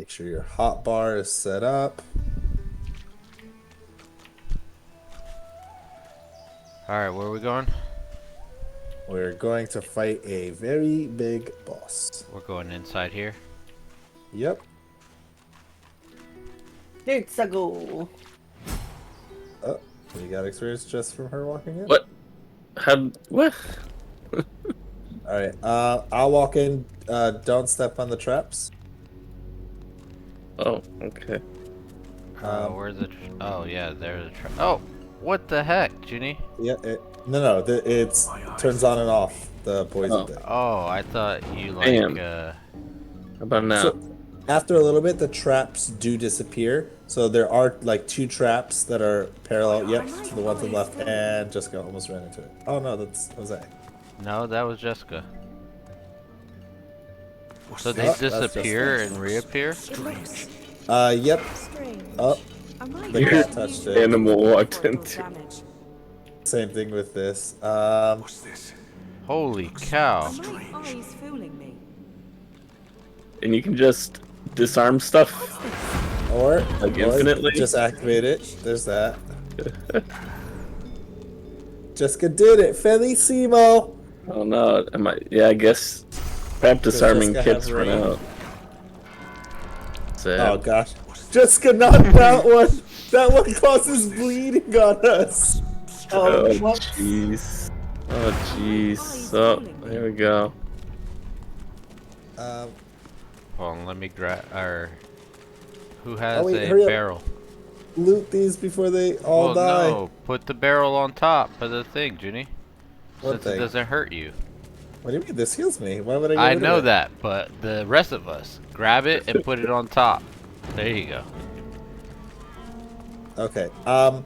Make sure your hot bar is set up. Alright, where are we going? We're going to fight a very big boss. We're going inside here. Yep. Let's go. Oh, you got experience just from her walking in? What? What? Alright, I'll walk in. Don't step on the traps. Oh, okay. Where's the... oh, yeah, there's the oh! What the heck, Ginny? Yeah, no, it's turns on and off, the poison thing. Oh, I thought you, like, Damn. How about now? So, after a little bit, the traps do disappear. So there are, like, 2 traps that are parallel, yep, to the one to the left, and Jessica almost ran into it. Oh, no, that's Jose. No, that was Jessica. So they that's disappear Jessica. and reappear? Yep. Oh, the cat touched it. Animal walked into. Same thing with this. What's this? Holy cow. Are my eyes fooling me? And you can just disarm stuff. Or infinitely? just activate it. There's that. Jessica did it. Felicimo. Oh no, yeah, I guess trap disarming Jessica kits have run rain? out. Sad. Oh gosh. Jessica knocked that one. That one causes bleeding on us. Oh whoops. jeez. Oh jeez. Oh, there we go. Um, Hold on, let me grab... or... Who has wait, a hurry up. barrel? loot these before they all Well, die. no. Put the barrel on top of the thing, Ginny. What Since thing? it doesn't hurt you. What do you mean? This heals me. Why would I get I rid of know it? that, but the rest of us, grab it and put it on top. There you go. Okay. I'm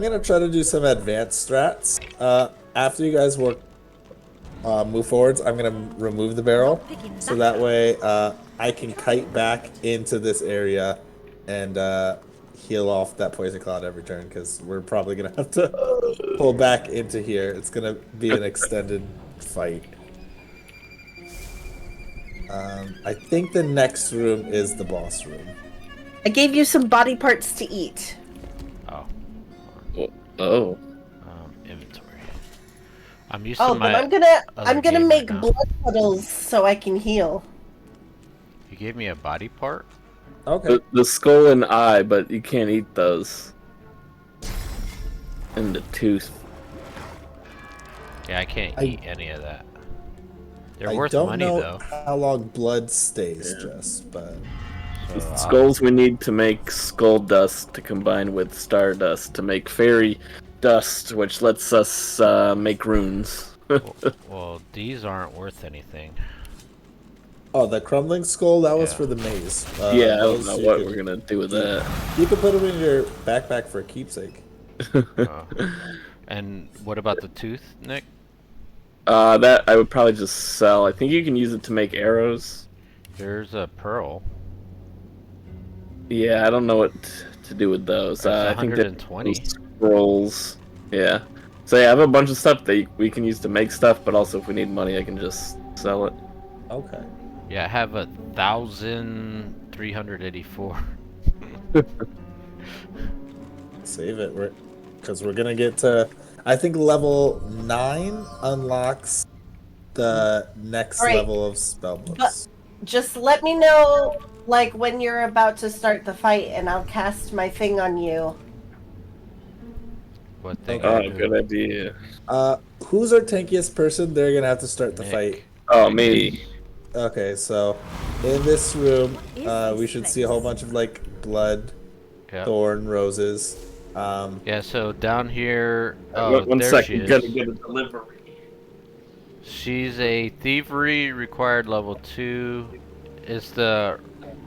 gonna try to do some advanced strats. After you guys move forwards, I'm gonna remove the barrel, so that way I can kite back into this area and heal off that poison cloud every turn, because we're probably gonna have to pull back into here. It's gonna be an extended fight. I think the next room is the boss room. I gave you some body parts to eat. Oh. Oh. Inventory. I'm used to Oh, my... but I'm gonna game make right now. blood puddles so I can heal. You gave me a body part? Okay. The skull and eye, but you can't eat those. And the tooth. Yeah, I can't eat any of that. They're I worth don't money, know though. how long blood stays, Jess, but So, The skulls we need to make skull dust to combine with stardust to make fairy dust, which lets us make runes. well, these aren't worth anything. oh, the crumbling skull, that was Yeah. for the maze. Yeah, I don't those know you what could- we're gonna do with that. You can put them in your backpack for a keepsake. And what about the tooth, Nick? That I would probably just sell. I think you can use it to make arrows. There's a pearl. Yeah, I don't know what to do with those. There's I think they're 120. scrolls. Yeah. So yeah, I have a bunch of stuff that we can use to make stuff, but also if we need money, I can just sell it. Okay. Yeah, I have 1,384. Save it, because we're gonna get to. I think level 9 unlocks the next Alright. level of spellbooks. Just let me know, like, when you're about to start the fight, and I'll cast my thing on you. What thing? Okay. I Oh, do? good idea. Who's our tankiest person? They're gonna have to start the Nick. fight. Oh, me. Okay, so in this room, What is we this should see a whole bunch of like blood, Yeah. thorn, roses. Yeah, so down here... Oh, One there second, she is. gotta get a delivery. She's a thievery required level 2. It's the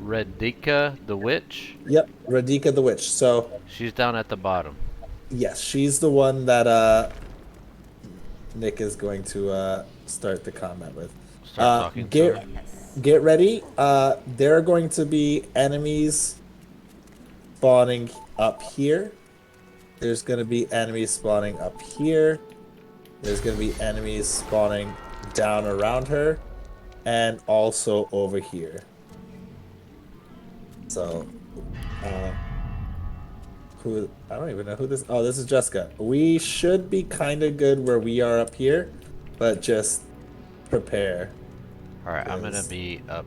Redika the Witch. Yep, Radika the Witch. So She's down at the bottom. yes, she's the one that Nick is going to start the combat with. Start talking to get her. get ready. There are going to be enemies spawning up here. There's going to be enemies spawning up here. There's going to be enemies spawning down around her, and also over here. So, uh, who, I don't even know who this, oh, this is Jessica. We should be kind of good where we are up here, but just prepare. Alright, I'm gonna Because be up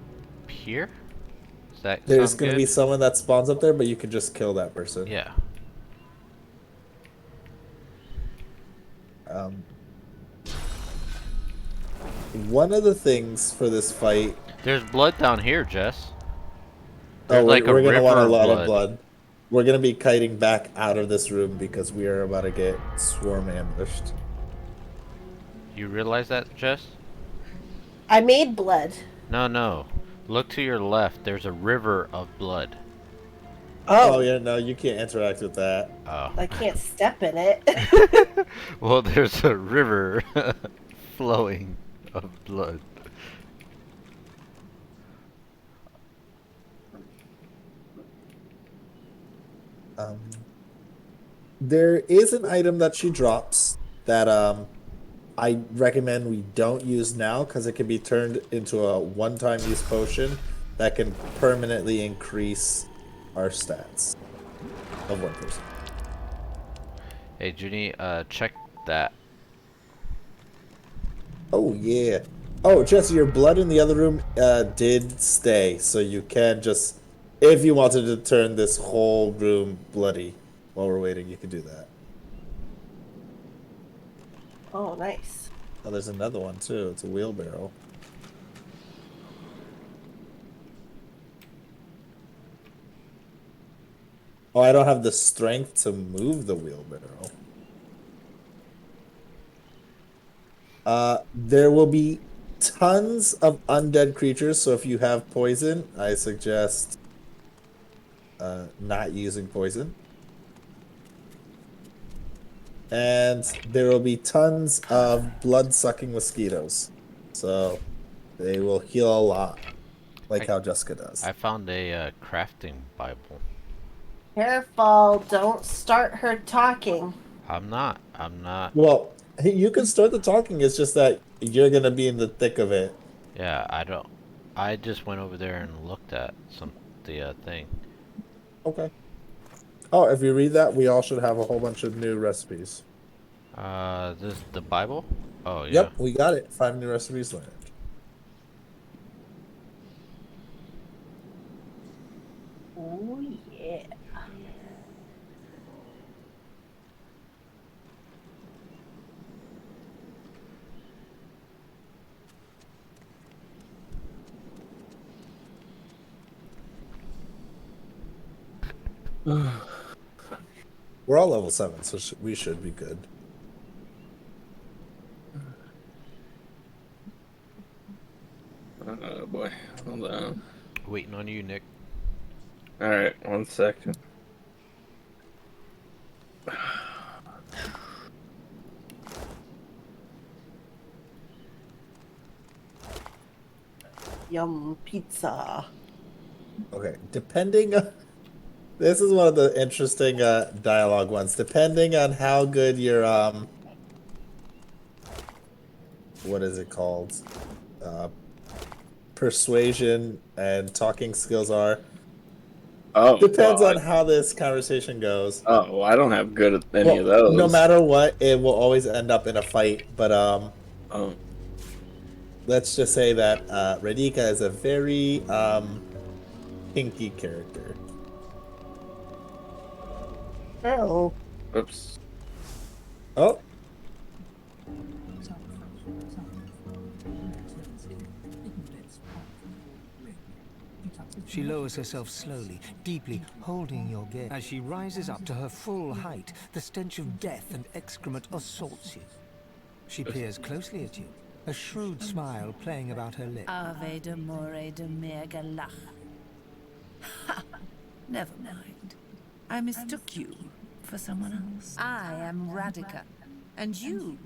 here. Does that there's sound going to be good? someone that spawns up there, but you can just kill that person. Yeah. Um, one of the things for this fight, There's blood down here, Jess. oh, There's like a we're going to want river a of lot of blood. blood. We're going to be kiting back out of this room because we are about to get swarm ambushed. You realize that, Jess? I made blood. No, no. Look to your left. There's a river of blood. Oh, Oh, yeah, no, you can't interact with that. Oh. I can't step in it. Well, there's a river flowing of blood. Um, there is an item that she drops that I recommend we don't use now because it can be turned into a one-time use potion that can permanently increase our stats of one person. Hey, Junie, check that. Oh yeah. Oh, Jesse, your blood in the other room did stay, so you can just, if you wanted to turn this whole room bloody while we're waiting, you can do that. Oh, nice. Oh, there's another one too. It's a wheelbarrow. Oh, I don't have the strength to move the wheelbarrow. There will be tons of undead creatures, so if you have poison, I suggest not using poison. And there will be tons of blood-sucking mosquitoes, so they will heal a lot, like how Jessica does. I found a crafting Bible. Careful, don't start her talking. I'm not. I'm not. Well, you can start the talking, it's just that you're gonna be in the thick of it. Yeah, I don't. I just went over there and looked at the thing. Okay. Oh, if you read that, we all should have a whole bunch of new recipes. This the Bible? Oh yeah. Yep, we got it. 5 new recipes learned. Oh, yeah. We're all level 7, so we should be good. Oh boy. Hold on. Waiting on you, Nick. Alright, 1 second. Yum, pizza. Okay, depending on... This is one of the interesting dialogue ones. Depending on how good your, what is it called? Persuasion and talking skills are. Oh, Depends well, on how this conversation goes. oh, well, I don't have good at any of Well, those. no matter what, it will always end up in a fight. But Oh. let's just say that Radhika is a very kinky character. Oh. Oops. Oh, She lowers herself slowly, deeply, holding your gaze. As she rises up to her full height, the stench of death and excrement assaults you. She peers closely at you, a shrewd smile playing about her lips. Ave de more de mergalach. Ha! Never mind. I mistook you for someone else. I am Radhika. And you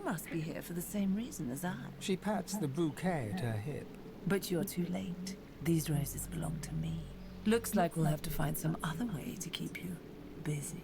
must be here for the same reason as I. She pats the bouquet at her hip. But you're too late. These roses belong to me. Looks like we'll have to find some other way to keep you busy.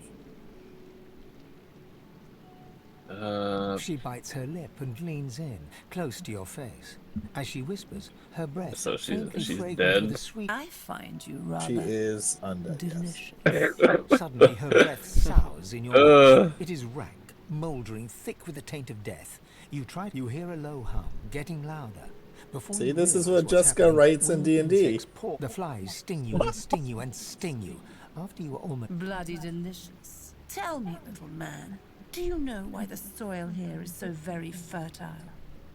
She bites her lip and leans in, close to your face. As she whispers, her breath So faintly she's fragrant dead? with a sweet... I find you rather She is undead, yes. delicious. Suddenly, her breath sours in your mouth. It is rank, mouldering, thick with the taint of death. You hear a low hum, getting louder. Before See, you this is realize what what's Jessica happening, writes in winged D&D. insects pour. The flies sting you and sting you and sting you. After you are almost... Bloody delicious. Tell me, little man, do you know why the soil here is so very fertile?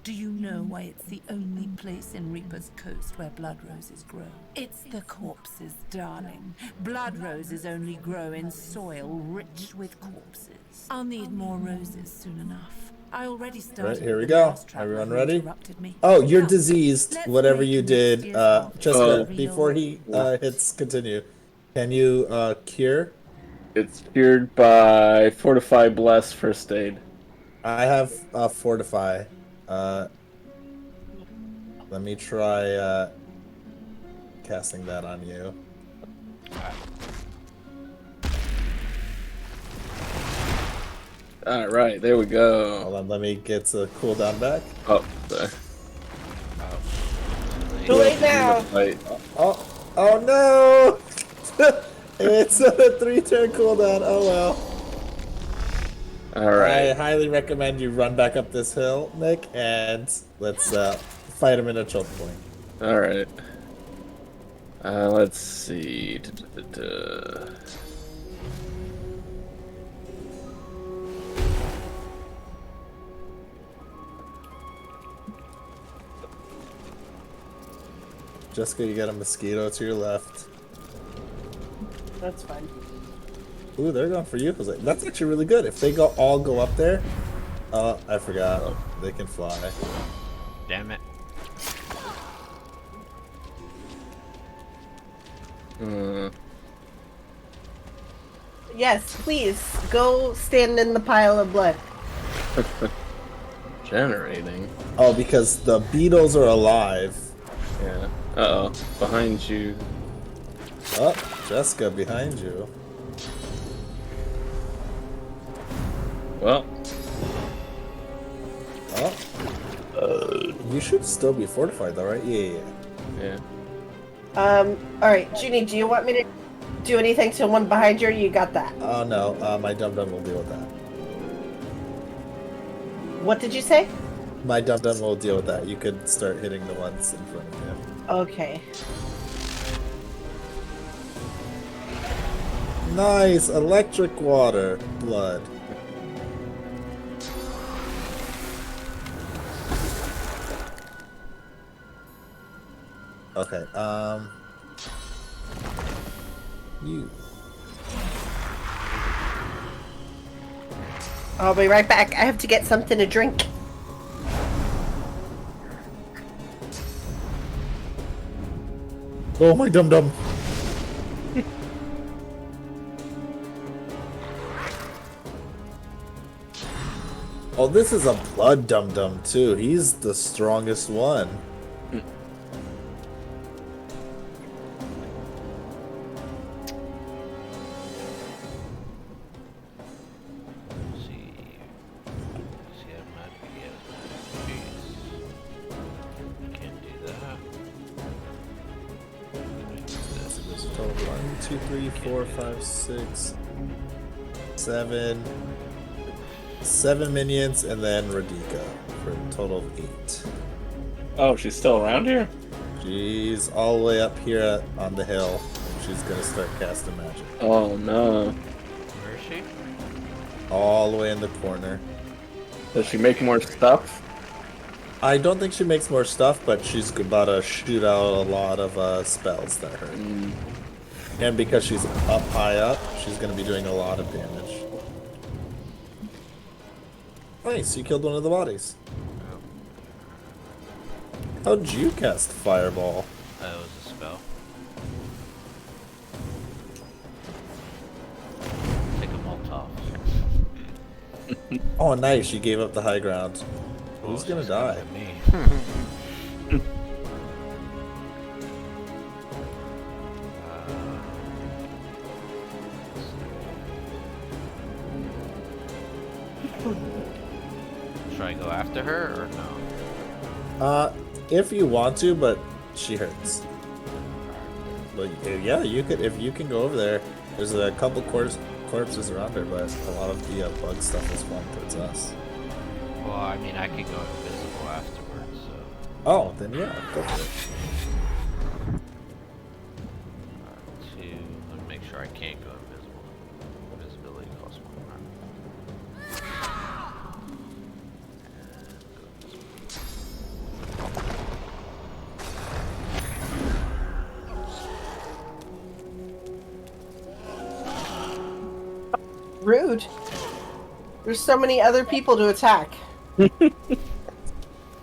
Do you know why it's the only place in Reaper's Coast where blood roses grow? It's the corpses, darling. Blood roses only grow in soil rich with corpses. I'll need more roses soon enough. I already started. Right, here we with the go. mouse traveler Everyone who ready? interrupted me. Oh, you're Come, diseased. let's Whatever make you next did. year's harvest Jessica, real. before he hits continue, can you cure? It's cured by Fortify, Bless, First Aid. I have fortify. Let me try casting that on you. Alright, there we go. Hold on, let me get the cooldown back. Oh, sorry. Too late now. Wait. Oh no! It's a 3-turn cooldown. Oh well. I Alright. highly recommend you run back up this hill, Nick, and let's fight him in a choke point. Alright. Let's see. Da-da-da-da. Jessica, you got a mosquito to your left. That's fine. Ooh, they're going for you. I was like, that's actually really good. If they all go up there, I forgot. They can fly. Damn it. Yes, please go stand in the pile of blood. Generating. Oh, because the beetles are alive. Yeah. Uh-oh. Behind you. Oh, Jessica, behind you. Well. Oh. You should still be fortified, though, right? Yeah. Yeah. Alright, Junie, do you want me to do anything to one behind you, or you got that? Oh, no. My dum-dum will deal with that. What did you say? My dum-dum will deal with that. You could start hitting the ones in front of him. Okay. Nice! Electric water. Blood. Okay, you. I'll be right back. I have to get something to drink. Oh, my dum-dum. Oh, this is a blood dum-dum, too. He's the strongest one. Total 1, 2, 3, 4, 5, 6, 7. 7 minions, and then Radika for a total of 8. Oh, she's still around here? She's all the way up here on the hill. She's gonna start casting magic. Oh no. Where is she? All the way in the corner. Does she make more stuff? I don't think she makes more stuff, but she's about to shoot out a lot of spells that hurt. And because she's up high up, she's gonna be doing a lot of damage. Nice, you killed one of the bodies. How'd you cast Fireball? That was a spell. Take a Molotov. Oh, nice, you gave up the high ground. Oh, Who's gonna she's die? coming at me. her or no? If you want to, but she hurts. But yeah, you could if you can go over there. There's a couple corpses around her, but a lot of the bug stuff is flying towards us. Well, I mean, I can go invisible afterwards, so. Oh, then yeah, go for it. Let me make sure I can't go invisible. Invisibility costs 1. Rude. There's so many other people to attack.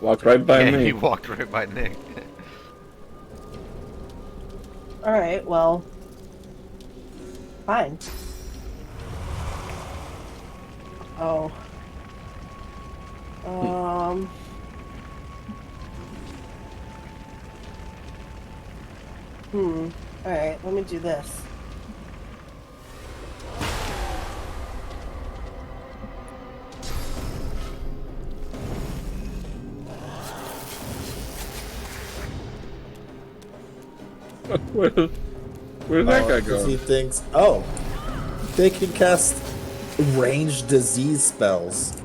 Walked right by Yeah, me. he walked right by Nick. Alright, well. Fine. Oh. Alright, let me do this. Where'd that guy Because go? he thinks, oh, they can cast ranged disease spells.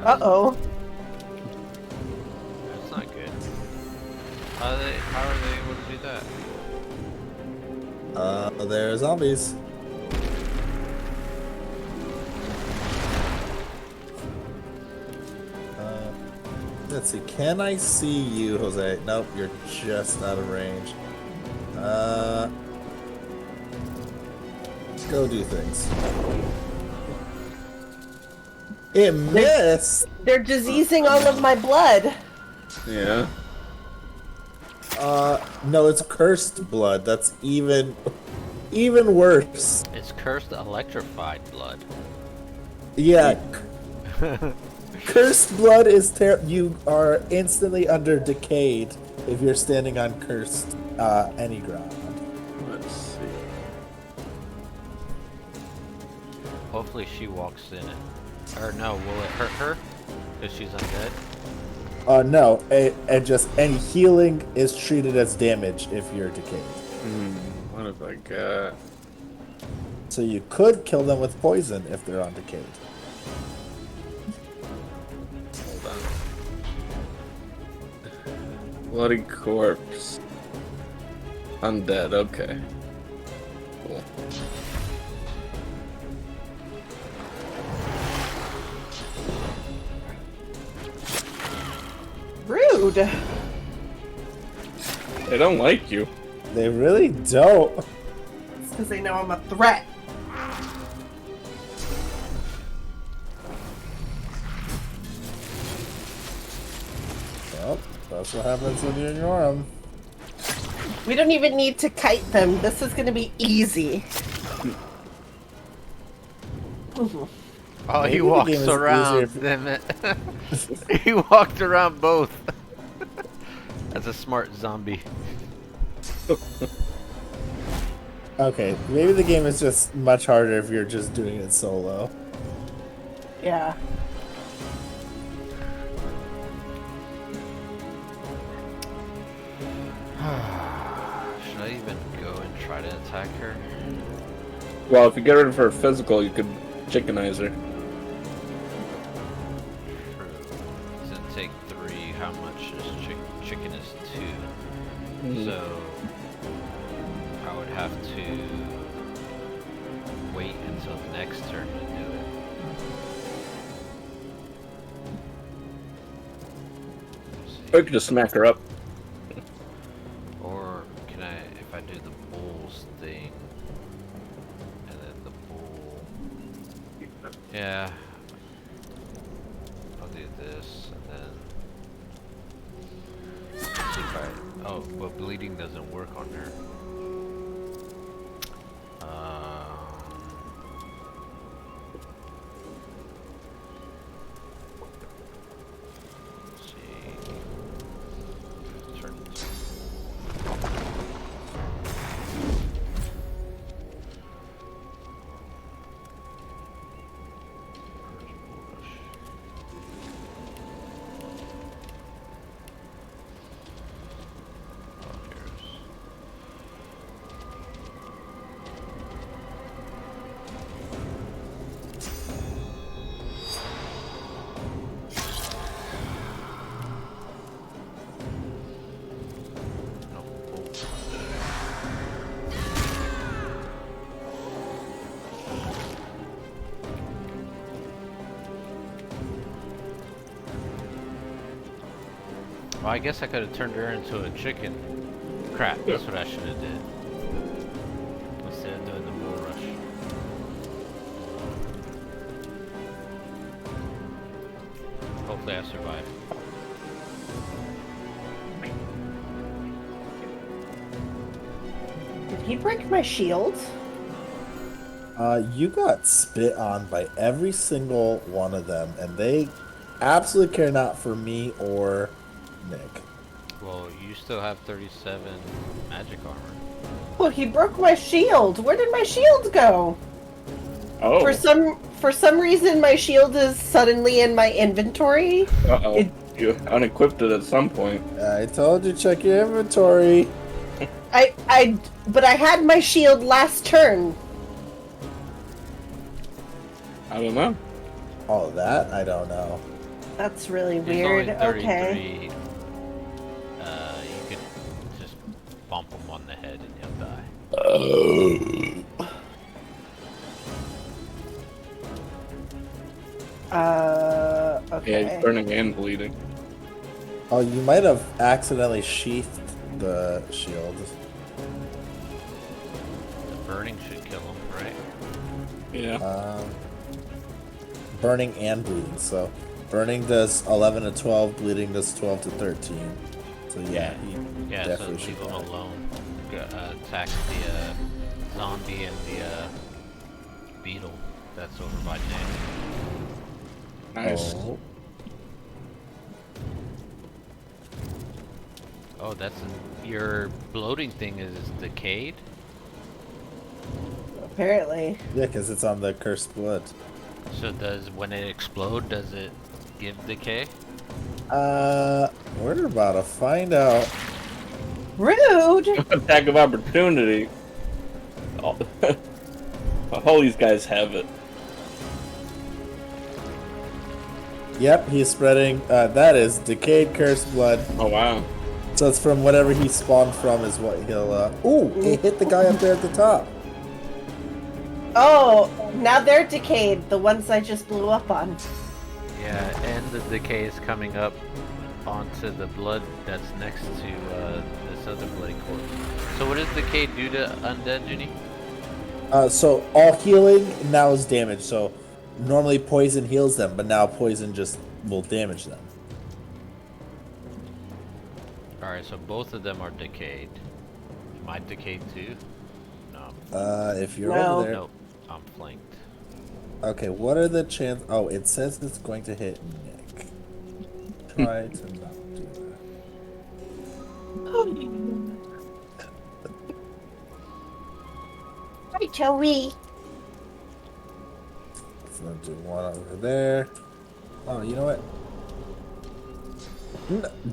Uh-oh. That's not good. How are they able to do that? They're zombies. Let's see. Can I see you, Jose? Nope, you're just out of range. Go do things. It missed. They're diseasing all of my blood. Yeah. No, it's cursed blood. That's even worse. It's cursed electrified blood. Yeah. Cursed blood is you are instantly under decayed if you're standing on cursed any ground. Let's see. Hopefully she walks in it. Or no, will it hurt her? If she's undead? No, and just any healing is treated as damage if you're decayed. What have I got? So you could kill them with poison if they're on decayed. Hold on. Bloody corpse. Undead, okay. Cool. Rude. They don't like you. They really don't. It's because they know I'm a threat. Well, that's what happens when you ignore them. We don't even need to kite them. This is gonna be easy. Oh, Maybe he the walks game is around, easier damn it. He walked around both. That's a smart zombie. Okay, maybe the game is just much harder if you're just doing it solo. Yeah. Should I even go and try to attack her? Well, if you get rid of her physical, you could chickenize her. True. It's gonna take 3. How much is chicken is 2. So I would have to wait until next turn to do it. Or you could just smack her up. Or can I, if I do the bull's thing, and then the bull, yeah, I'll do this, and then see if I, oh, but bleeding doesn't work on her. Let's see. Turn this. Well, I guess I could have turned her into a chicken. Crap, that's what I should have did. Instead of doing the bull rush. Hopefully I survive. Did he break my shield? You got spit on by every single one of them, and they absolutely care not for me or Nick. Well, you still have 37 magic armor. Oh, he broke my shield. Where did my shield go? Oh. For some reason, my shield is suddenly in my inventory. Uh-oh. It- You unequipped it at some point. I told you check your inventory. But I had my shield last turn. I don't know. All that I don't know. That's really He's weird. only 33. Okay. You could just bump him on the head and he'll die. Okay. Yeah, he's burning and bleeding. Oh, you might have accidentally sheathed the shield. The burning should kill him, right? Yeah. Burning and bleeding. So burning does 11 to 12, bleeding does 12 to 13. So yeah, he Yeah, so definitely leave should him die. alone. Attack the zombie and the beetle that's over by Nick. Nice. Oh. Oh, your bloating thing is decayed? Apparently. Yeah, because it's on the cursed blood. So when it explode, does it give decay? We're about to find out. Rude. Attack of opportunity. All these guys have it. Yep, he's spreading. That is decayed cursed blood. Oh wow. So it's from whatever he spawned from is what he'll. Ooh, it hit the guy up there at the top. Oh, now they're decayed. The ones I just blew up on. Yeah, and the decay is coming up onto the blood that's next to this other bloody corpse. So what does decay do to undead, Ginny? So all healing now is damage. So normally poison heals them, but now poison just will damage them. Alright, so both of them are decayed. Am I decayed too? No. If you're No. over there. Nope. I'm flanked. Okay, what are the chances? Oh, it says it's going to hit Nick. Try to not do that. Hi, Joey. So I'll do one over there. Oh, you know what?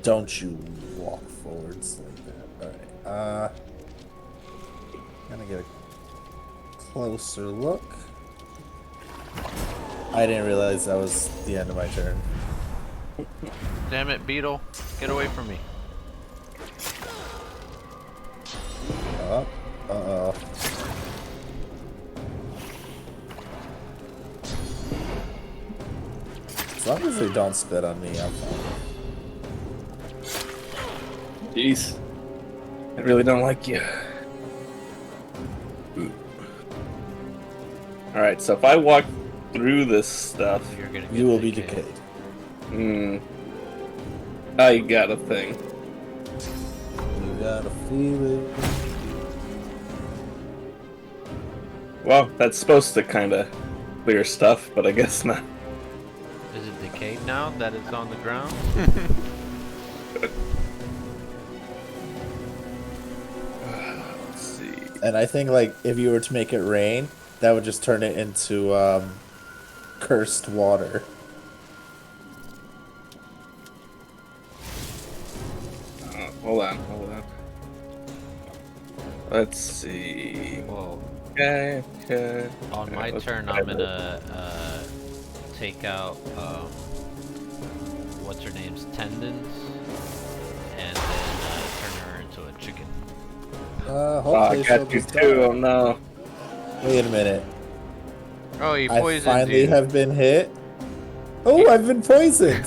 Don't you walk forwards like that. Alright, gonna get a closer look. I didn't realize that was the end of my turn. Damn it, beetle. Get away from me. Oh, uh-oh. As long as they don't spit on me, I'm fine. Jeez. I really don't like you. Alright, so if I walk through this stuff, You're gonna get You will be decayed. decayed. I got a thing. You got a feeling. Well, that's supposed to kind of clear stuff, but I guess not. Is it decayed now that it's on the ground? Let's see. And I think, like, if you were to make it rain, that would just turn it into cursed water. Hold on. Let's see. Well, Okay. on my let's turn, try I'm this. gonna take out what's her name's tendons, and then turn her into a chicken. Oh, I Hopefully she'll got you just too. die. Oh no. Wait a minute. Oh, he I poisoned finally you. have been hit. Oh, I've been poisoned.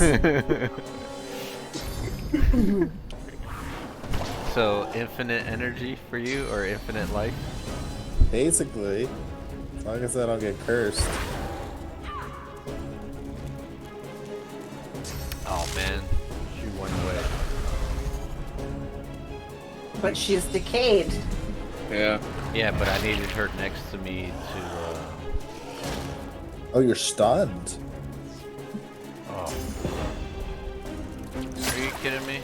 So, infinite energy for you, or infinite life? Basically, as long as I don't get cursed. Oh man, she went away. But she's decayed. Yeah. Yeah, but I needed her next to me to, Oh, you're stunned. oh. Are you kidding me?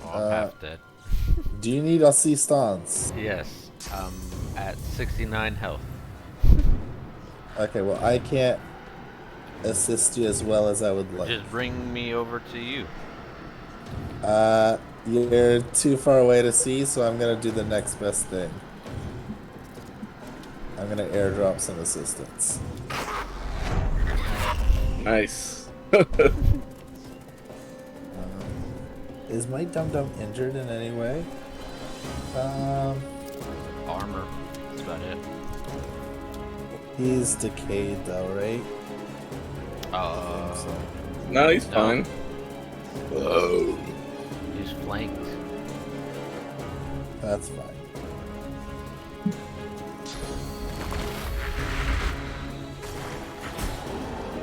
Oh, I'm half dead. Do you need assistance? Yes, I'm at 69 health. Okay, well, I can't assist you as well as I would like. Just bring me over to you. You're too far away to see, so I'm gonna do the next best thing. I'm gonna airdrop some assistance. Nice. Is my dum-dum injured in any way? Armor. That's about it. He's decayed though, right? So. No, he's No. fine. Whoa. He's flanked. That's fine.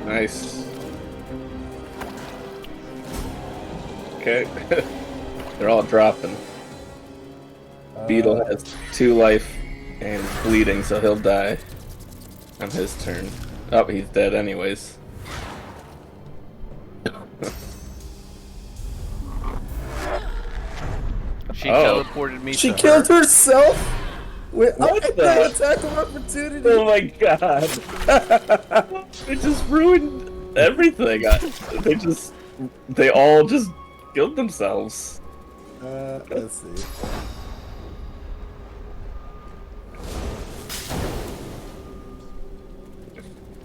Nice. Okay. They're all dropping. Beetle has 2 life and is bleeding, so he'll die on his turn. Oh, he's dead anyways. She Oh. teleported me She to killed her. herself? Wait, What I the- got an attack of opportunity. Oh my god. They just ruined everything. They all just killed themselves. Let's see.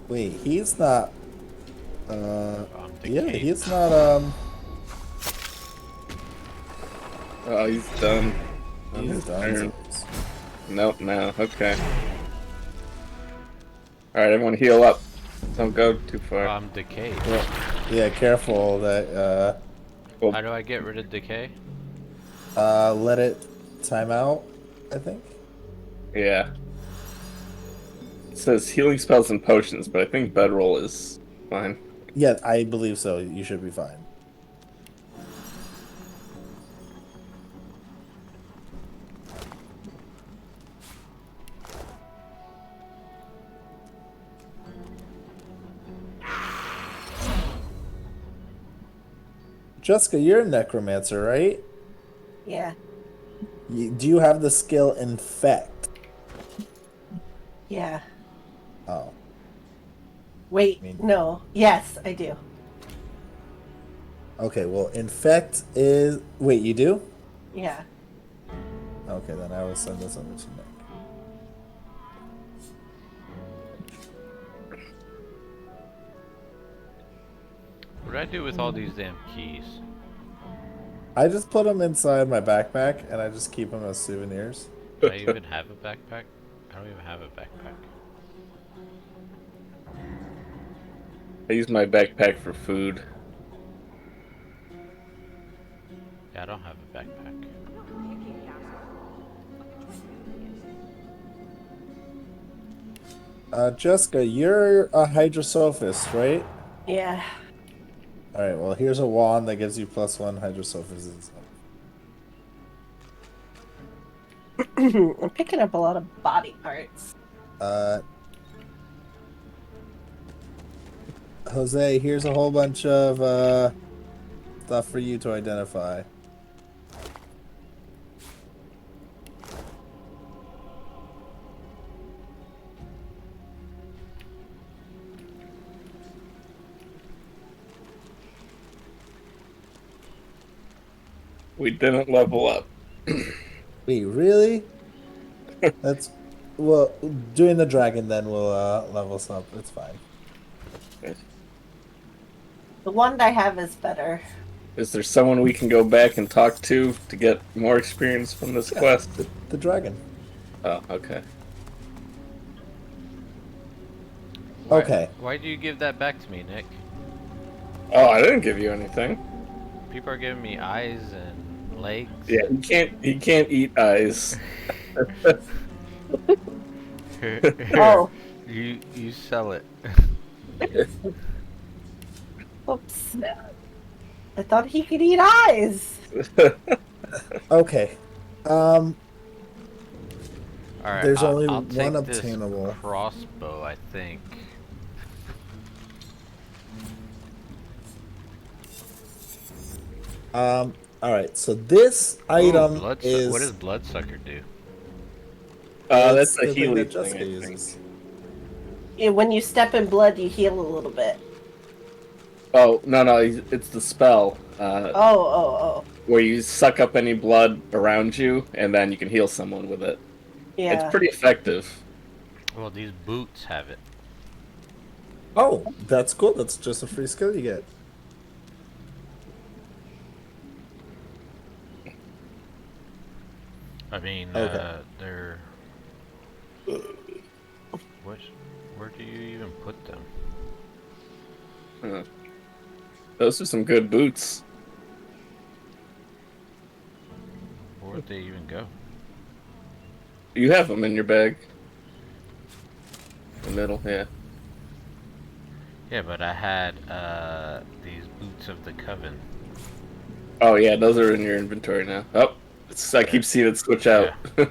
Wait, he's not. Yeah, decayed. he's not. Oh, he's done. On He's his done. turn. Nope, no. Okay. Alright, everyone heal up. Don't go too far. I'm decayed. Yeah, careful that. How do I get rid of decay? Let it time out. I think. Yeah. It says healing spells and potions, but I think bedroll is fine. Yeah, I believe so. You should be fine. Jessica, you're a necromancer, right? Yeah. Do you have the skill infect? Yeah. Oh. Wait, mean- no. Yes, I do. Okay, well, infect is... Wait, you do? Yeah. Okay, then I will send this over to Nick. What do I do with all these damn keys? I just put them inside my backpack, and I just keep them as souvenirs. Do I even have a backpack? I don't even have a backpack. I use my backpack for food. Yeah, I don't have a backpack. Jessica, you're a hydrosophist, right? Yeah. Alright, well, here's a wand that gives you +1 hydrosophism. I'm picking up a lot of body parts. Jose, here's a whole bunch of stuff for you to identify. We didn't level up. Wait, really? That's... Well, doing the dragon then will level us up. It's fine. The wand I have is better. Is there someone we can go back and talk to get more experience from this quest? The dragon. Oh, okay. Why, Okay. Why do you give that back to me, Nick? Oh, I didn't give you anything. People are giving me eyes and legs. Yeah, And... he can't eat eyes. Oh, you sell it. oops. I thought he could eat eyes. Okay. Alright, There's only I'll one take this obtainable. crossbow, I think. All right. So this Ooh, item what does is Bloodsucker do? That's it's a the thing Healy that thing, Jessica I think. uses. Yeah, when you step in blood, you heal a little bit. Oh no, it's the spell. Oh. Where you suck up any blood around you, and then you can heal someone with it. It's Yeah. pretty effective. Well, these boots have it. Oh, that's cool. That's just a free skill you get. I mean, Okay. they're... Where do you even put them? Huh. Those are some good boots. Where would they even go? You have them in your bag. In the middle, yeah. Yeah, but I had, these boots of the Coven. Oh yeah, those are in your inventory now. Oh, I keep seeing it switch out. Yeah.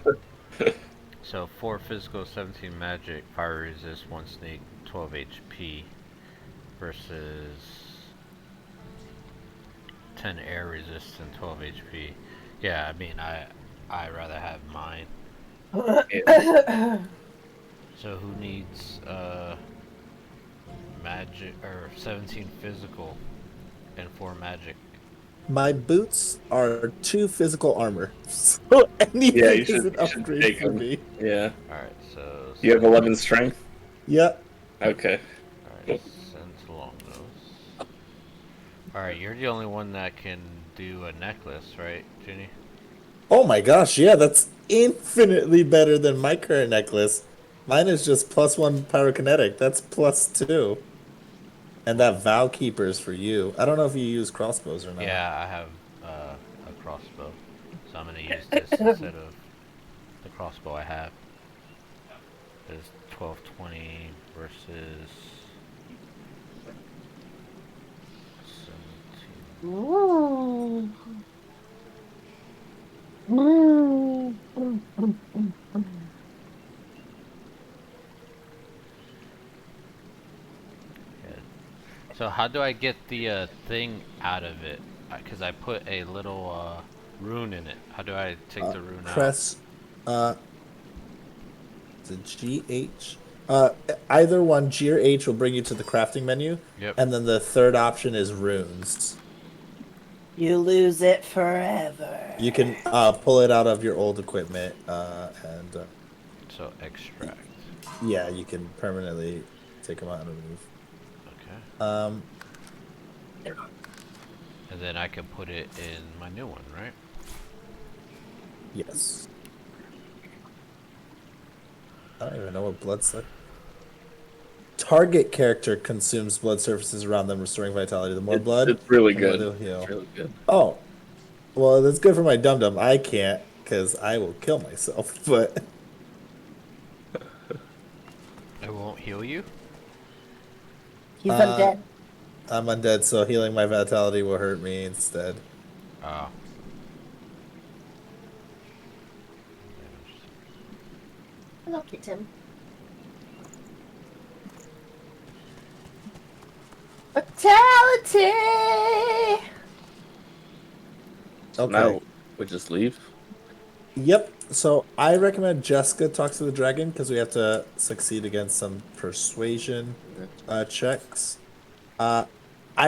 So 4 physical, 17 magic, fire resist, 1 sneak, 12 HP versus 10 air resist and 12 HP. Yeah, I mean, I rather have mine. So who needs magic or 17 physical and 4 magic? My boots are 2 physical armor, so Yeah, anything is an you should upgrade take for them. me. Yeah. Alright, so... You have 11 strength? Yeah. Okay. Alright, send long nose. Alright, you're the only one that can do a necklace, right, Ginny? Oh my gosh, yeah, that's infinitely better than my current necklace. Mine is just +1 pyrokinetic. That's +2. And that Vow Keeper is for you. I don't know if you use crossbows or not. Yeah, I have a crossbow. So I'm gonna use this instead of the crossbow I have. There's 1220 versus 17. Ooh. Yeah. So how do I get the thing out of it? Because I put a little rune in it. How do I take the rune out? Press the GH. Either one, G or H, will bring you to the crafting menu. Yep. And then the third option is runes. You lose it forever. You can pull it out of your old equipment, and So extract. yeah, you can permanently take them out and remove. Okay. And then I can put it in my new one, right? Yes. I don't even know what bloodsuck. Target character consumes blood surfaces around them, restoring vitality. The more blood, It's really the more good. they'll heal. It's really good. Oh, well, that's good for my dum dum. I can't, because I will kill myself. But It won't heal you? He's undead. I'm undead, so healing my vitality will hurt me instead. Oh. Look at him. Fatality! So Okay. now we just leave. Yep. So I recommend Jessica talks to the dragon because we have to succeed against some persuasion checks. I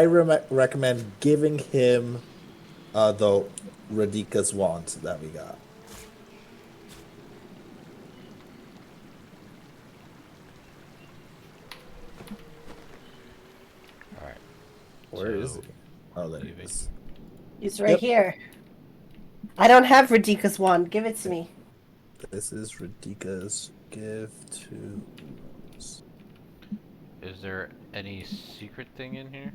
recommend giving him the Radika's wand that we got. Alright. Where is he? Oh, there he leaving. is. He's right Yep. here. I don't have Radika's wand. Give it to me. This is Radika's gift to. Is there any secret thing in here?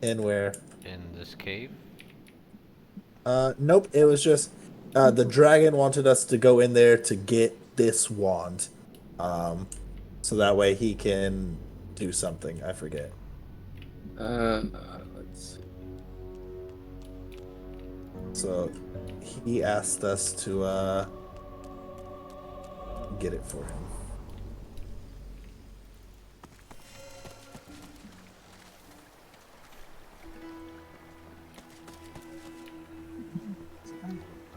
In where? In this cave? Nope. It was just the dragon wanted us to go in there to get this wand, um, so that way he can do something. I forget. Let's see. So he asked us to get it for him.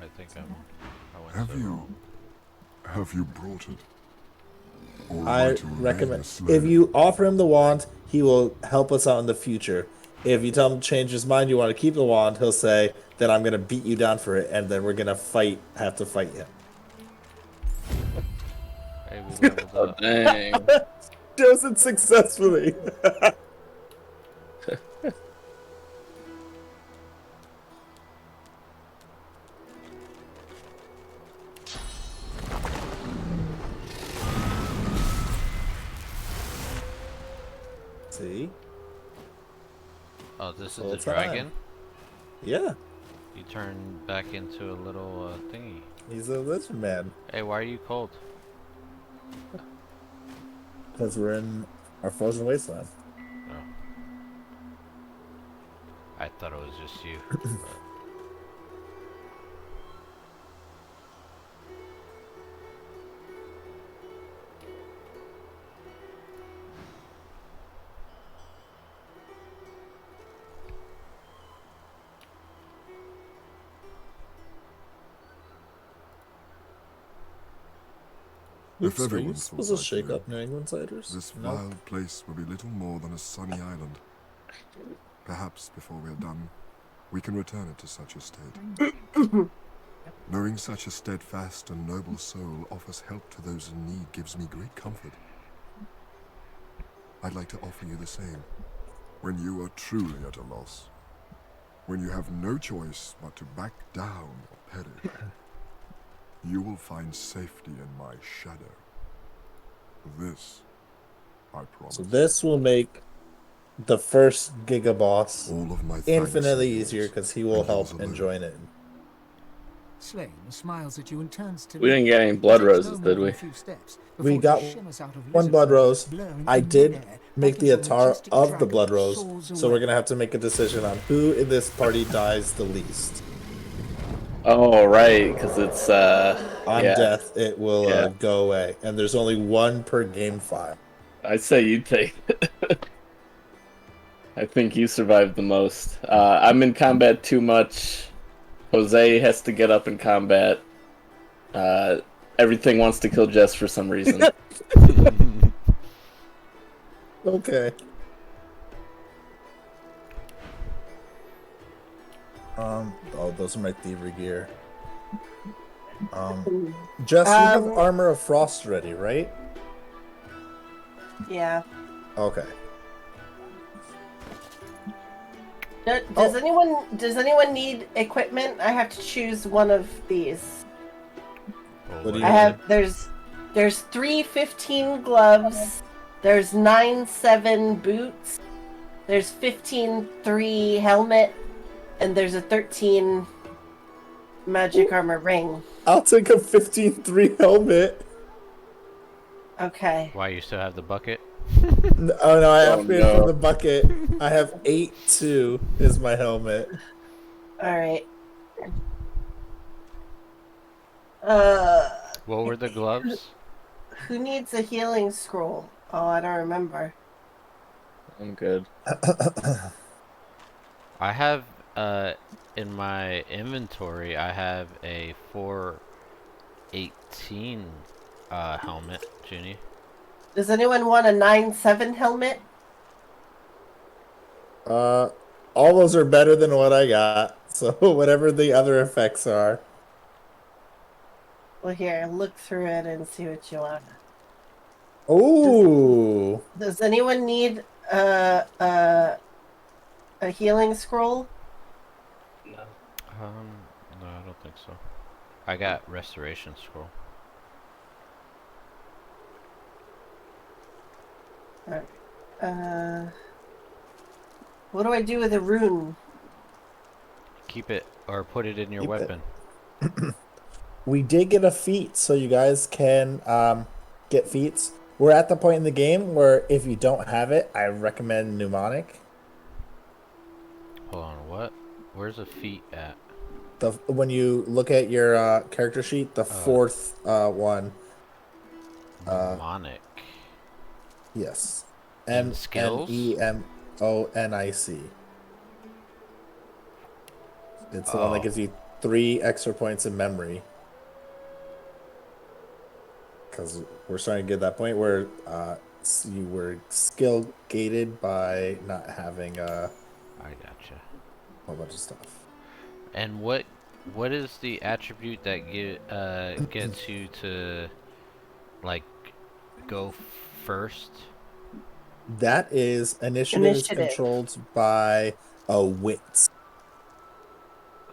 I think I went Have so you wrong. have you brought it? Or am I to remain recommend a slave? if you offer him the wand, he will help us out in the future. If you tell him to change his mind, you want to keep the wand, he'll say, "Then I'm gonna beat you down for it, and then we're gonna have to fight him." Hey, we leveled Oh, up. dang. Does it successfully. See? Oh, this is Full the time. dragon? Yeah, You turn back into a little thingy. he's a lizard man. Hey, why are you cold? Because we're in our frozen wasteland. Oh. I thought it was just you. But If Oops, are everyone you thought supposed to like shake you, up New England ciders? this No. wild place will be little more than a sunny island. Perhaps before we're done, we can return it to such a state. Knowing such a steadfast and noble soul offers help to those in need gives me great comfort. I'd like to offer you the same. When you are truly at a loss, when you have no choice but to back down or perish, you will find safety in my shadow. This, I promise. So this will make the first Giga Boss All of my thanks infinitely are yours, easier because he will and yours help and alone. join in. Slane smiles at you and turns to We me. didn't get any He blood takes roses, no more did than we? a few steps We before he got shimmers out of one lizard blood form, rose. blurring I in did midair make back the into a Atara majestic of the dragon blood that rose, soars so we're away. gonna have to make a decision on who in this party dies the least. Oh, right, because it's, On yeah, death, it will yeah. go away, and there's only one per game file. I say you take it. I think you survived the most. I'm in combat too much. Jose has to get up in combat. Everything wants to kill Jess for some reason. Okay. Oh, those are my thievery gear. Jess, you have armor of frost ready, right? Yeah. Okay. Does anyone need equipment? I have to choose one of these. well, What do what you I is have it? there's 3 15 gloves. There's 9 7 boots. There's 15 3 helmet, and there's a 13 magic armor ring. I'll take a 15-3 helmet. Okay. Why you still have the bucket? Oh no, I Oh, upgraded no. from the bucket. I have 8-2 is my helmet. All right. What were the gloves? Who needs a healing scroll? Oh, I don't remember. I'm good. I have in my inventory I have a 418 helmet, Junie. Does anyone want a 9 7 helmet? All those are better than what I got. So whatever the other effects are. Well, here, look through it and see what you want. Ooh. Does anyone need a healing scroll? No. No, I don't think so. I got restoration scroll. Alright. What do I do with a rune? Keep it or put it in your Keep it. weapon. We did get a feat, so you guys can get feats. We're at the point in the game where if you don't have it, I recommend mnemonic. Hold on, what? Where's the feet at? When you look at your character sheet, the fourth one. Mnemonic. Yes. In skills? Mnemonic. It's the one that Oh. gives you 3 extra points in memory. Because we're starting to get that point where you were skill gated by not having a I gotcha. whole bunch of stuff. And what is the attribute that gets you to like go first? That is initiative is Initiative. controlled by a wit.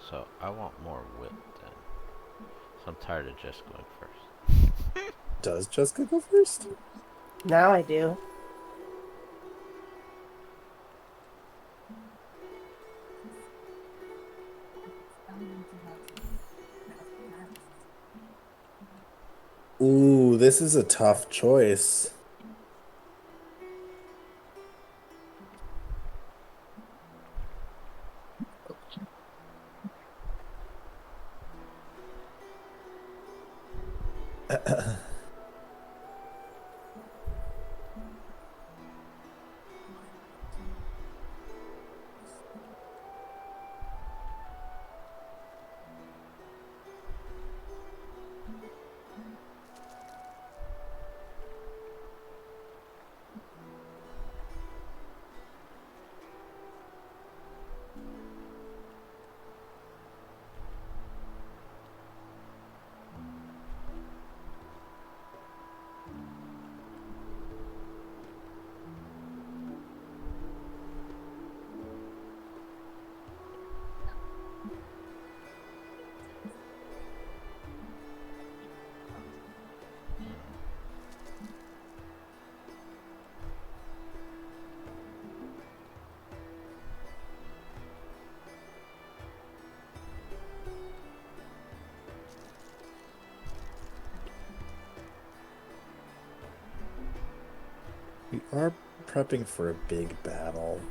So I want more wit then. So I'm tired of just going first. Does Jessica go first? Now I do. Ooh, this is a tough choice. We are prepping for a big battle.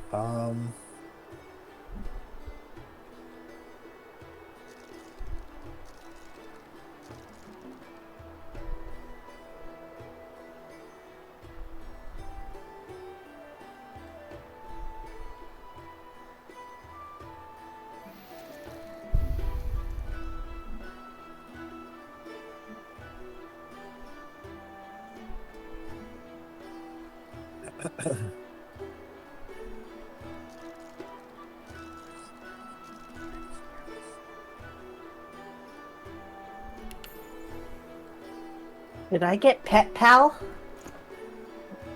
Did I get Pet Pal?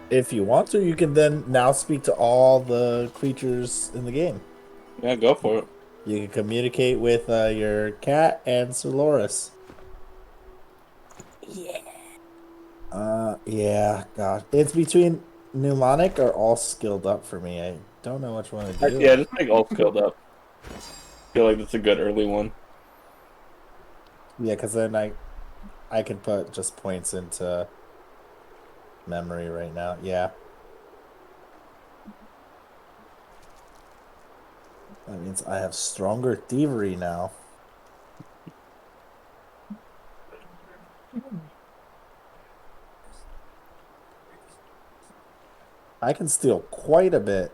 If you want to, you can then now speak to all the creatures in the game. Yeah, go for it. You can communicate with your cat and Soloris. Yeah. Yeah, gosh. It's between mnemonic or all skilled up for me. I don't know which one to do. Yeah, just make all skilled up. Feel like that's a good early one. Yeah, because then I can put just points into memory right now. Yeah. That means I have stronger thievery now. I can steal quite a bit.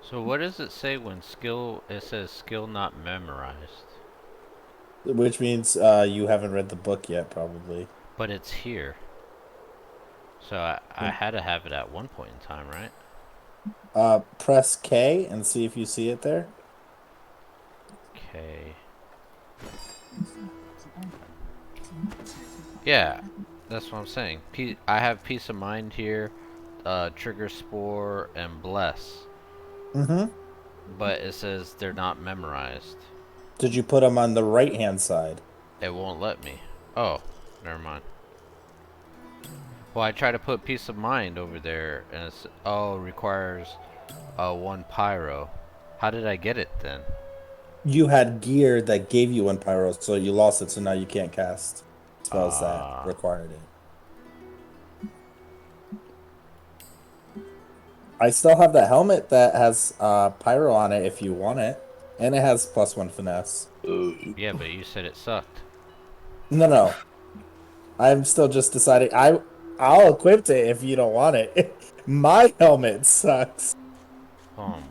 So what does it say when it says skill not memorized? Which means you haven't read the book yet, probably. But it's here. So I had to have it at one point in time, right? Press K and see if you see it there. Okay. Yeah, that's what I'm saying. I have peace of mind here, trigger spore and bless. Mm-hmm. But it says they're not memorized. Did you put them on the right-hand side? It won't let me. Oh, never mind. Well, I try to put peace of mind over there, and it's requires 1 pyro. How did I get it then? You had gear that gave you 1 pyro, so you lost it, so now you can't cast spells that required it. I still have the helmet that has pyro on it if you want it, and it has +1 finesse. Yeah, but you said it sucked. No. I'm still just deciding. I'll equip it if you don't want it. My helmet sucks.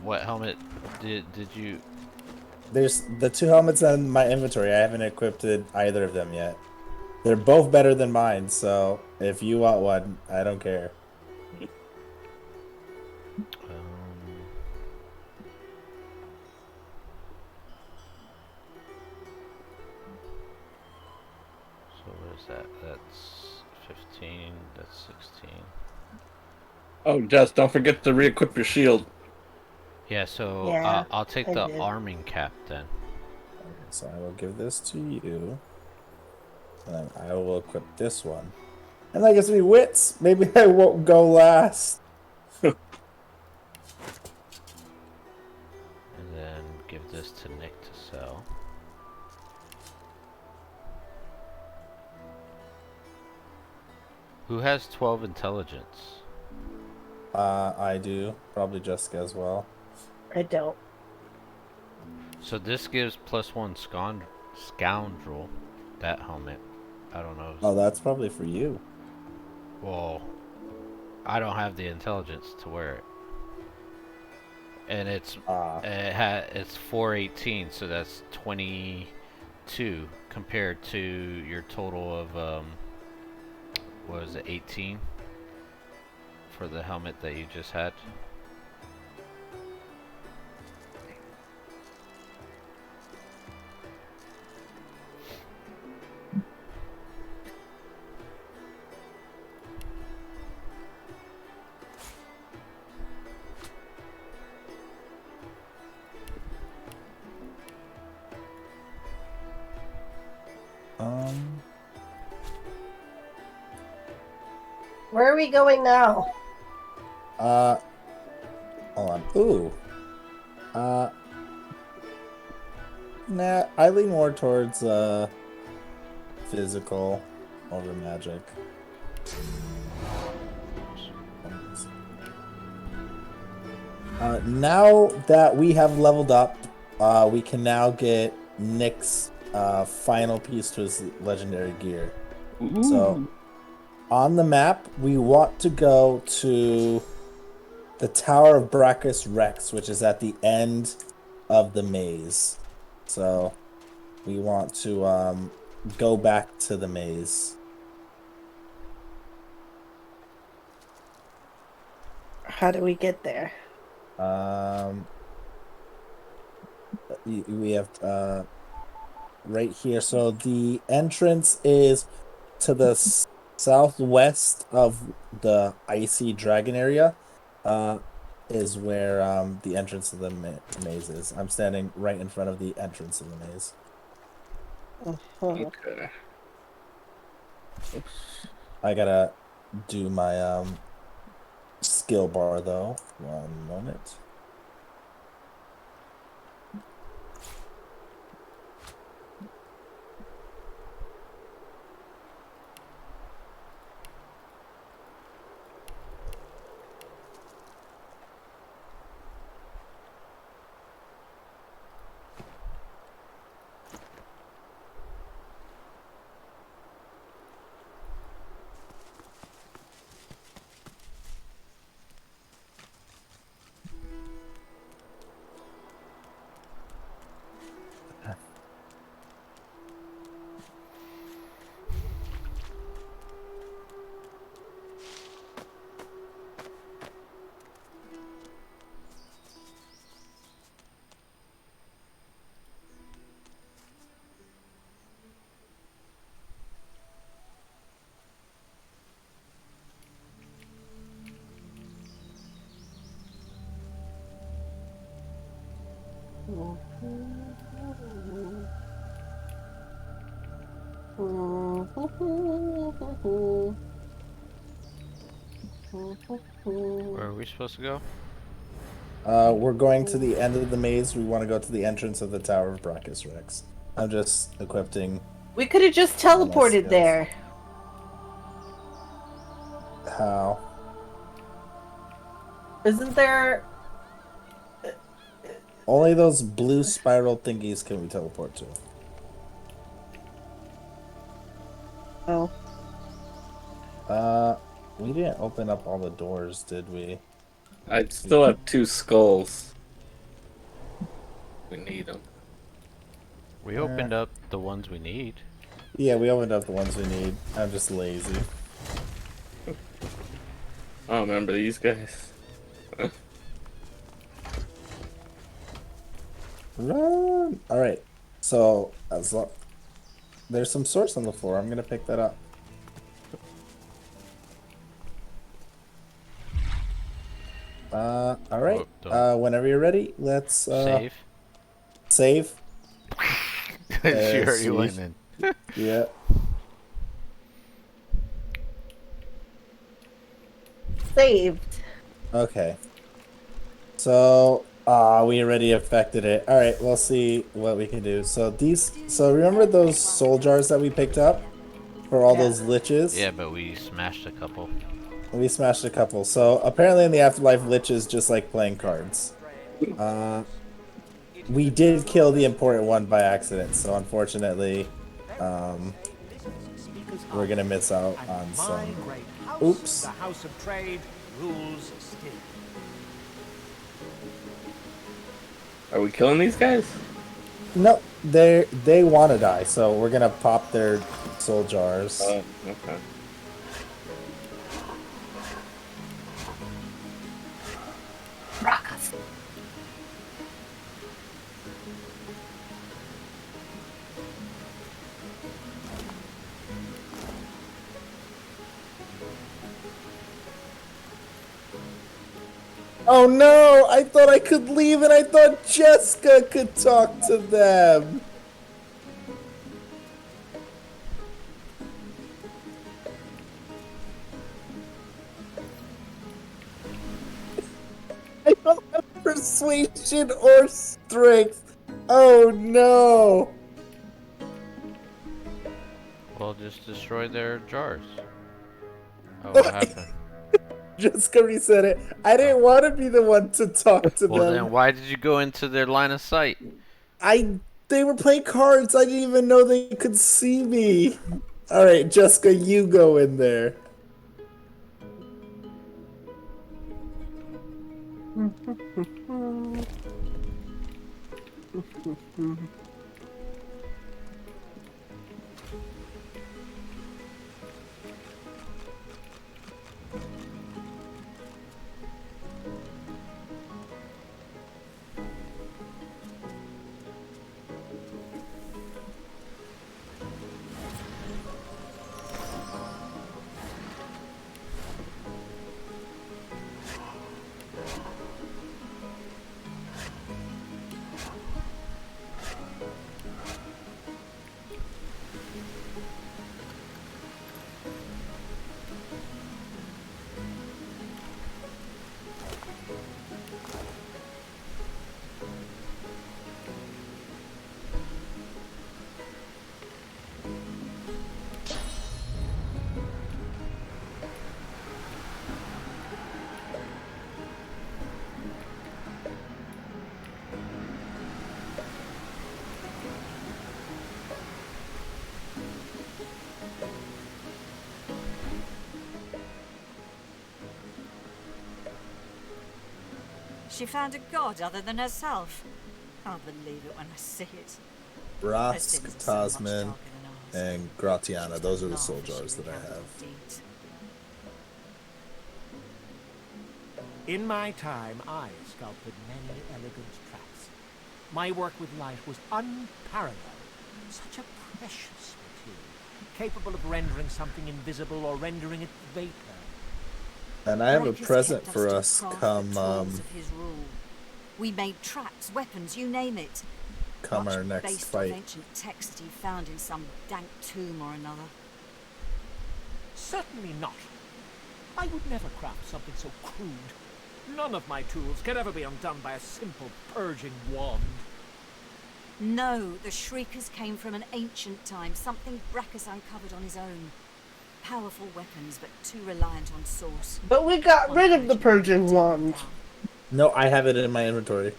What helmet did you? There's the 2 helmets in my inventory. I haven't equipped either of them yet. They're both better than mine, so if you want one, I don't care. So what is that? That's 15. That's 16. Oh, Jess, don't forget to re-equip your shield. Yeah, so Yeah, I'll take I the did. arming cap then. Okay, so I will give this to you. And then I will equip this one. And that gives me wits. Maybe I won't go last. And then give this to Nick to sell. Who has 12 intelligence? I do. Probably Jessica as well. I don't. So this gives +1 scoundrel. That helmet. I don't know. Oh, that's probably for you. Well, I don't have the intelligence to wear it. And it's 418, so that's 22 compared to your total of what was it, 18 for the helmet that you just had. Where are we going now? Hold on. Ooh. Nah, I lean more towards physical over magic. Now that we have leveled up, we can now get Nick's final piece to his legendary gear. Ooh. So, on the map, we want to go to the Tower of Brachus Rex, which is at the end of the maze. So, we want to go back to the maze. How do we get there? We have right here. So the entrance is to the southwest of the icy dragon area. Is where the entrance of the maze is. I'm standing right in front of the entrance of the maze. Okay. I gotta do my skill bar though. 1 moment. Where are we supposed to go? We're going to the end of the maze. We want to go to the entrance of the Tower of Brachus Rex. I'm just equipping. We could have just all my teleported skills. there. How? Isn't there? Only those blue spiral thingies can we teleport to. Oh. We didn't open up all the doors, did we? I still have 2 skulls. We need them. We opened up the ones we need. Yeah, we opened up the ones we need. I'm just lazy. I don't remember these guys. Run! Alright. So, there's some source on the floor. I'm gonna pick that up. Alright. Whenever you're ready, let's Save. Save. She already went in. Yeah. Saved. Okay. So, we already affected it. Alright, we'll see what we can do. So remember those soul jars that we picked up? For all those liches? Yeah, but we smashed a couple. We smashed a couple. So, apparently in the afterlife, liches just like playing cards. We did kill the important one by accident, so unfortunately, we're gonna miss out on some. Oops. The House of Trade rules still. Are we killing these guys? No, they want to die, so we're gonna pop their soul jars. Oh, okay. Brachus. Oh no! I thought I could leave, and I thought Jessica could talk to them. I don't have persuasion or strength. Oh no! Well, just destroy their jars. Oh, what happened? Jessica reset it. I didn't want to be the one to talk to Well, them. then why did you go into their line of sight? They were playing cards. I didn't even know they could see me. All right, Jessica, you go in there. She found a god other than herself. I'll believe it when I see it. Brask, Tasman, and Gratiana. Those are the soul jars that I have. In my time, I sculpted many elegant traps. My work with light was unparalleled. Such a precious material, capable of rendering something invisible or rendering it vapor. And I have a present for us come We made traps, weapons, you name it. come our next Based fight. on ancient text he found in some dank tomb or another. Certainly not. I would never craft something so crude. None of my tools can ever be undone by a simple purging wand. No, the Shriekers came from an ancient time, something Brackus uncovered on his own. Powerful weapons, but too reliant on source. But we got rid of the purging wand. No, I have it in my inventory.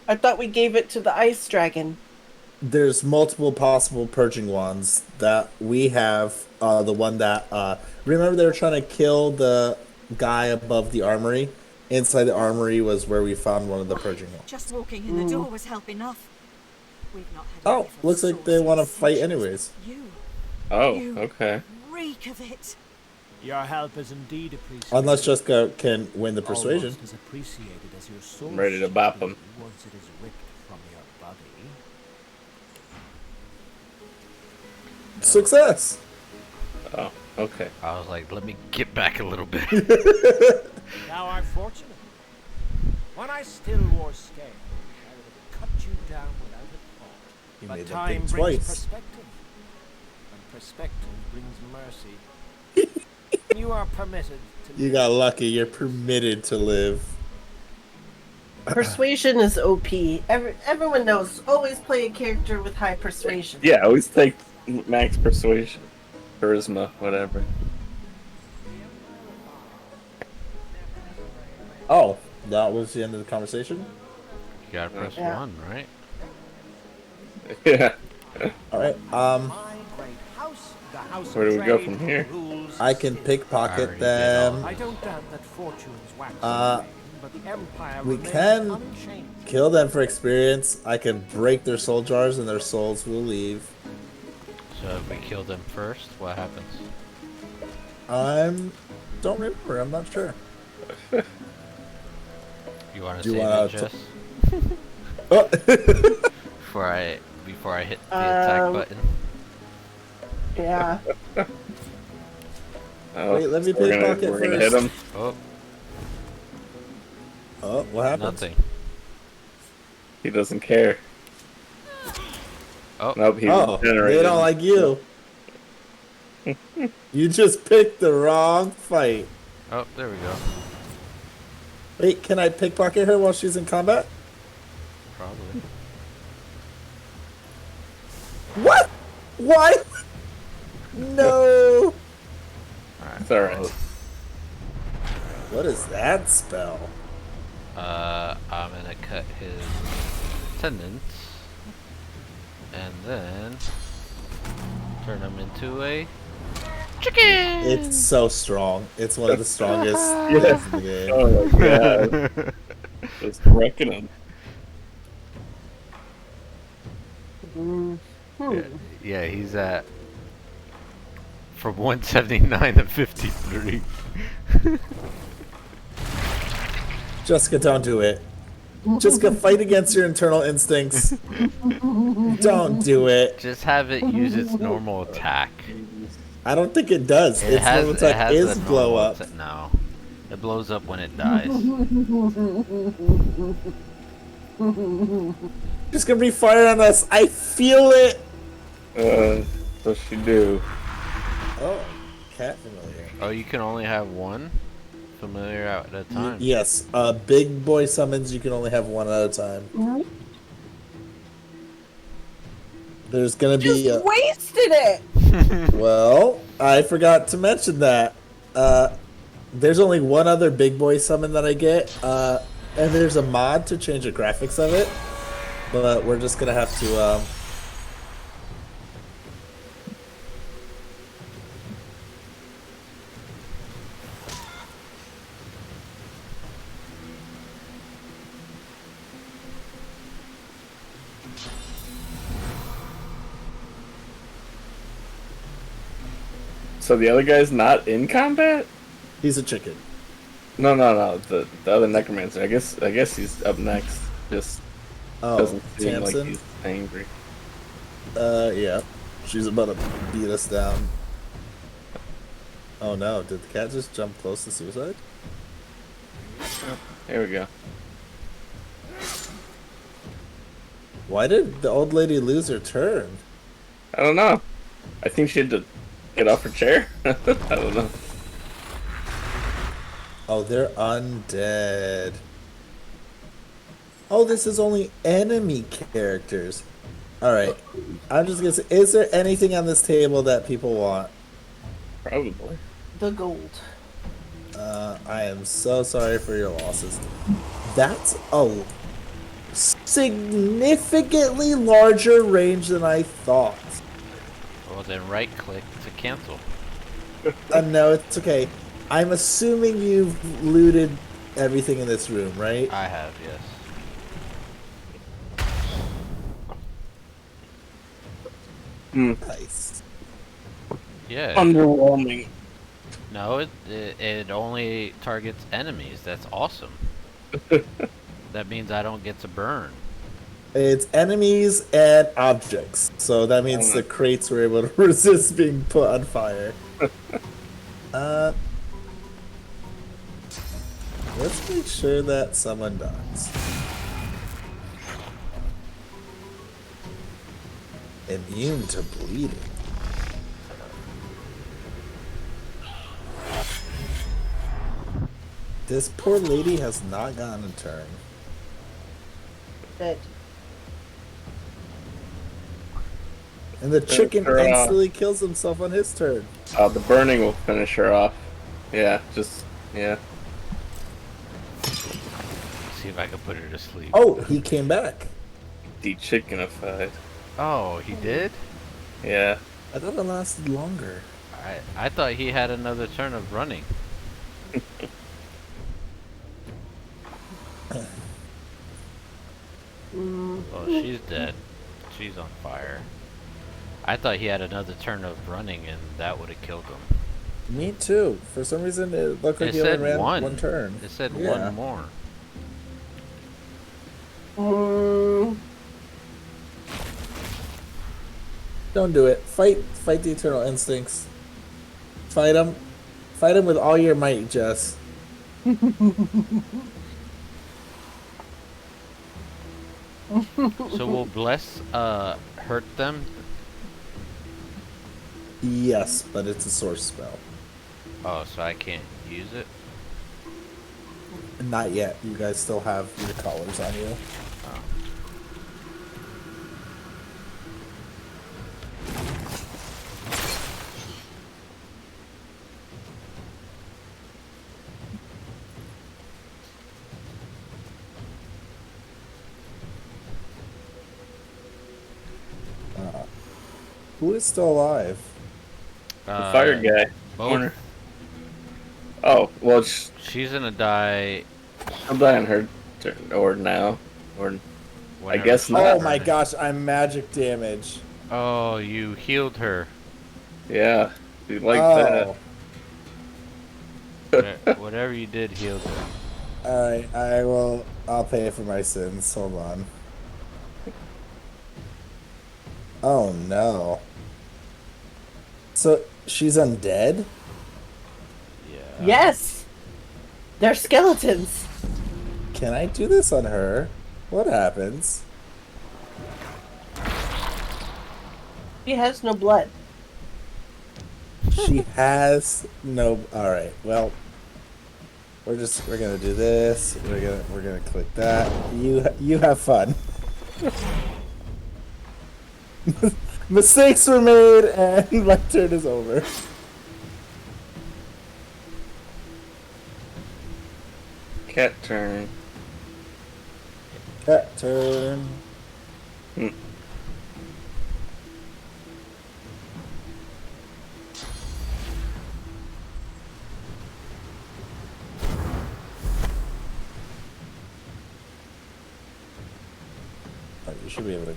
I thought we gave it to the ice dragon. There's multiple possible purging wands that we have. The one that remember they were trying to kill the guy above the armory. Inside the armory was where we found one of the purging wands. Just walking in the door was help enough. We've not had Oh, a whiff of looks like they source want to in fight centuries. anyways. You Oh, You- okay. reek of it. Your help is indeed appreciated. Unless Jessica can win the persuasion. Almost as appreciated as your soul I'm ready to bop him. once it is ripped from your body. Success. Oh, okay. I was like, let me get back a little bit. Thou art fortunate. When I still wore scales, I would have cut you down without a thought. You But made that time thing brings twice. perspective, and perspective brings mercy. You are permitted to You got lucky. You're permitted to live. Persuasion is OP. Everyone knows. Always play a character with high persuasion. Yeah, always take max persuasion. Charisma, whatever. Oh, that was the end of the conversation? You gotta press Yeah. 1, right? Yeah. Alright, my great house, the house Where of do we go trade, from here? rules I can still. I pickpocket already did them. I don't doubt that fortunes wax and Uh, wane, but the empire we remains can unchanged. Kill them for experience. I can break their soul jars and their souls will leave. So if we kill them first, what happens? Don't remember. I'm not sure. You want to Do save you it, wanna Jess? Oh. Before I hit the attack button? Yeah. Oh, Wait, let me so we're gonna, pickpocket we're gonna hit first. him. Oh, Oh, what happened? nothing. He doesn't care. Oh, Nope, he's Oh, generated. they don't like you. You just picked the wrong fight. oh, there we go. Wait, can I pickpocket her while she's in combat? Probably. What? Why? No. It's alright. What is that spell? I'm gonna cut his tendons and then turn him into a chicken. It's so strong. It's one of the strongest Yeah. things in the game. Oh my god. Just wrecking him. Yeah, he's at from 179 to 53. Jessica, don't do it. Jessica, fight against your internal instincts. Don't do it. Just have it use its normal attack. I don't think it does. Its normal attack is a blow normal up. No, it blows up when it dies. She's gonna be fired on us. I feel it. What's she do? Oh, cat familiar. Oh, you can only have one familiar at a time. Yes, big boy summons you can only have one at a time. There's gonna be Just wasted it. well, I forgot to mention that. There's only one other big boy summon that I get, and there's a mod to change the graphics of it, but we're just gonna have to. So the other guy's not in combat? He's a chicken. No. The other necromancer. I guess he's up next. Just Oh, doesn't seem like Tamsin? he's angry. Yeah. She's about to beat us down. Oh no, did the cat just jump close to suicide? Here we go. Why did the old lady lose her turn? I don't know. I think she had to Get off her chair? I don't know. Oh, they're undead. Oh, this is only enemy characters. Alright. I'm just gonna say, is there anything on this table that people want? Probably. The gold. I am so sorry for your losses. That's a significantly larger range than I thought. Well, then right click to cancel. No, it's okay. I'm assuming you've looted everything in this room, right? I have, yes. Nice. Yeah. Underwhelming. No, it only targets enemies. That's awesome. That means I don't get to burn. It's enemies and objects. So that means the crates were able to resist being put on fire. Let's make sure that someone dies. Immune to bleeding. This poor lady has not gotten a turn. Good. And the chicken her, instantly kills himself on his turn. The burning will finish her off. Yeah, yeah. See if I can put her to sleep. Oh, he came back. De-chickenified. Oh, he did? Yeah. I thought it lasted longer. I thought he had another turn of running. Oh, she's dead. She's on fire. I thought he had another turn of running and that would have killed him. Me too. For some reason, it looked like It he only said ran one. one turn. It said Yeah. one more. Don't do it. Fight the eternal instincts. Fight him with all your might, Jess. So will bless hurt them? Yes, but it's a source spell. Oh, so I can't use it? Not yet. You guys still have your collars on you. Oh. Who is still alive? The fire guy. Both. Corner. Oh, well, She's gonna die. she'll die on her turn, or now. Or I whenever guess she- not. Oh my gosh, I'm magic damage. Oh, you healed her. Yeah, you like Oh. Whatever you did healed her. Alright, I'll pay for my sins. Hold on. Oh no. So she's undead? Yeah. Yes! They're skeletons. Can I do this on her? What happens? She has no blood. She has no. All right. Well, we're gonna do this. We're gonna click that. You have fun. Mistakes were made, and my turn is over. Cat turn. Cat turn. Oh, you should be able to.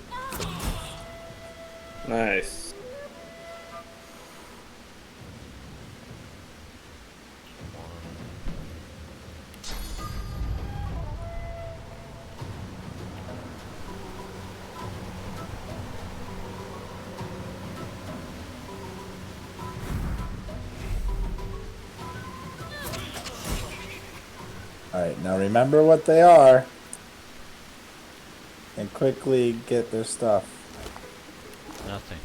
Nice. Alright, now remember what they are. And quickly get their stuff. Nothing.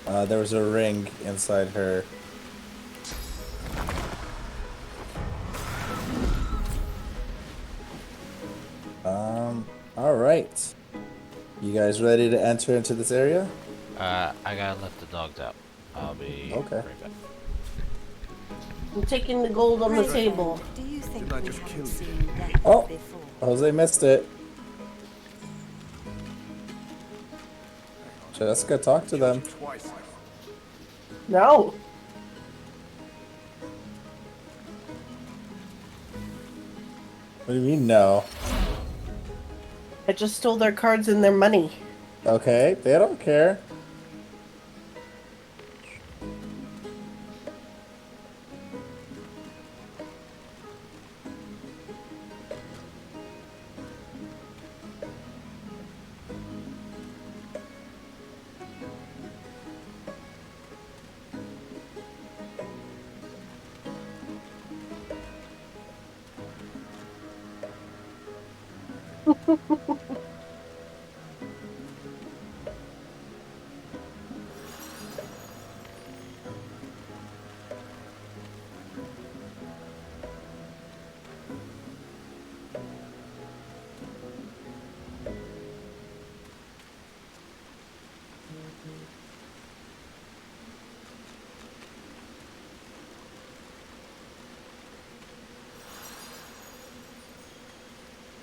There was a ring inside her. All right. You guys ready to enter into this area? I gotta let the dogs out. I'll be Okay. right back. I'm taking the gold on the Brave table. friend, do you think Didn't I we just haven't kill you? seen death Oh. before? Jose missed it. Jessica, talk to them. Twice. No. What do you mean, no? I just stole their cards and their money. Okay, they don't care.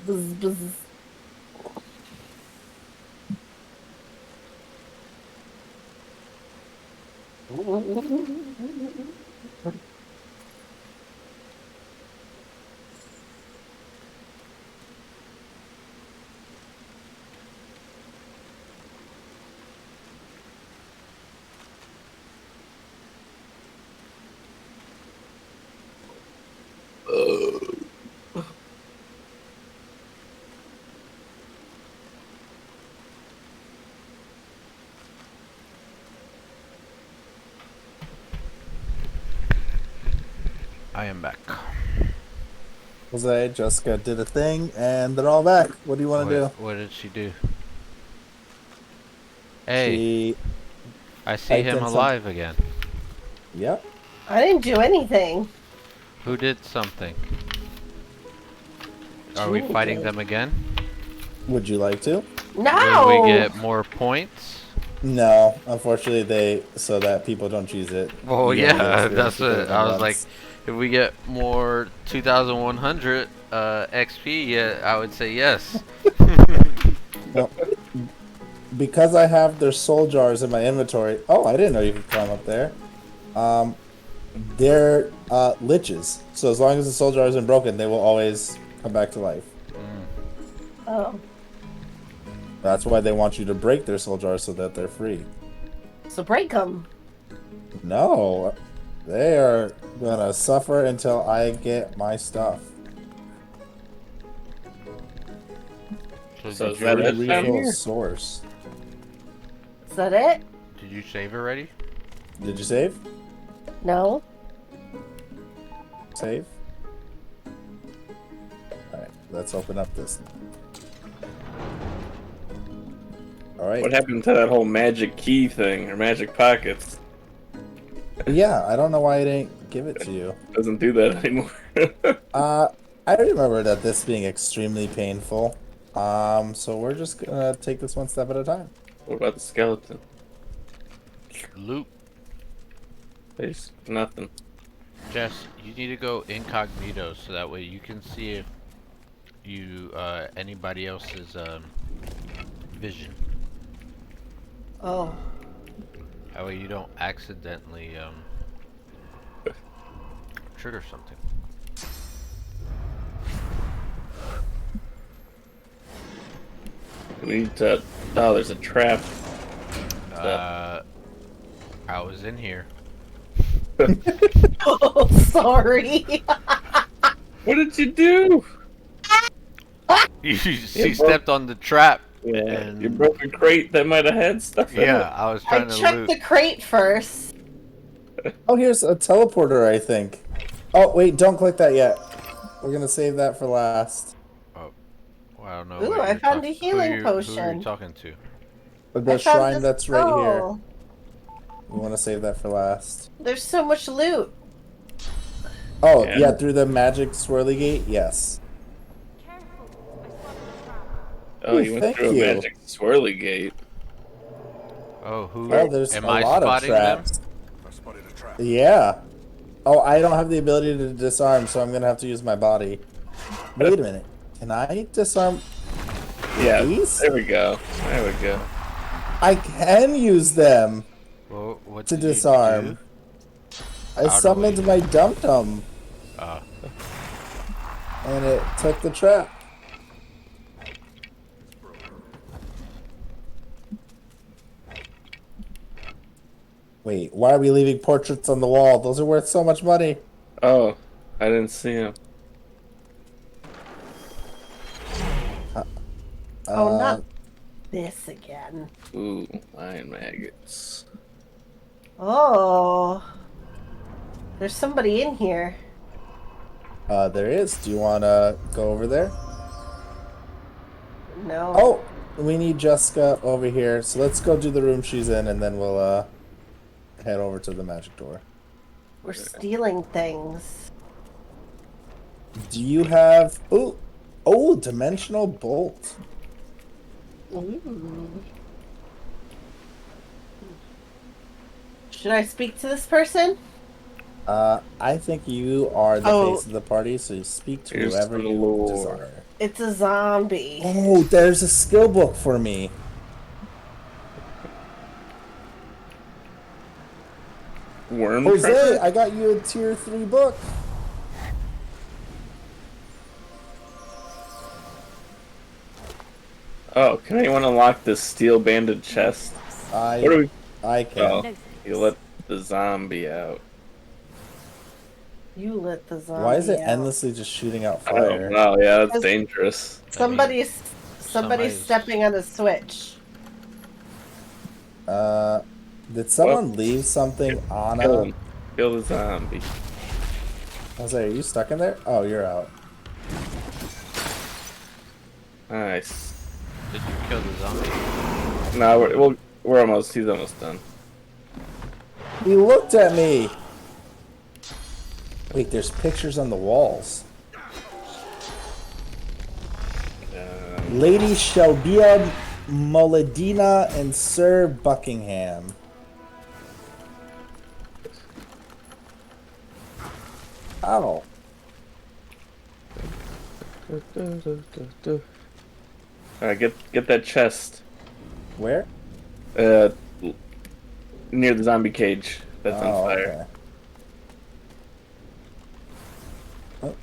Bzz, bzz. I am back. Jose, Jessica did a thing, and they're all back. What do you want to do? What did she do? Hey, She I see typed him in some- alive again. Yep. I didn't do anything. Who did something? Are we fighting them again? Would you like to? No. Will we get more points? No, unfortunately, so that people don't choose it. Well, You only get yeah, experience that's to play it. them I was like, once. if we get more 2,100 XP, yeah, I would say yes. No. Because I have their soul jars in my inventory. Oh, I didn't know you could climb up there. They're liches. So as long as the soul jar isn't broken, they will always come back to life. Oh. That's why they want you to break their soul jars so that they're free. So break them. No, they are gonna suffer until I get my stuff. So did is you that already it down save? here? Source. Is that it? Did you save already? Did you save? No. Save. Alright, let's open up this. Alright. What happened to that whole magic key thing or magic pockets? Yeah, I don't know why I didn't give it to you. Doesn't do that anymore. I remember that this being extremely painful. So we're just gonna take this one step at a time. What about the skeleton? Loot. There's nothing. Jess, you need to go incognito so that way you can see if you anybody else's vision. Oh. That way you don't accidentally trigger something. We need to. Oh, there's a trap. I was in here. Oh, sorry. What did you do? She stepped on the trap. Yeah, And you broke a crate that might have had stuff in yeah, it. I was I trying to checked loot. the crate first. Oh, here's a teleporter, I think. Oh, wait, don't click that yet. We're gonna save that for last. Oh, well, I don't know. Ooh, what I you're found a healing Who are potion. you talking to? The I found shrine this that's right here. skull. We want to save that for last. There's so much loot. Oh, Yeah. yeah, through the magic swirly gate? Yes. Oh, Ooh, you went thank through a you. magic swirly gate. Oh, who Oh, there's am a I lot of spotting them? traps. Yeah. Oh, I don't have the ability to disarm, so I'm going to have to use my body. Wait a minute. Can I disarm Yeah, these? there we go. There we go. I can use them Well, what to did you disarm. do? I How do summoned we- my dum-dum, Oh. and it took the trap. Wait, why are we leaving portraits on the wall? Those are worth so much money. Oh, I didn't see him. Oh, not this again. Ooh, lion maggots. Oh. There's somebody in here. There is. Do you want to go over there? No. Oh, we need Jessica over here. So let's go do the room she's in, and then we'll head over to the magic door. We're stealing things. Do you have... Oh, dimensional bolt. Ooh. Should I speak to this person? I think you are the face of the party, so you speak to Here's whoever the you lore. desire. It's a zombie. Oh, there's a skill book for me. Worm Jose, treasure? I got you a tier 3 book. Oh, can anyone unlock this steel banded chest? What do we... I can. Oh, No, you let the zombie out. You lit the zombie Why is it out. endlessly just shooting out Oh, fire? wow, yeah, that's Because- dangerous. Somebody's somebody's- stepping on a switch. Did someone leave something on Kill a... him. Kill the zombie. Jose, are you stuck in there? Oh, you're out. Nice. Did you kill the zombie? No, we're almost... He's almost done. He looked at me! Wait, there's pictures on the walls. Lady Shelbia Moledina and Sir Buckingham. Oh. Alright, get that chest. Where? Near the zombie cage. That's on fire. Okay. Oh,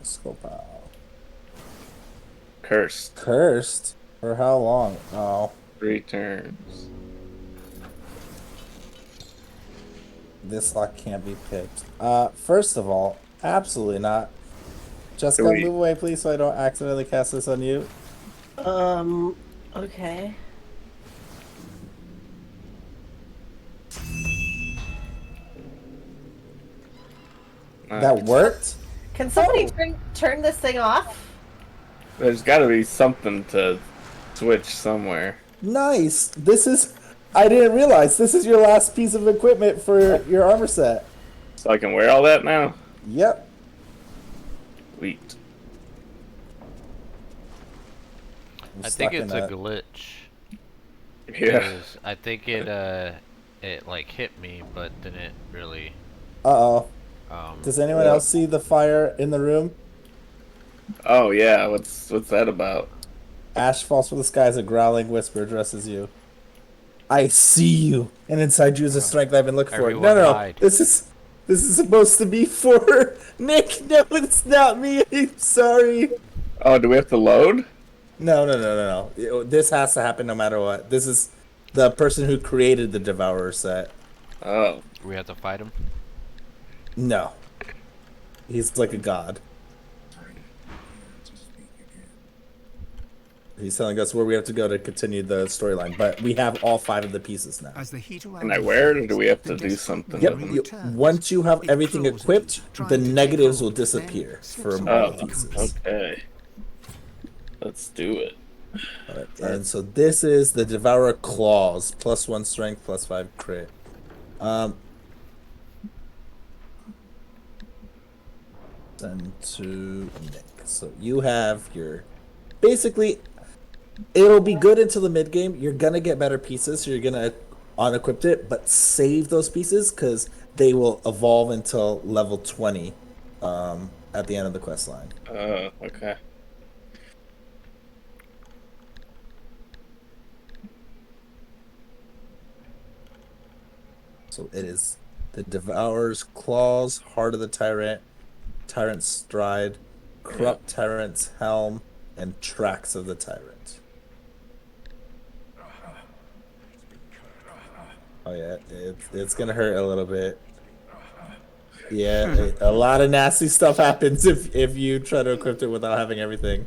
scope out. Cursed. Cursed? For how long? Oh. 3 turns. This lock can't be picked. First of all, absolutely not. Jessica, Wait. move away, please, so I don't accidentally cast this on you. Okay. That worked? Can somebody turn this thing off? There's gotta be something to switch somewhere. Nice. This is... I didn't realize. This is your last piece of equipment for your armor set. So I can wear all that now? Yep. Sweet. I'm I stuck think it's in a a- glitch. Yeah. 'Cause I think it like hit me, but didn't really. Uh-oh. Um, Does anyone else see the fire in the room? Oh yeah, what's that about? Ash falls from the sky as a growling whisper addresses you. I see you, and inside you is a strength I've been looking for. Everyone No, hide. this is supposed to be for Nick. No, it's not me. I'm sorry. Oh, do we have to load? No. This has to happen no matter what. This is the person who created the Devourer set. Oh. we have to fight him. No, he's like a god. He's telling us where we have to go to continue the storyline, but we have all 5 of the pieces now. As the heat around Can I you wear it, or fades, do we have the to do desperate something? Yep. memory You, returns. once you have It everything claws at equipped, you, trying the to take negatives hold, will then disappear slips for away. more Oh, pieces. okay. Let's do it. Alright, and so this is the Devourer Claws, +1 strength, +5 crit. Um, send to Nick. So you have your basically. It'll be good until the mid game. You're gonna get better pieces, so you're gonna unequip it, but save those pieces because they will evolve until level 20 at the end of the quest line. Okay. So it is the Devourer's Claws, Heart of the Tyrant, Tyrant's Stride, Corrupt Tyrant's Helm, and Tracks of the Tyrant. Oh yeah, it's gonna hurt a little bit. Yeah, a lot of nasty stuff happens if you try to equip it without having everything.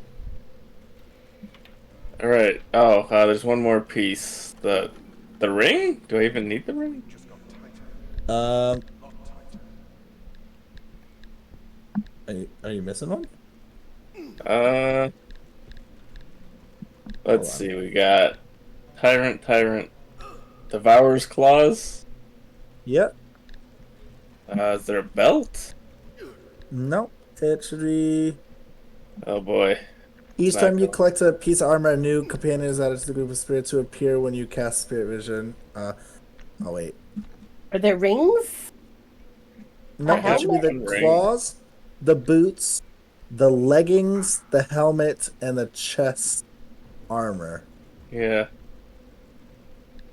All right. Oh, there's one more piece. The ring? Do I even need the ring? Um, are you missing one? Uh, Hold let's on. see. We got Tyrant, Devourer's Claws. Yep. Is there a belt? Nope. It should be. Oh boy. Each Not time you going. collect a piece of armor, a new companion is added to the group of spirits who appear when you cast Spirit Vision. Oh wait. Are there rings? No, it should be the One ring. claws, the boots, the leggings, the helmet, and the chest armor. Yeah.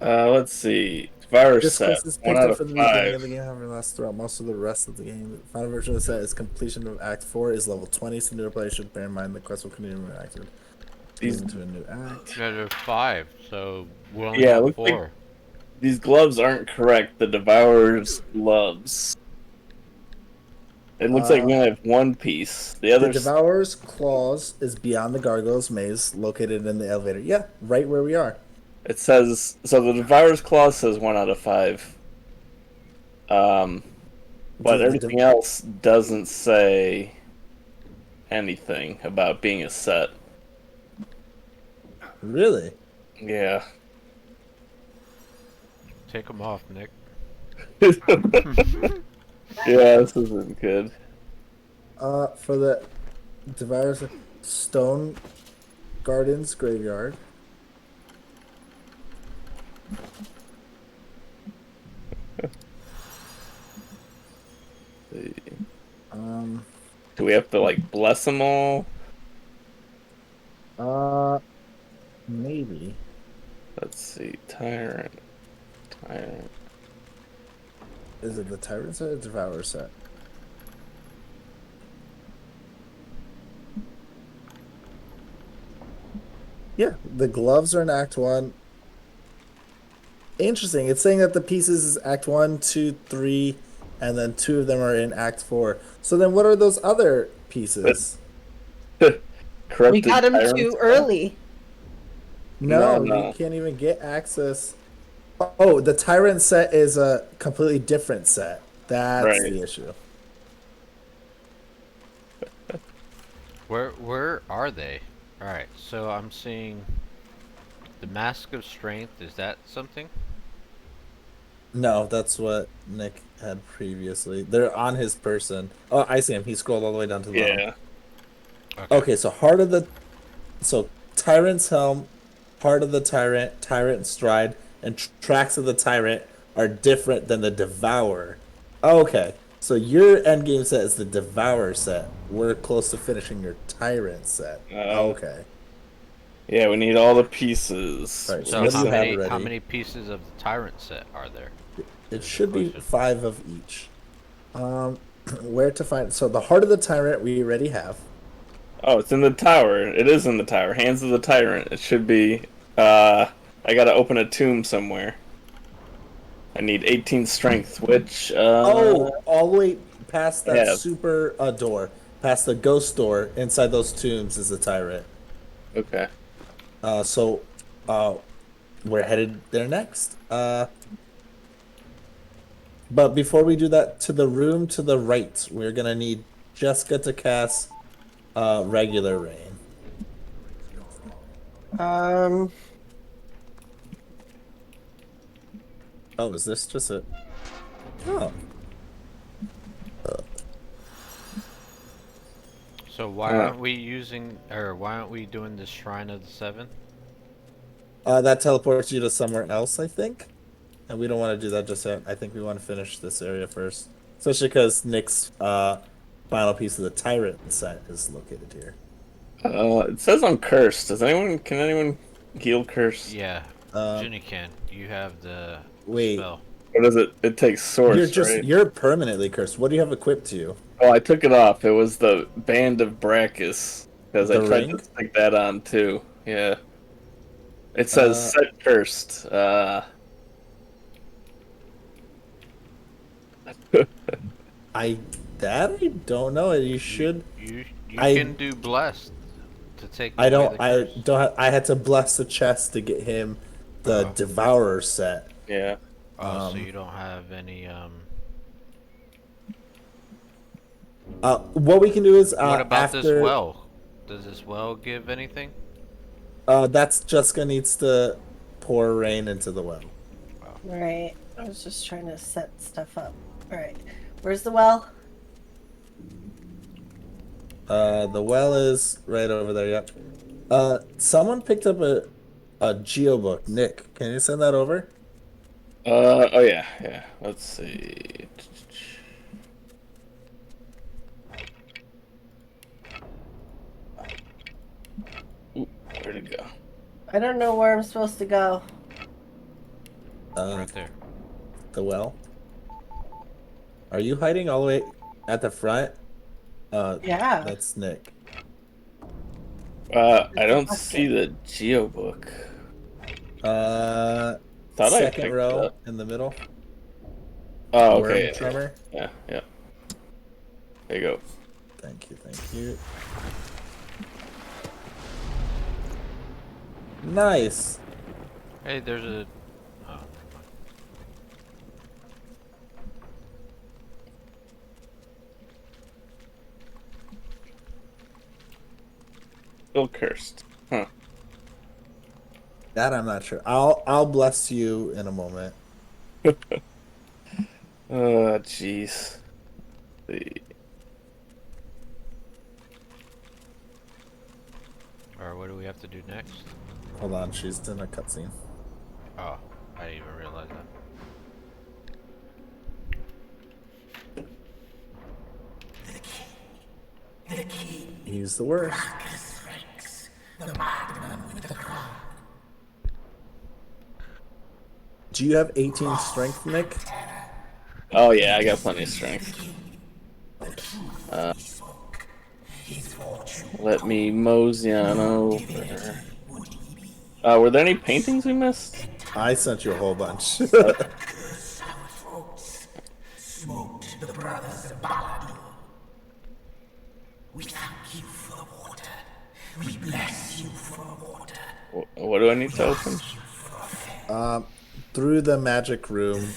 Let's see. Devourer's This set. quest is 1 picked out up of from the beginning 5. of the game, having lasted throughout most of the rest of the game. The final version of the set is completion of Act 4 is level 20, so new players should bear in mind the quest will continue when active. These- Move into a new act. Yeah, there's 5, so we only Yeah, have looks 4. like these gloves aren't correct. The Devourer's gloves. It looks like we only have one piece. The The other Devourer's Claws is beyond the Gargoyle's Maze, located in the elevator. Yeah, right where we are. It says so. The Devourer's Claw says 1 out of 5. But The everything else doesn't say anything about being a set. Really? Yeah. Take them off, Nick. Yeah, this isn't good. For the Devourer's Stone Gardens Graveyard. Do we have to like bless them all? Maybe. Let's see. Tyrant. Is it the Tyrant set or the Devourer set? Yeah, the gloves are in Act 1. Interesting. It's saying that the pieces is Act 1, 2, 3, and then 2 of them are in Act 4. So then what are those other pieces? We got them too early. No, No. you can't even get access. Oh, the Tyrant set is a completely different set. That's Right. the issue. Where are they? Alright, so I'm seeing the Mask of Strength. Is that something? No, that's what Nick had previously. They're on his person. Oh, I see him. He scrolled all the way down to the bottom. Yeah. Okay, so so Tyrant's Helm, Heart of the Tyrant, Tyrant Stride, and Tracks of the Tyrant are different than the Devourer. Okay, so your endgame set is the Devourer set. We're close to finishing your Tyrant set. Okay. Yeah, we need all the pieces. All right, So what do how you have many already? pieces of the Tyrant set are there? It should be Question. 5 of each. Where to find? So the Heart of the Tyrant we already have. Oh, it's in the tower. It is in the tower. Hands of the Tyrant. It should be. I gotta open a tomb somewhere. I need 18 strength, which. All the way past that Yeah. super door, past the ghost door, inside those tombs is the Tyrant. Okay. So we're headed there next. But before we do that, to the room to the right, we're gonna need Jessica to cast regular rain. Oh, is this just a... Oh. So why aren't we using, or why aren't we doing the Shrine of the Seven? That teleports you to somewhere else, I think. And we don't want to do that just yet. I think we want to finish this area first. Especially because Nick's final piece of the Tyrant set is located here. It says I'm cursed. Can anyone heal curse? Yeah, Um, Ginny can. You have the wait, spell. What is it? It takes source, right? you're permanently cursed. What do you have equipped to you? Oh, I took it off. It was the Band of Brachus. Because I The tried ring? to stick that on too. Yeah. It says Uh, set cursed. I don't know. You should. You I can do blessed to take I away don't. the I curse. don't. I had to bless the chest to get him the Oh. Devourer set. Yeah. Oh, so you don't have any What we can do is What about after this well? Does this well give anything? That's Jessica needs to pour rain into the well. Right. I was just trying to set stuff up. All right. Where's the well? The well is right over there. Yep. Someone picked up a geo book. Nick, can you send that over? Oh yeah. Let's see. Ooh, where'd it go? I don't know where I'm supposed to go. Right there. The well. Are you hiding all the way at the front? Yeah. That's Nick. I don't see the geo book. Thought I Second picked row it up. in the middle. Oh, Worm okay. tremor. Yeah. There you go. Thank you. Nice. Hey, there's a. Oh, Still cursed. Huh. That I'm not sure. I'll bless you in a moment. Oh, jeez. or what do we have to do next? Hold on, she's in a cutscene. Oh, I didn't even realize that. He's the worst. Do you have 18 strength, Nick? Oh yeah, I got plenty of strength. Let me mosey on over. Were there any paintings we missed? I sent you a whole bunch. We thank you for the water. We bless you for the water. What do I need to open? Through the magic room,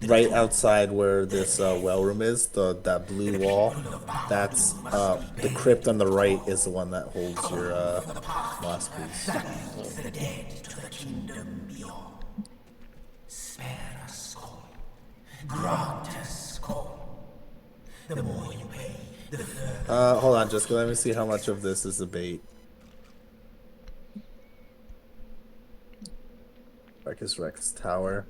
right outside where this well room is, that blue wall. That's the crypt on the right is the one that holds your last piece. The dead to the kingdom beyond. Spare us all. Grant us all. The more you pay, the further. Hold on, Jessica. Let me see how much of this is a bait. Marcus Rex Tower.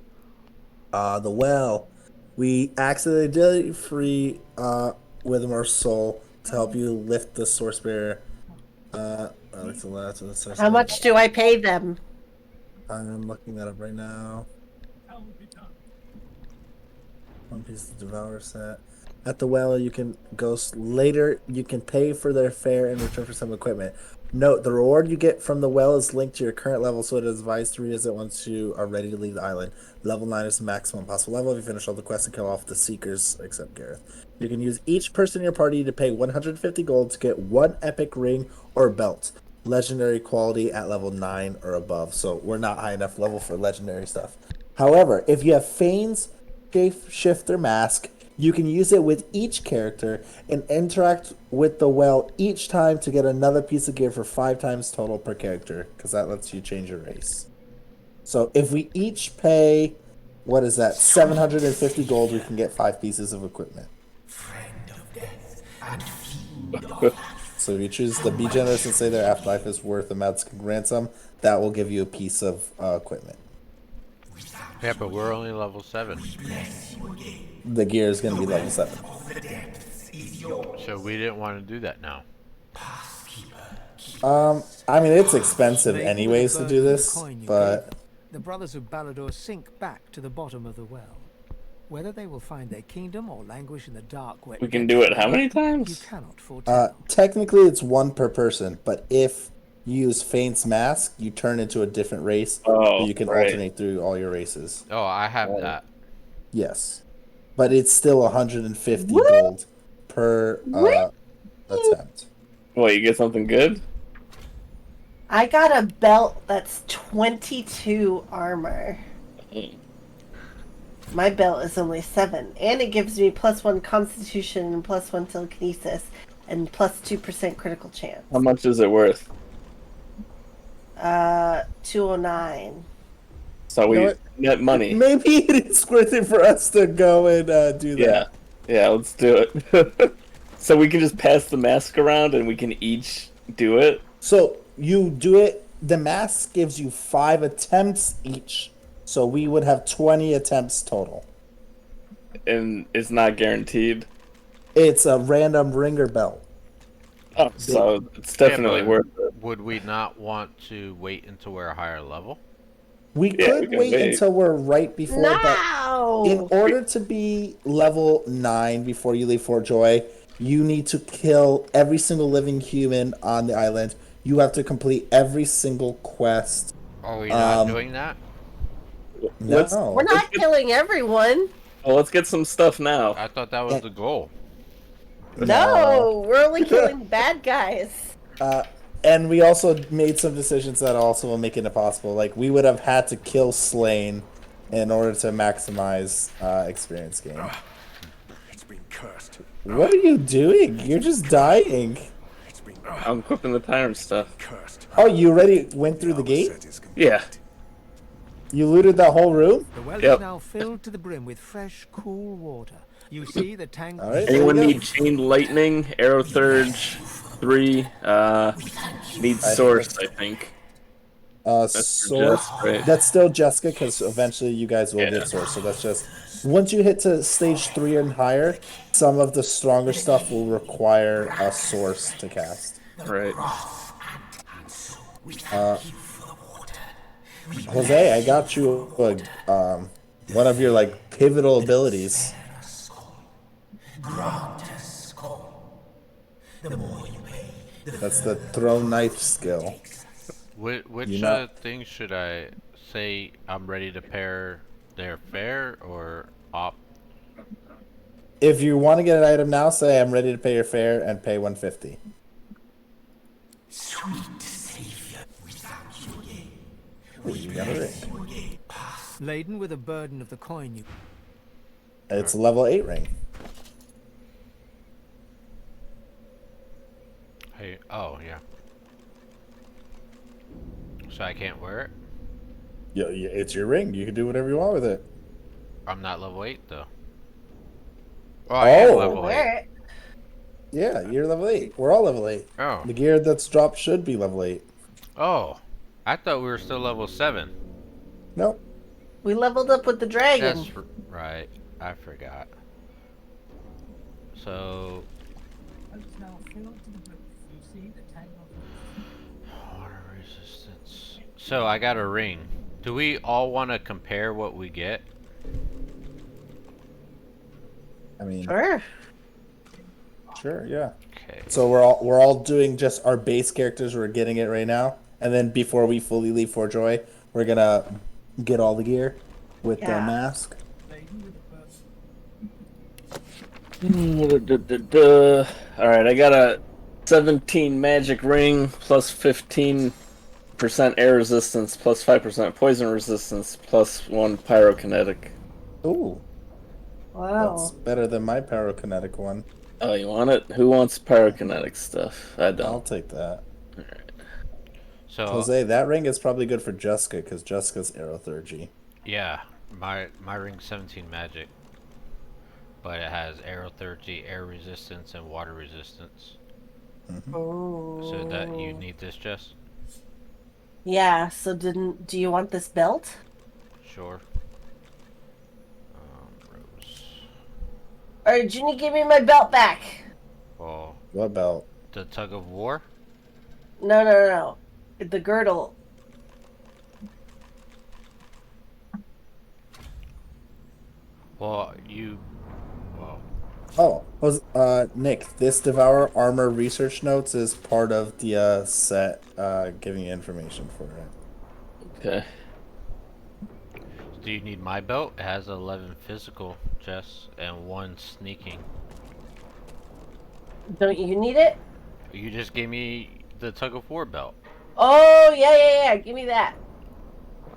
The well. We accidentally free Withermore's soul to help you lift the source barrier. How much do I pay them? I'm looking that up right now. One piece of Devourer set. At the well, you can go later. You can pay for their fare in return for some equipment. Note, the reward you get from the well is linked to your current level, so it is advised to revisit once you are ready to leave the island. Level 9 is the maximum possible level if you finish all the quests and kill off the Seekers, except Gareth. You can use each person in your party to pay 150 gold to get one epic ring or belt. Legendary quality at level 9 or above, so we're not high enough level for legendary stuff. However, if you have Fane's Shapeshifter Mask, you can use it with each character and interact with the well each time to get another piece of gear for 5 times total per character, because that lets you change your race. So if we each pay What is that? 750 gold. We can get 5 pieces of equipment. So if you choose to be generous and say their afterlife is worth a Mexican ransom, that will give you a piece of equipment. Yeah, but we're only level 7. The gear is going to be level 7. So we didn't want to do that now. I mean, it's expensive Laden with the anyways to burden do of the this, coin you but gave them, the brothers of Balador sink back to the bottom of the well. Whether they will find their kingdom or languish in the dark wet We can do it how many you times? cannot foretell. technically it's 1 per person. But if you use Faint's Mask, you turn into a different race, so Oh, you can right. alternate through all your races. Oh, I have that. Yes, but it's still 150 What? gold per attempt. Well, you get something good? I got a belt that's 22 armor. My belt is only 7, and it gives me +1 Constitution and +1 Telekinesis and +2% critical chance. How much is it worth? 209. So You know we what? net money. Maybe it is worth it for us to go and do that. Yeah, let's do it. So we can just pass the mask around and we can each do it? So you do it. The mask gives you 5 attempts each. So we would have 20 attempts total. And it's not guaranteed. It's a random ringer belt. Oh, so it's definitely Yeah, but worth it. would we not want to wait until we're a higher level? We Yeah, could we can wait wait. until we're right before, but No! in order to be level 9 before you leave Fort Joy, you need to kill every single living human on the island. You have to complete every single quest. Are we not doing that? Let's- No. We're not killing everyone. Well, let's get some stuff now. I thought that was the goal. No, we're only killing bad guys. And we also made some decisions that also will make it impossible. Like, we would have had to kill Slain in order to maximize experience gain. It's been cursed. What are you doing? You're just dying. It's been I'm equipping the tyrant stuff. cursed. Oh, you already went through the gate? Yeah. You looted that whole room? The well Yep. is now filled to the brim with fresh, cool water. You see the tank. All right. Anyone There we go. need chained lightning, arrow surge, 3, need source, I think. Source. Just, right. That's still Jessica, because eventually you guys will Yeah. get source. So that's just once you hit to stage 3 and higher, some of the stronger stuff will require a source to cast. Right. Jose, I got you one of your like pivotal abilities. That's the throw knife skill. Which You know- thing should I say I'm ready to pair their fare or op? If you want to get an item now, say I'm ready to pay your fare and pay 150. Ooh, you got a ring. Laden with a burden of the coin you. It's a level 8 ring. Hey, oh yeah. So I can't wear it? Yeah, it's your ring. You can do whatever you want with it. I'm not level 8 though. Oh, I am Oh. level 8. Wear it. Yeah, you're level 8. We're all level 8. Oh. The gear that's dropped should be level 8. Oh. I thought we were still level 7. Nope. We leveled up with the dragon. That's right. I forgot. So water resistance. So I got a ring. Do we all want to compare what we get? I mean, Sure. yeah. Okay. So we're all doing just our base characters. We're getting it right now, and then before we fully leave Fort Joy, we're gonna get all the gear with the Yeah. mask. Alright, I got a 17 magic ring, plus 15% air resistance, plus 5% poison resistance, plus 1 pyrokinetic. Ooh, Wow. that's better than my pyrokinetic one. Oh, you want it? Who wants pyrokinetic stuff? I I'll don't. take that. So Jose, that ring is probably good for Jessica because Jessica's aerothergy. yeah. My ring's 17 magic, but it has aerotherapy, air resistance, and water resistance. Oh. So that you need this, Jess? Yeah, so do you want this belt? Sure. Rose. Or Ginny, give me my belt back. Well, What belt? the tug of war. No. The girdle. Well, you. Well, Oh, was Nick, this Devour Armor research notes is part of the set giving you information for it. Okay. do you need my belt? It has 11 physical, Jess, and 1 sneaking. Don't you need it? You just gave me the tug of war belt. Oh, yeah. Give me that.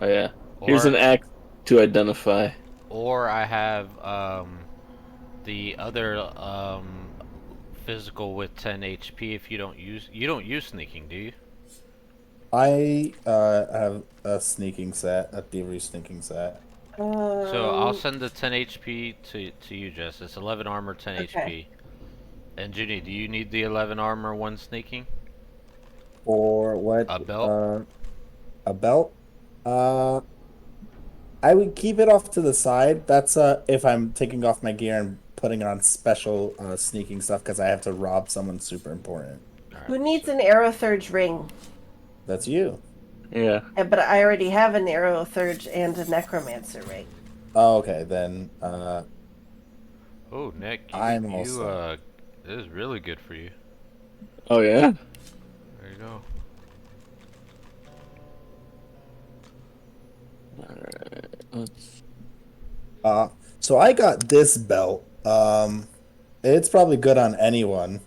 Oh yeah. Here's an Or axe to identify. or I have the other physical with 10 HP. If you don't use sneaking, do you? I have a sneaking set, a thievery sneaking set. So I'll send the 10 HP to you, Jess. It's 11 armor, 10 Okay. HP. And Ginny, do you need the 11 armor, 1 sneaking? Or what? A belt? A belt? I would keep it off to the side. That's if I'm taking off my gear and putting on special sneaking stuff because I have to rob someone super important. Who needs an Aerothurge ring? That's you. Yeah. But I already have an Aerothurge and a Necromancer ring. Oh, okay, then Oh, Nick, I'm also. this is really good for you. Oh yeah. There you go. Alright. So I got this belt. It's probably good on anyone.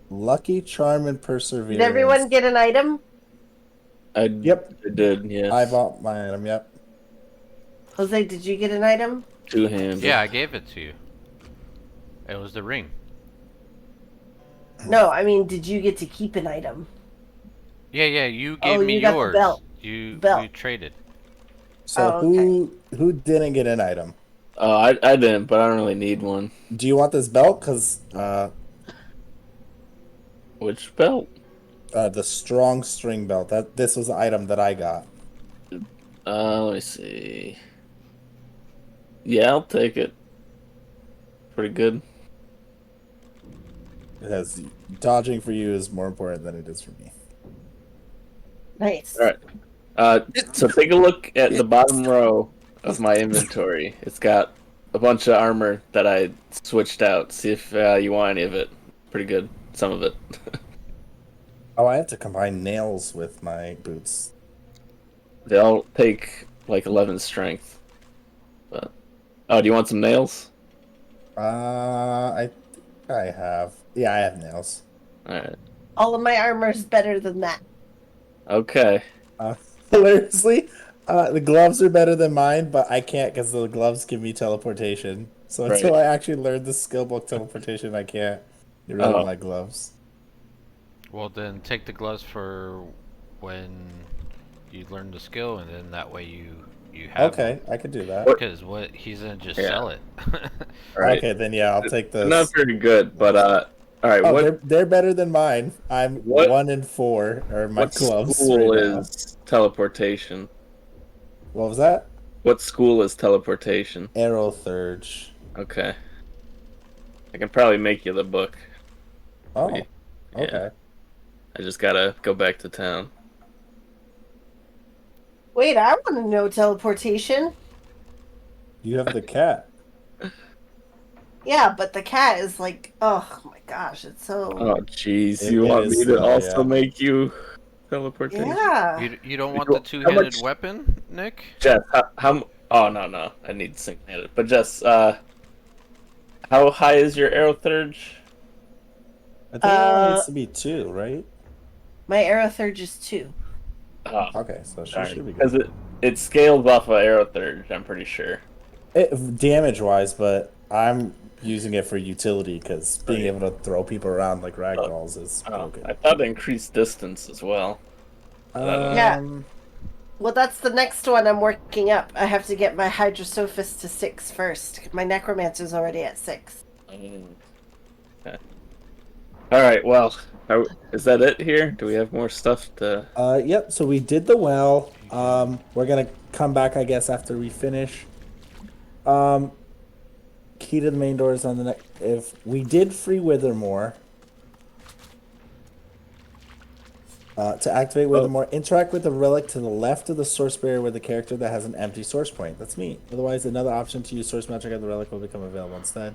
Lucky Charm and Perseverance. Did everyone get an item? Yep. I did, yes. I bought my item, yep. Jose, did you get an item? Two-handed. Yeah, I gave it to you. It was the ring. No, I mean, did you get to keep an item? Yeah, you gave me you got yours. the belt. You Belt. traded. So okay. who didn't get an item? I didn't, but I don't really need one. Do you want this belt? Because Which belt? the strong string belt. This was the item that I got. Let me see. Yeah, I'll take it. Pretty good. Because dodging for you is more important than it is for me. Nice. All right. So take a look at the bottom row of my inventory. It's got a bunch of armor that I switched out. See if you want any of it. Pretty good. Some of it. Oh, I have to combine nails with my boots. They all take like 11 strength. But do you want some nails? I have. Yeah, I have nails. All right. All of my armor is better than that. Okay. Hilariously, the gloves are better than mine, but I can't because the gloves give me teleportation. So until I actually learn the skill book teleportation, I can't get rid of my gloves. Well, then take the gloves for when you learn the skill, and then that way you have. Okay, I could do that. Because he's gonna just sell it. Right. Okay, then yeah, I'll take those. Not very good, but all right. Oh, they're better than mine. I'm 1 in 4 are my gloves. What school right is teleportation? What was that? What school is teleportation? Aerothurge. Okay. I can probably make you the book. Oh, Yeah. okay. I just gotta go back to town. Wait, I want to know teleportation. You have the cat. Yeah, but the cat is like, oh my gosh, it's so. Oh, jeez. You want me to also make you teleportation? Yeah. You don't want the two-handed weapon, Nick? Jess, how? Oh no, I need single-handed. But Jess, how high is your Aerothurge? I think it needs to be 2, right? My Aerothurge is 2. Oh, okay, so she should be good. Because it scales off of Aerothurge, I'm pretty sure. Damage-wise, but I'm using it for utility because being able to throw people around like ragdolls is broken. I thought increased distance as well. But I don't know. Yeah. Well, that's the next one I'm working up. I have to get my Hydrosophist to 6 first. My Necromancer's already at 6. Okay. All right. Well, is that it here? Do we have more stuff to? Yep. So we did the well. We're gonna come back, I guess, after we finish. Key to the main doors on the next. If we did free Withermore. To activate Withermore, interact with the relic to the left of the source barrier with a character that has an empty source point. That's me. Otherwise, another option to use source magic at the relic will become available instead.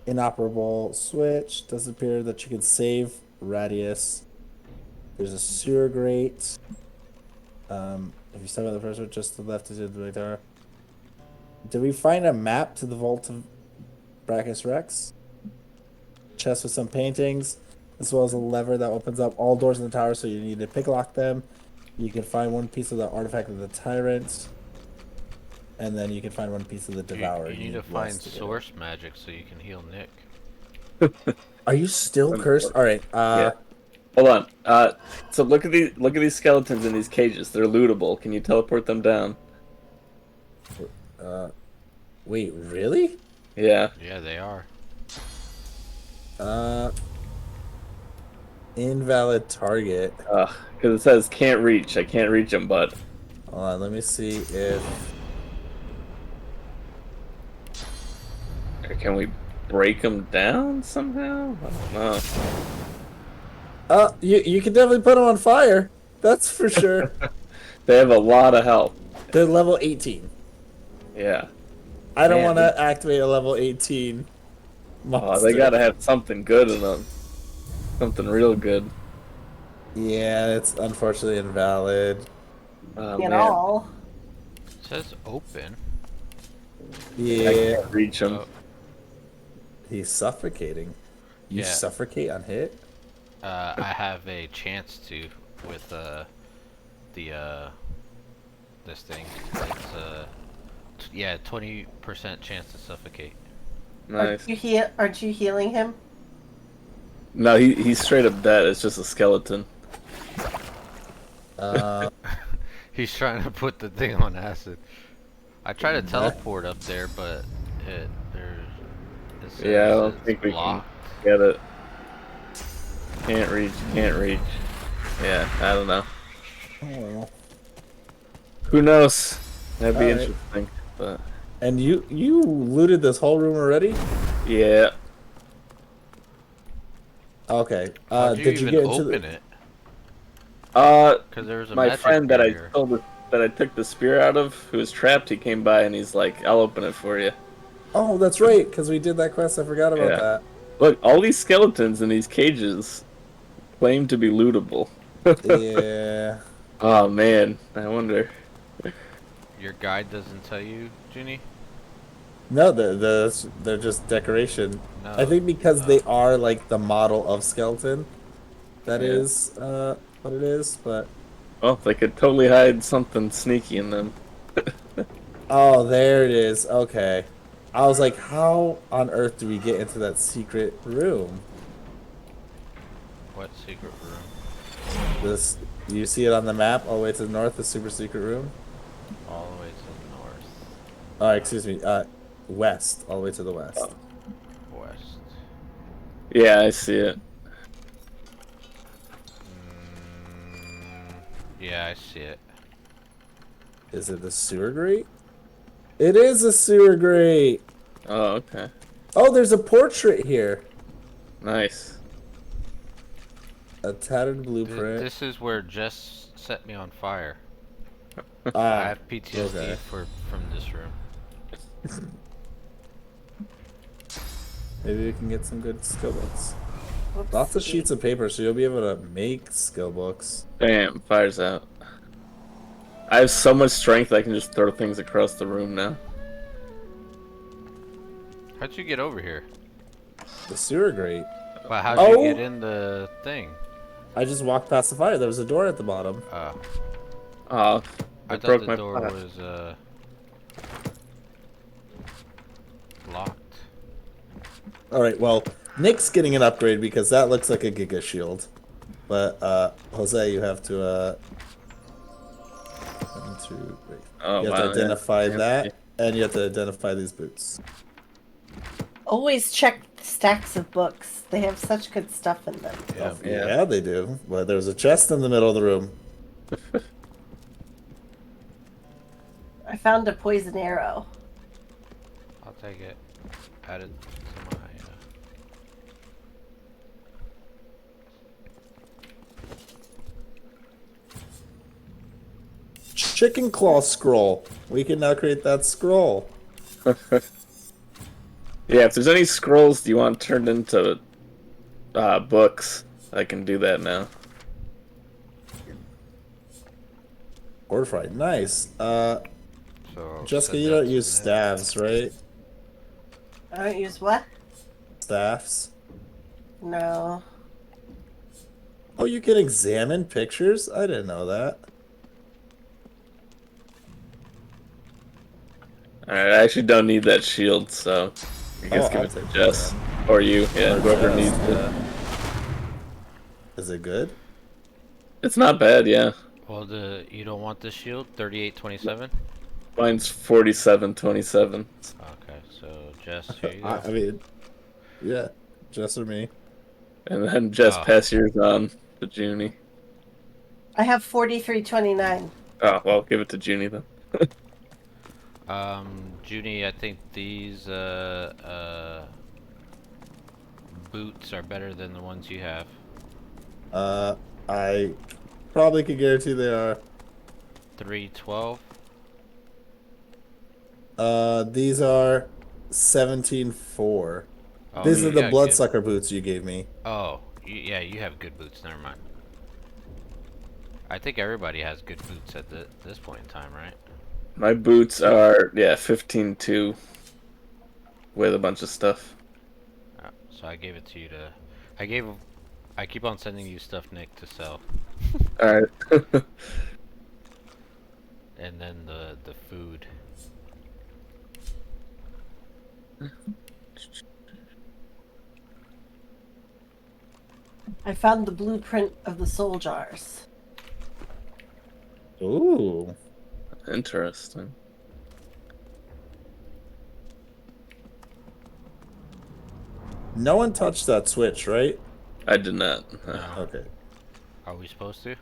Inoperable switch. Does appear that you can save radius. There's a sewer grate. If you step on the first one, just to the left is the right there. Did we find a map to the vault of Brachus Rex? Chest with some paintings, as well as a lever that opens up all doors in the tower, so you need to picklock them. You can find one piece of the artifact of the Tyrant, and then you can find one piece of the Devourer. You need to find source magic so you can heal Nick. Are you still cursed? All right. Yeah. Hold on. So look at these skeletons in these cages. They're lootable. Can you teleport them down? Wait, really? Yeah, they are. Invalid target. Because it says can't reach. I can't reach them, but. Hold on, let me see if. Can we break them down somehow? I don't know. You can definitely put them on fire. That's for sure. They have a lot of health. They're level 18. Yeah. I don't want to activate a level 18 monster. They gotta have something good in them. Something real good. Yeah, it's unfortunately invalid. All. It says open. Yeah. I can't reach him. He's suffocating. You suffocate on hit? I have a chance to with this thing. It's 20% chance to suffocate. Nice. Aren't you healing him? No, he's straight up dead. It's just a skeleton. He's trying to put the thing on acid. I tried to teleport up there, but it says I don't think we can get it. Can't reach. Yeah, I don't know. Oh. Who knows? That'd be interesting. But and you looted this whole room already? Yeah. Okay. Did you even open it? Because there was a my friend that barrier. I took the spear out of, who was trapped, he came by and he's like, "I'll open it for you." Oh, that's right, because we did that quest. I forgot about that. Look, all these skeletons in these cages claim to be lootable. Yeah. Oh man, I wonder. Your guide doesn't tell you, Ginny? No, they're just decoration. No, I think because they are like the model of skeleton. That is what it is, but. Well, they could totally hide something sneaky in them. Oh, there it is. Okay. I was like, how on earth do we get into that secret room? What secret room? This, you see it on the map all the way to the north, the super secret room? All the way to the north. Oh, excuse me, west, all the way to the west. West. Yeah, I see it. Yeah, I see it. Is it the sewer grate? It is a sewer grate! Oh, okay. Oh, there's a portrait here. Nice. A tattered blueprint. This is where Jess set me on fire. Ah, I have PTSD okay. from this room. Maybe we can get some good skill books. Lots of sheets of paper, so you'll be able to make skill books. Bam, fire's out. I have so much strength I can just throw things across the room now. How'd you get over here? The sewer grate. Well, how'd you get in the thing? I just walked past the fire. There was a door at the bottom. Oh. Oh, I broke thought my the door pot. was locked. All right. Well, Nick's getting an upgrade because that looks like a Giga Shield. But Jose, you have to 1, 2, 3. Oh, You have to wow, yeah. identify Yeah. that, and you have to identify these boots. Always check stacks of books. They have such good stuff in them. Oh, Yeah. yeah, they do. Well, there's a chest in the middle of the room. I found a poison arrow. I'll take it. Add it to my. Chicken claw scroll. We can now create that scroll. Yeah, if there's any scrolls you want turned into books, I can do that now. Fortified. Nice. So Jessica, send you that don't to use Nick. staves, right? I don't use what? Staffs. No. Oh, you can examine pictures? I didn't know that. Alright, I actually don't need that shield, so I guess give I'll it to take Jess. that. Or you, yeah, Or whoever Jess, needs it. yeah. Is it good? It's not bad, yeah. Well, you don't want this shield? 3827? Mine's 4727. Okay, so Jess, here you go. I mean, yeah. Jess or me. And then Jess Oh. pass yours on to Junie. I have 4329. Oh, well, give it to Junie then. Junie, I think these boots are better than the ones you have. I probably can guarantee they are. 312. These are 17.4. Oh, These you are the got bloodsucker boots you gave me. Oh, yeah, you have good boots. Never mind. I think everybody has good boots at this point in time, right? My boots are, yeah, 15.2 with a bunch of stuff. So I gave it to you to. I keep on sending you stuff, Nick, to sell, Alright. and then the food. I found the blueprint of the soul jars. Ooh. Interesting. No one touched that switch, right? I did not. Okay. Are we supposed to?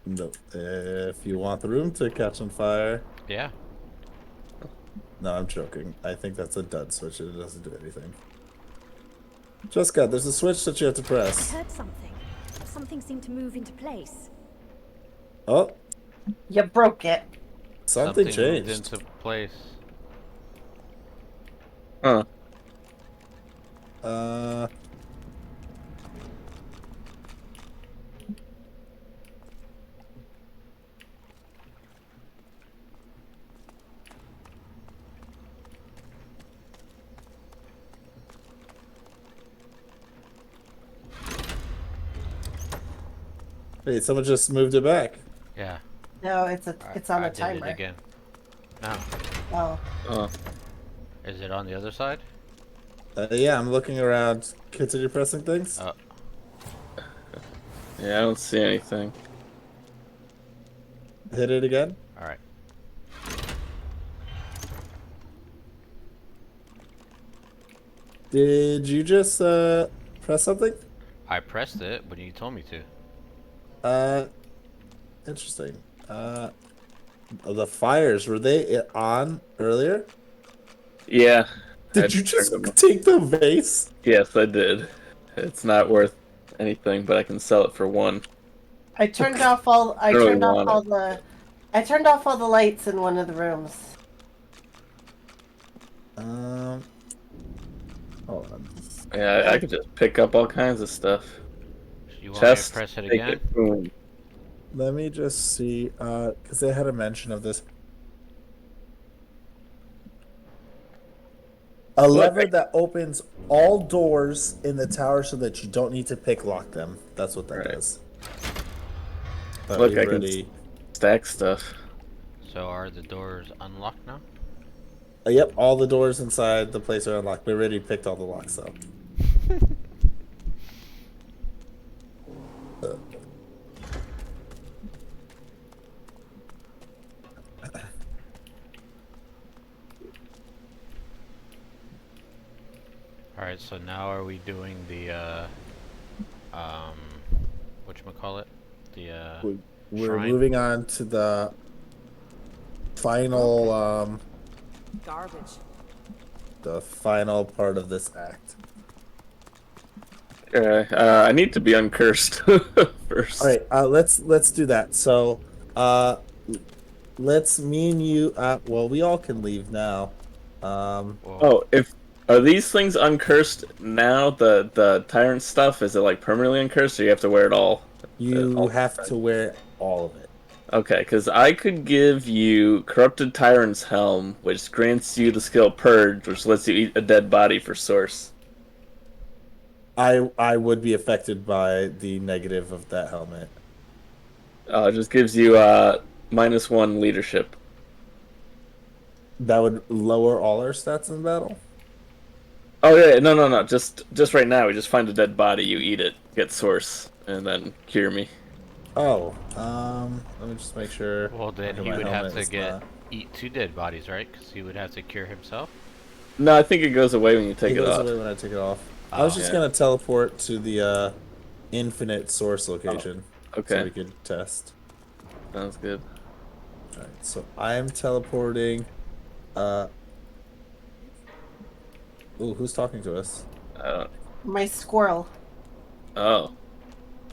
No. If you want the room to catch on fire. Yeah. No, I'm joking. I think that's a dud switch. It doesn't do anything. Jessica, there's a switch that you have to I press. heard something. Something seemed to move into place. Oh, You broke it. something moved changed. into place. Huh. Hey, someone just moved it back. Yeah. No, it's on I a did timer. it again. No. Oh. Oh. Is it on the other side? Yeah, I'm looking around. Continue pressing things. Yeah, I don't see anything. Hit it again. All right. Did you just press something? I pressed it when you told me to. Interesting. The fires, were they on earlier? Yeah. Did you just take the vase? Yes, I did. It's not worth anything, but I can sell it for 1. I turned off all turned off all the lights in one of the rooms. Hold on. Yeah, I could just pick up all kinds of stuff. You want me to press it take again? Boom. Let me just see, because they had a mention of this. A lever that opens all doors in the tower so that you don't need to pick lock them. That's what that Right. does. Look, I can stack stuff. So are the doors unlocked now? Yep, all the doors inside the place are unlocked. We already picked all the locks up. Alright, so now are we doing the, whatchamacallit? The, We're shrine? moving on to the final, Garbage. the final part of this act. I need to be uncursed first. All right, let's do that. So, let's me and you. Well, we all can leave now. Well, Oh, are these things uncursed now? The tyrant stuff, is it like permanently uncursed, or you have to wear it all? You have to wear all of it. Okay, because I could give you Corrupted Tyrant's Helm, which grants you the skill Purge, which lets you eat a dead body for source. I would be affected by the negative of that helmet. It just gives you -1 leadership. That would lower all our stats in battle. Oh yeah, no. Just right now, we just find a dead body, you eat it, get source, and then cure me. Oh, let me just make sure. well then Okay, he my would have helmet to is not- eat 2 dead bodies, right? Because he would have to cure himself. No, I think it goes away when you take It it goes off. away when I take it off. I was Oh. just Yeah. gonna teleport to the infinite source location, so Okay, we could test. sounds good. All right, so I am teleporting. Ooh, who's talking to us? Uh, My squirrel. oh,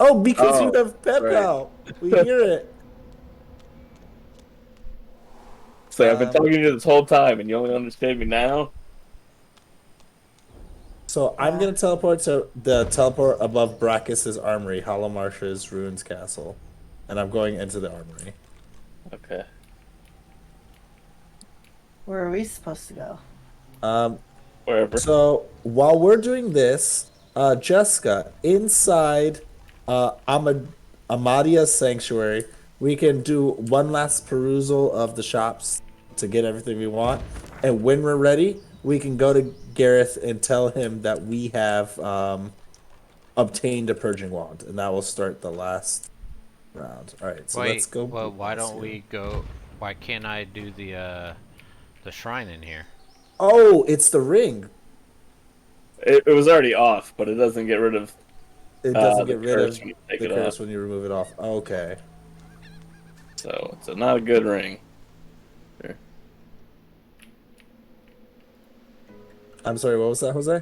Oh, because you Oh, have pep right. out. We hear it. so I've been talking to you this whole time, and you only understand me now. So I'm gonna teleport to the teleport above Brachus's armory, Hollow Marshes, Ruins Castle, and I'm going into the armory. Okay. Where are we supposed to go? Wherever. So while we're doing this, Jessica, inside Amadia's sanctuary, we can do one last perusal of the shops to get everything we want, and when we're ready, we can go to Gareth and tell him that we have obtained a purging wand, and that will start the last round. All right, so let's Wait, go. well, why don't we go? Why can't I do the shrine in here? Oh, it's the ring. It was already off, but it doesn't get rid of It doesn't the get rid curse of when you take the it curse off. when you remove it off. Okay. So it's not a good ring. Sure. I'm sorry, what was that, Jose?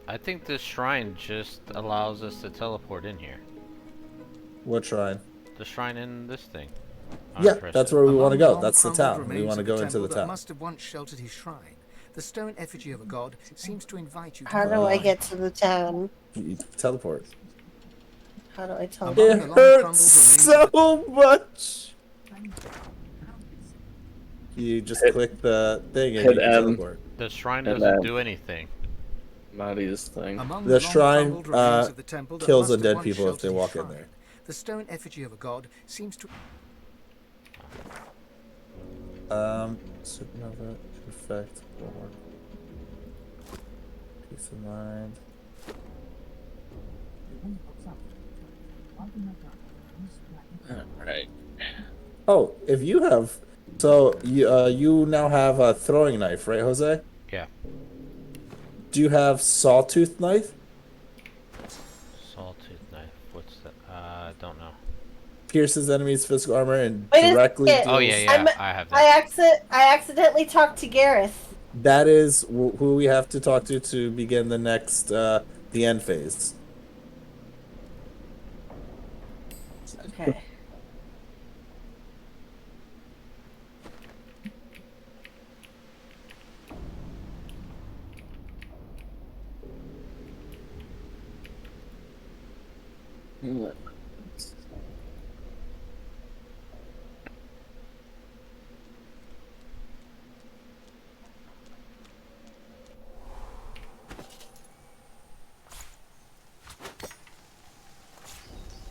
I think this shrine just allows us to teleport in here. What shrine? The shrine in this thing. Yeah, that's where we want to go. Among That's the long-crumbled town. We remains want to of go the into the temple that town. must have once sheltered his shrine. The stone effigy of a god seems to invite you to How do I get to the town? You teleport. How do I tell Among It the long-crumbled hurts remains of so much. You just click the thing and hit you can M. teleport. The shrine And doesn't then- do anything. Mari's thing. Among The shrine long-crumbled remains of the temple that kills must have undead once people if they sheltered his walk in shrine. there. The stone effigy of a god seems to. Supernova effect or peace of mind. Right. Oh, if you have, so you now have a throwing knife, right, Jose? Yeah. Do you have sawtooth knife? Sawtooth knife. What's that? Don't know. Pierces enemies' physical armor and Wait a directly second. deals. Oh yeah, I have I that. accidentally talked to Gareth. That is who we have to talk to begin the next the end phase. Okay.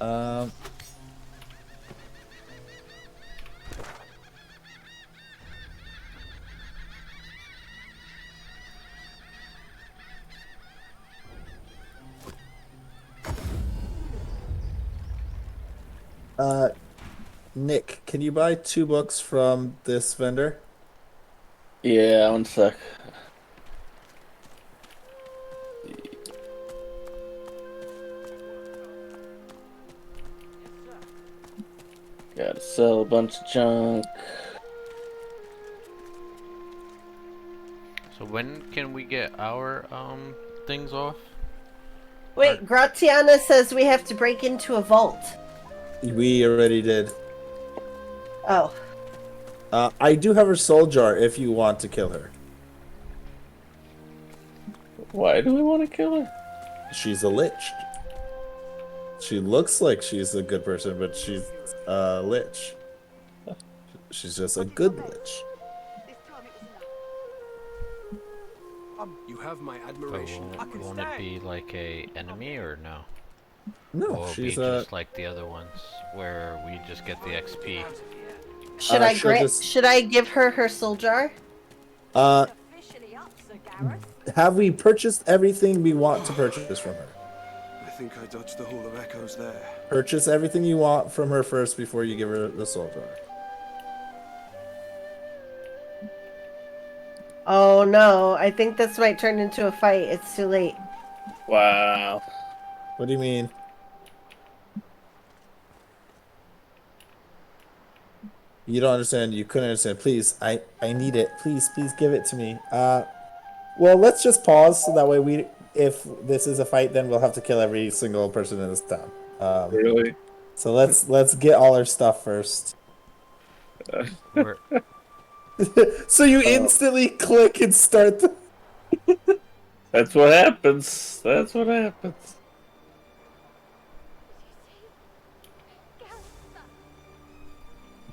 Um. Nick, can you buy 2 books from this vendor? Yeah, one sec. Gotta sell a bunch of junk. So when can we get our things off? Wait, Gratiana says we have to break into a vault. We already did. Oh. I do have her soul jar if you want to kill her. Why do we want to kill her? She's a lich. She looks like she's a good person, but she's a lich. She's just a good lich. You have my But admiration. won't it be like a enemy or no? No, Or will it be she's just like the other ones where we just get the XP? Should I give her soul jar? Have we purchased everything we want to purchase from her? I think I dodged the Hall of Echoes there. Purchase everything you want from her first before you give her the soul jar. Oh no, I think this might turn into a fight. It's too late. Wow. What do you mean? You don't understand. You couldn't understand. Please, I need it. Please give it to me. Well, let's just pause so that way if this is a fight, then we'll have to kill every single person in this town. Really? So let's get all our stuff first. So you instantly click and start the... That's what happens. That's what happens.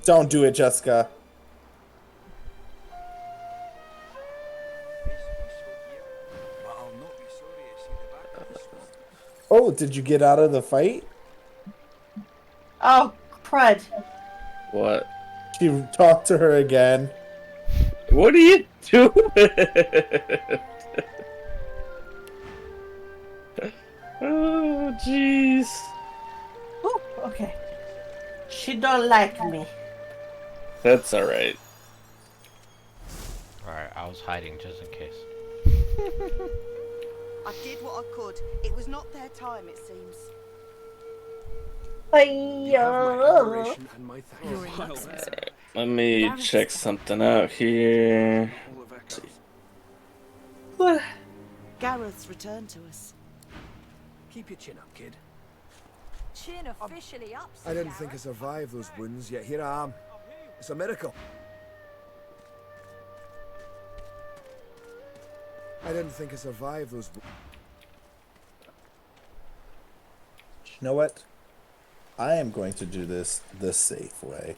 Don't do it, Jessica. Oh, did you get out of the fight? Oh, crud. What? You talked to her again. What are you doing? Oh, jeez. Okay. She don't like me. That's alright. Alright, I was hiding just in case. I did what I could. It was not their time, it seems. Alright, let me check something out here. Gareth's returned to us. Keep your chin up, kid. Chin officially up. I didn't think I survived those wounds, yet here I am. It's a miracle. I didn't think I survived those. You know what? I am going to do this the safe way.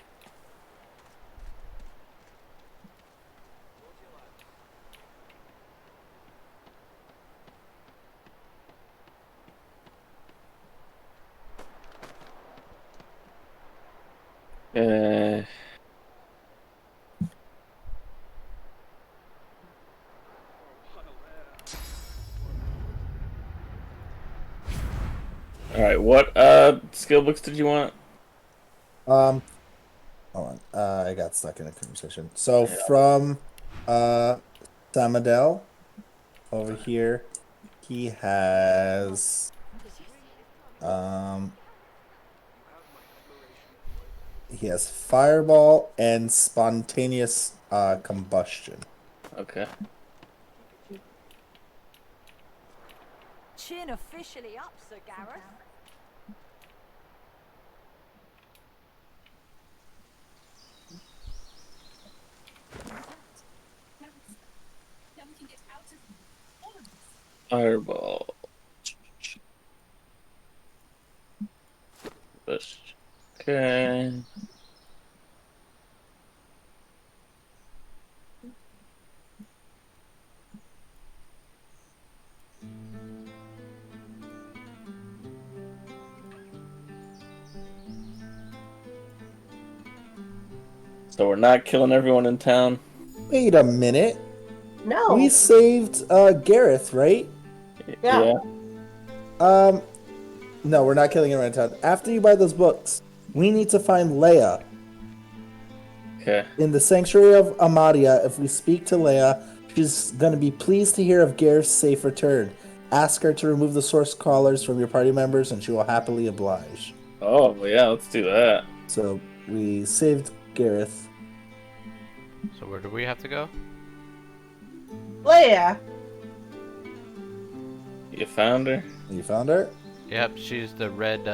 Alright, what skill books did you want? Hold on. I got stuck in a conversation. So from Samadel over here, he has fireball and spontaneous combustion. Okay. Chin officially up, Sir Gareth. Fireball. Okay. So we're not killing everyone in town? Wait a minute. No. We saved Gareth, right? Yeah. No, we're not killing him right in town. After you buy those books, We need to find Leia. Okay. In the Sanctuary of Amadia, if we speak to Leia, she's going to be pleased to hear of Gareth's safe return. Ask her to remove the source collars from your party members, and she will happily oblige. Oh, well, yeah, let's do that. So we saved Gareth. So where do we have to go? Leia. You found her? You found her? Yep, she's the red,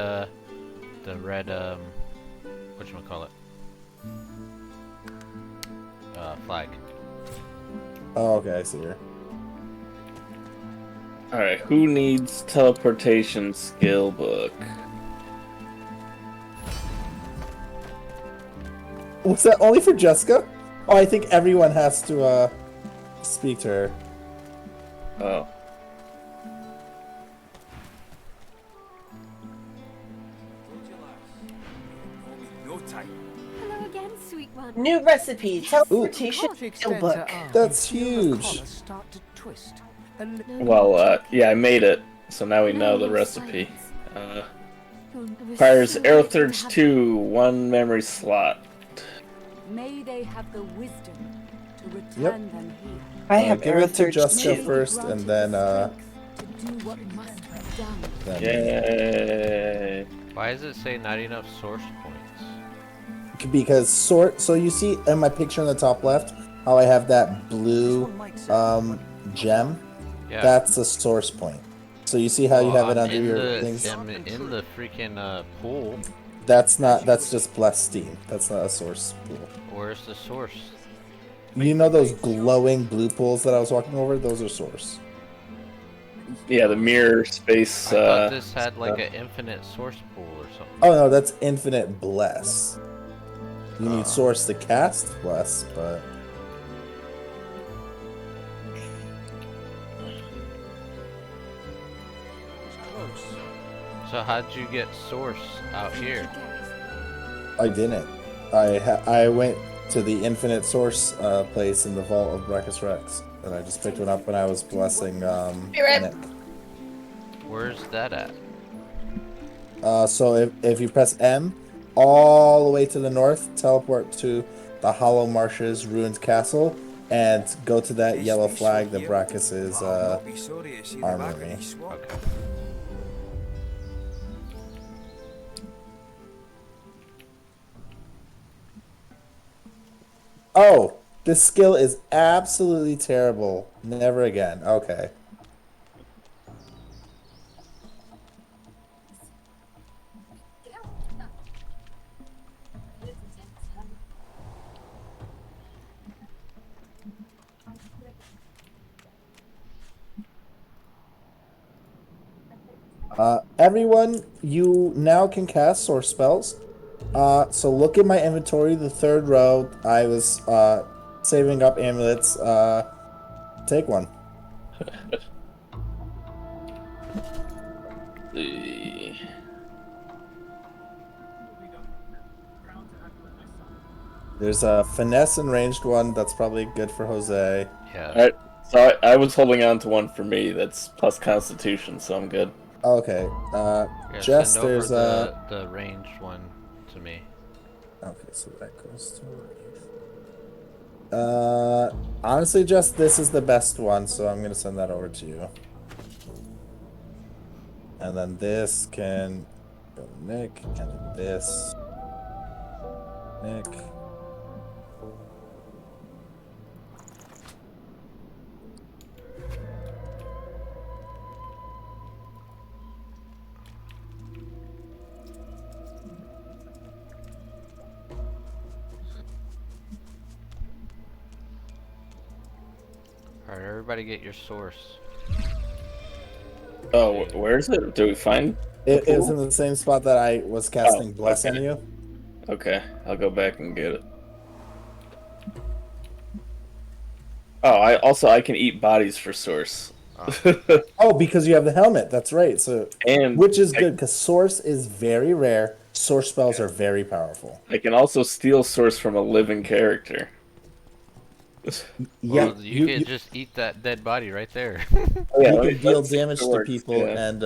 whatchamacallit? Flag. Oh, okay, I see her. Alright, who needs teleportation skill book? Was that only for Jessica? Oh, I think everyone has to speak to her. Oh. Hello again, sweet one. New recipe. Teleportation skill book. That's huge. Well, yeah, I made it, so now we know the recipe. Requires Arrow Surge 2, 1 memory slot. May they have the wisdom to return Yep. them here. I have give Arrow it to Surge Jessica 2. first, and then To do what must be done. Yay! Why does it say not enough source points? because so you see in my picture in the top left how I have that blue gem. Yeah. That's a source point. So you see how you have it I'm under in your the, things. I'm in the freaking pool. That's just blessed steam. That's not a source pool. Where's the source? You know those glowing blue pools that I was walking over? Those are source. Yeah, the mirror space. I thought this had like an infinite source pool or something. Oh no, that's infinite bless. You need source to cast bless, but So how'd you get source out here? I didn't. I went to the infinite source place in the vault of Brachus Rex, and I just picked one up when I was blessing Nick. Where's that at? So if you press M, all the way to the north, teleport to the Hollow Marshes Ruined Castle, and go to that yellow flag that Brachus is armoring. Okay. Oh, this skill is absolutely terrible. Never again. Okay. Everyone, you now can cast source spells. So look at my inventory, the third row. I was saving up amulets. Take one. There's a finesse and ranged one that's probably good for Jose. Yeah. Alright, so I was holding on to one for me that's plus Constitution, so I'm good. Okay. Yeah, Jess, send over there's the ranged one to me. Okay, so that goes to honestly, Jess, this is the best one, so I'm gonna send that over to you. And then this can go to Nick, and then this Nick. Alright, everybody get your source. Oh, where is it? Do we find It was in the same spot that I was casting Bless okay. on you. Okay, I'll go back and get it. Oh, I can eat bodies for source. Oh, because you have the helmet. That's right. So, and which is good because source is very rare. Source spells are very powerful. I can also steal source from a living character. Yeah, Well, you can just eat that dead body right there. You can deal damage to people and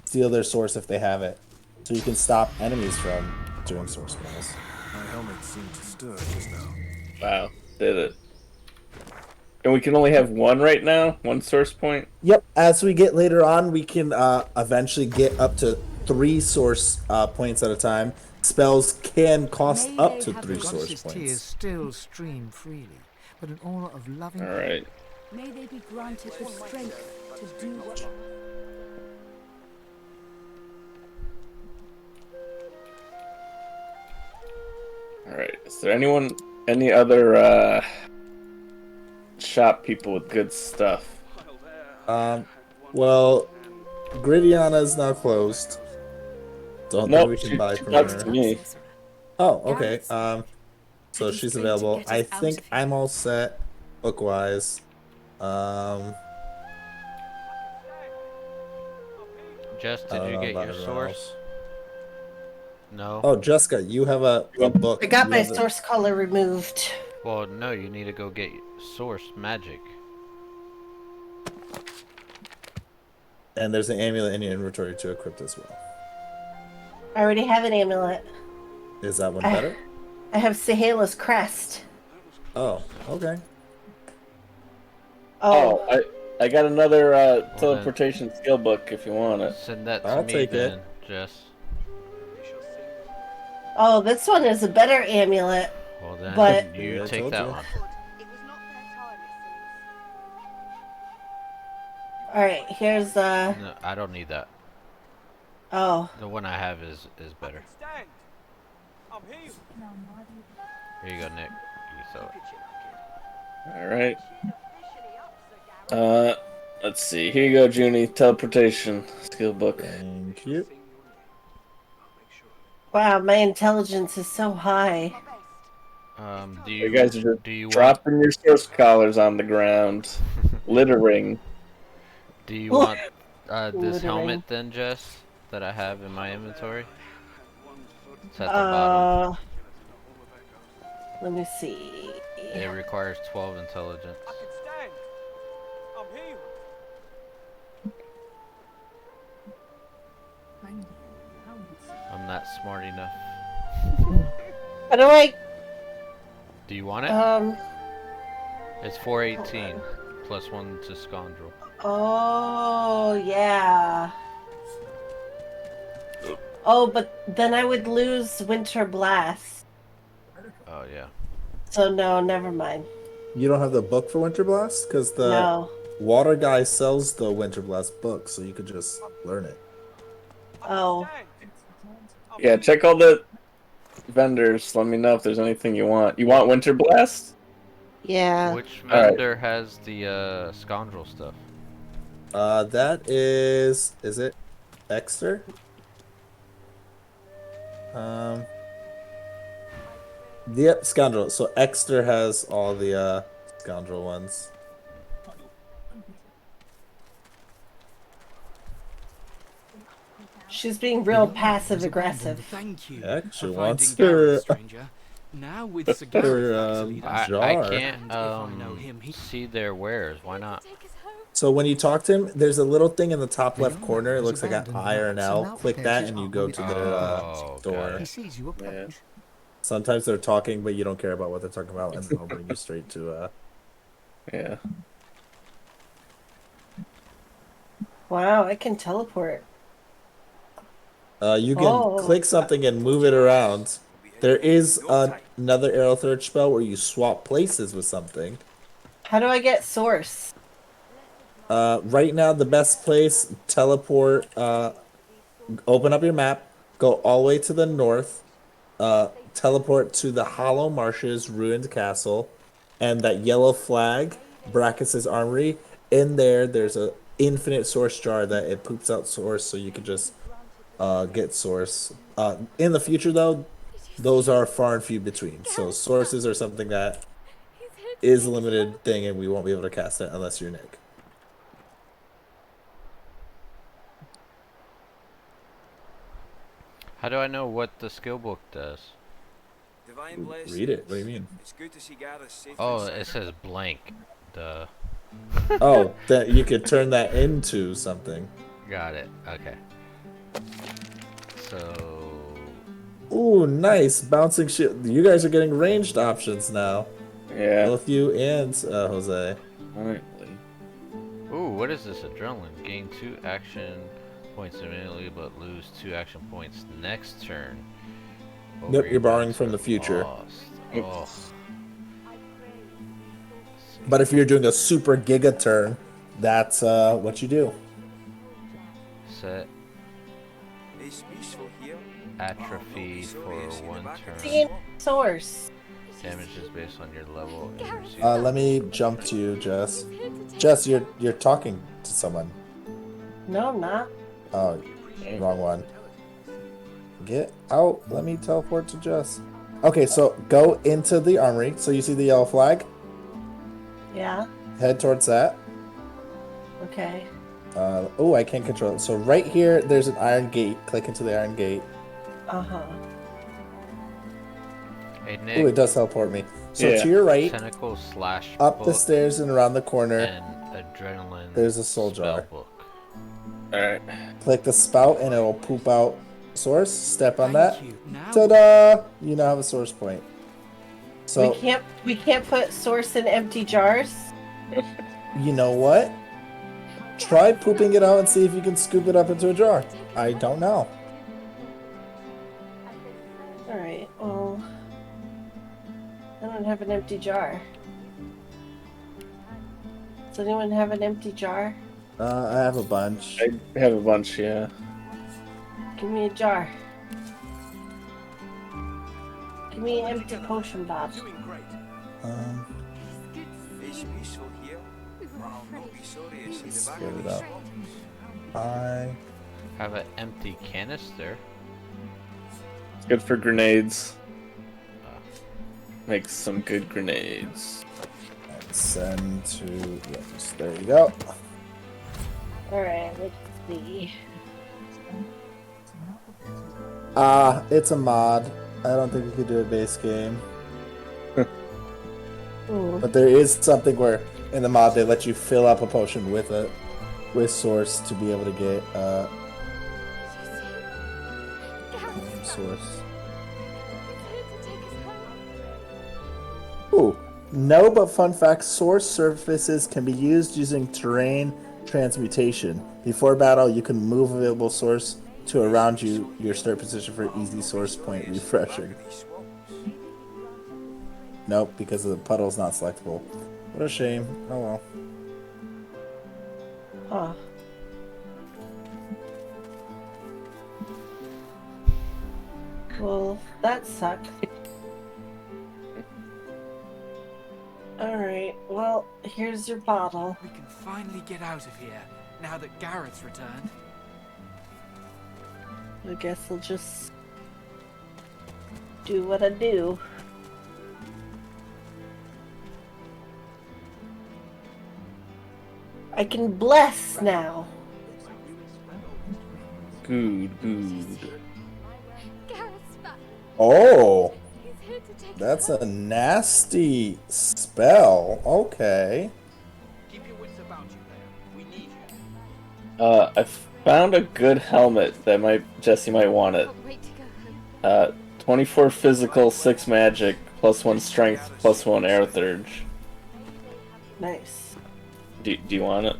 steal their source if they have it. So so you can stop enemies from doing source spells. My helmet seemed to stir just now. Wow, did it. And we can only have one right now? One source point? Yep. As we get later on, we can eventually get up to 3 source points at a time. Spells can cost up to 3 The source goddess's tears points. still stream freely, but an aura of loving. All right. May they be granted the strength to do what... All right. Is there any other shop people with good stuff? Well, Gridiana's now closed. Don't think we can buy from talks her. to me. Oh, okay. So she's available. I think I'm all set book-wise. Jess, did you get your source? No. Oh, Jessica, you have a book. I got You my have the- source color removed. Well, no, you need to go get source magic. And there's an amulet in your inventory to equip as well. I already have an amulet. Is that one better? I have Sahela's crest. Oh, okay. Oh, I got another teleportation skill book if you want it. Send that to I'll me take then, it. Jess. Oh, this one is a better amulet. Well then, But you I take told that you. one. Alright, here's No, I don't need that. Oh. The one I have is better. Here you go, Nick. You can sell it. All right. Let's see. Here you go, Junie. Teleportation skill book. Thank you. Wow, my intelligence is so high. Do You guys are just do you dropping your source collars on the ground, littering. Do you want this Littering. helmet then, Jess, that I have in my inventory? It's at the bottom. Let me see. It requires 12 intelligence. I'm not smart enough. How do I Do you want it? It's 418 plus 1 to scoundrel. Oh yeah. Oh, but then I would lose Winter Blast. Oh yeah. So no, never mind. You don't have the book for Winter Blast? Because the No. water guy sells the Winter Blast book, so you could just learn it. Oh. Yeah, check all the vendors. Let me know if there's anything you want. You want Winter Blast? Yeah. Which All right. vendor has the scoundrel stuff? That is it Exeter? Yep, scoundrel. So Exeter has all the scoundrel ones. She's being real passive aggressive. Thank you. Yeah, she for wants finding Gareth, her stranger. Now with her Sagareth to lead us. I jar. can't see their wares. Why not? So when you talk to him, there's a little thing in the top left corner. It looks like an I or an L. Click that and you go to their door. He sees you approach. Sometimes they're talking, but you don't care about what they're talking about, and then they'll bring you straight to Yeah. Wow, I can teleport. You can click something and move it around. There is another arrow third spell where you swap places with something. How do I get source? Right now, the best place, teleport, open up your map, go all the way to the north, teleport to the Hollow Marshes Ruined Castle, and that yellow flag, Brackus' Armory. In there, there's a infinite source jar that it poops out source, so you can just get source. In the future, though, those are far and few between. So sources are something that is a limited thing, and we won't be able to cast it unless you're Nick. How do I know what the skill book does? Divine blessings. Read it. What do you mean? It's good to see Gareth safe. Oh, it says blank. Duh. Oh, that you could turn that into something. Got it. Okay. So... Ooh, nice. Bouncing shield. You guys are getting ranged options now. Yeah. Both you and Jose. Alright. Ooh, what is this? Adrenaline. Gain 2 action points immediately, but lose 2 action points next turn. Yep, you're borrowing from the future. Oh. But if you're doing a super giga turn, that's what you do. Set It's peaceful here. atrophy for 1 turn. See, source. Damage is based on your level. And your season. Let me jump to you, Jess. Jess, you're talking to someone. No, I'm not. Oh, wrong one. Get out. Let me teleport to Jess. Okay, so go into the armory. So you see the yellow flag? Yeah. Head towards that. Okay. Oh, I can't control it. So right here, there's an iron gate. Click into the iron gate. Uh-huh. Hey, Nick. Oh, it does teleport me. So to your right, Tentacle slash up the stairs and around the corner, and adrenaline. there's a soul jar. Book. Alright. Click the spout and it'll poop out source. Step on that. Ta-da! You now have a source point. So we can't put source in empty jars. You know what? Try pooping it out and see if you can scoop it up into a jar. I don't know. All right. Well, I don't have an empty jar. Does anyone have an empty jar? I have a bunch. I have a bunch, yeah. Give me a jar. Give me an empty potion box. It's peaceful here. I'll not be sorry to see the back Split of it these up. swamps. I Have an empty canister. It's good for grenades. Makes some good grenades. send to. Yes, there you go. All right. Let's see. It's a mod. I don't think we could do a base game. But there is something where in the mod they let you fill up a potion with source to be able to get source. Ooh, no, but fun fact: source surfaces can be used using terrain transmutation. Before battle, you can move available source to around you your start position for easy source point refreshing. Nope, because the puddle's not selectable. What a shame. Oh well. Huh. Well, that sucked. Alright, well, here's your bottle. We can finally get out of here, now that Gareth's returned. I guess I'll just do what I do. I can bless now. Good. Oh, that's a nasty spell. Okay. Keep your wits about you there. We need you. I found a good helmet that Jesse might want it. 24 physical, 6 magic, +1 strength, +1 air surge. Nice. Do you want it?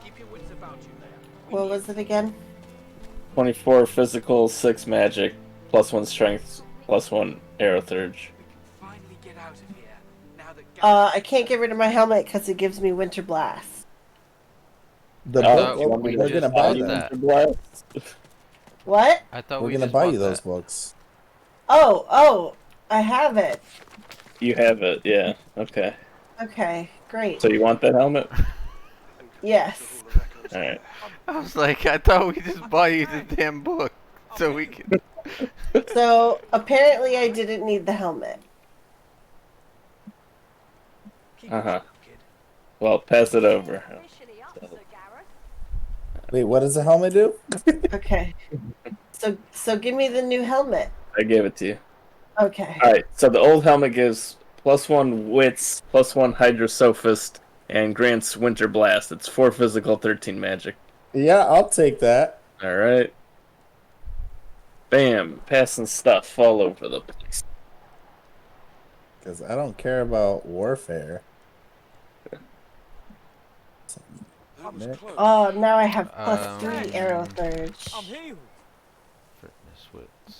Keep your wits about you there. What was it again? 24 physical, 6 magic, +1 strength, +1 air surge. Finally get out of here, now that I can't get rid of my helmet because it gives me Winter Blast. The Oh, book, we we're just gonna buy bought them. that. What? I thought We're we gonna just buy bought you those that. books. Oh, I have it. You have it, yeah. Okay. Okay, great. So you want that helmet? Yes. Alright. I was like, I thought we just bought you the damn book so we can. So apparently I didn't need the helmet. Uh-huh. Well, pass it over. Wait, what does the helmet do? Okay. So give me the new helmet. I gave it to you. Okay. Alright, so the old helmet gives +1 wits, +1 hydrosophist, and grants winter blast. It's 4 physical, 13 magic. Yeah, I'll take that. All right. Bam, passing stuff all over the place. Because I don't care about warfare. Oh, now I have +3 arrow surge. Fitness wits.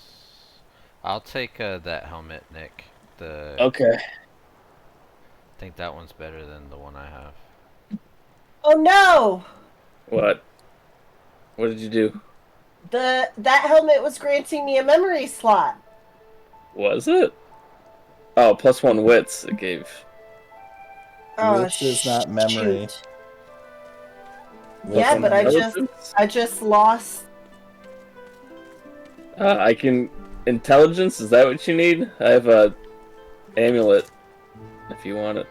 I'll take that helmet, Nick. Okay. I think that one's better than the one I have. Oh no! What? What did you do? That helmet was granting me a memory slot. Was it? Oh, +1 wits it gave. Oh, Wits is not memory. shoot. Yeah, but I just lost. I can intelligence. Is that what you need? I have a amulet. If you want it.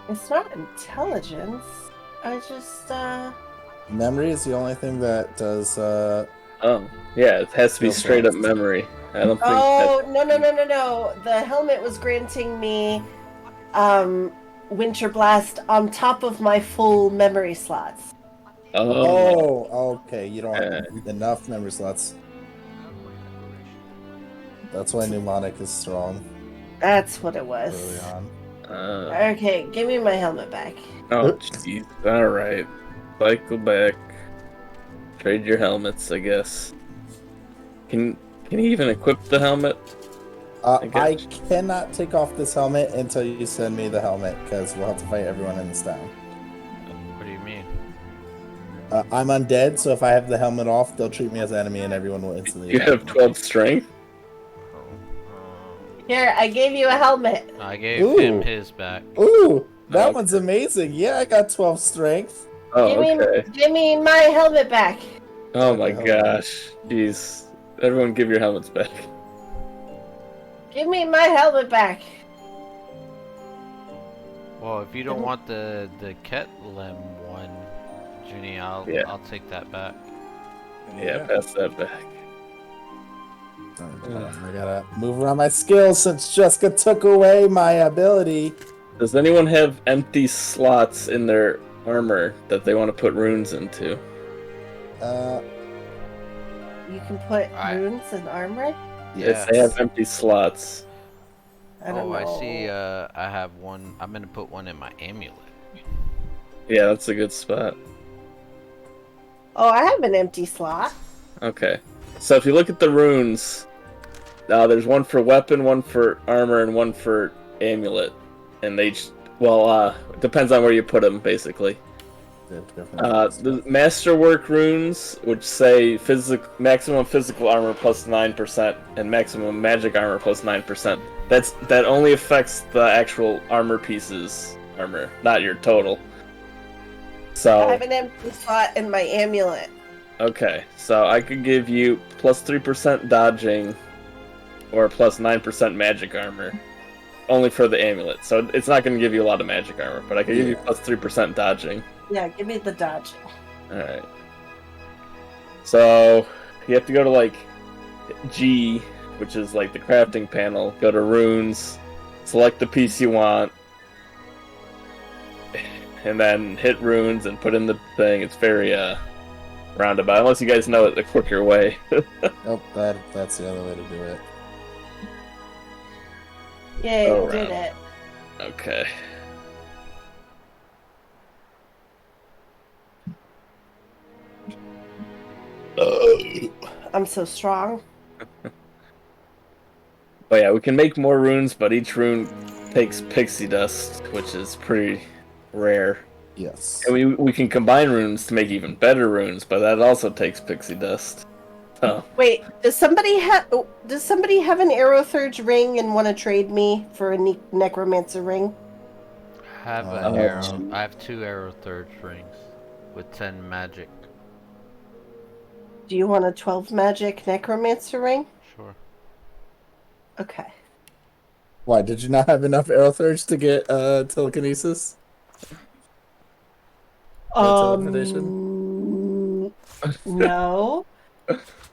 It's not intelligence. I just Memory is the only thing that does. Oh, yeah. It has to be straight up memory. I don't think. Oh no! The helmet was granting me Winter Blast on top of my full memory slots. Oh, okay. You don't have enough memory slots. That's why mnemonic is strong. That's what it was. Early on. Okay, give me my helmet back. Oh, jeez. All right. Cycle back. Trade your helmets, I guess. Can you even equip the helmet? I cannot take off this helmet until you send me the helmet, because we'll have to fight everyone in this town. What do you mean? I'm undead, so if I have the helmet off, they'll treat me as an enemy and everyone will instantly. You have 12 strength? Here, I gave you a helmet. I gave him his back. Ooh, that one's amazing. Yeah, I got 12 strength. Oh, okay. Give me my helmet back. Oh my gosh. Jeez. Everyone give your helmets back. Give me my helmet back. Well, if you don't want the Ketlem one, Junie, I'll take that back. Yeah, pass that back. I gotta move around my skills since Jessica took away my ability. Does anyone have empty slots in their armor that they want to put runes into? You can put runes in armor? Yes, they have empty slots. I don't know. I see. I have one. I'm gonna put one in my amulet. Yeah, that's a good spot. Oh, I have an empty slot. Okay. So if you look at the runes, there's one for weapon, one for armor, and one for amulet. And they it depends on where you put them, basically. The masterwork runes, which say maximum physical armor plus 9% and maximum magic armor plus 9%. That only affects the actual armor pieces armor, not your total. So I have an empty slot in my amulet. okay, so I could give you plus 3% dodging or plus 9% magic armor. Only for the amulet. So it's not going to give you a lot of magic armor, but I can give you plus 3% dodging. Yeah, give me the dodge. Alright. So you have to go to G, which is the crafting panel, go to runes, select the piece you want, and then hit runes and put in the thing. It's very roundabout, unless you guys know it the quicker way. Nope, that's the other way to do it. Yeah, you did it. Okay. I'm so strong. But yeah, we can make more runes, but each rune takes pixie dust, which is pretty rare. Yes. And we can combine runes to make even better runes, but that also takes pixie dust. Oh. Wait, does somebody have an Aerothurge ring and want to trade me for a necromancer ring? I have an arrow. I have 2 arrow third rings with 10 magic. Do you want a 12 magic necromancer ring? Sure. Okay. Why, did you not have enough Aerothurge to get telekinesis? No.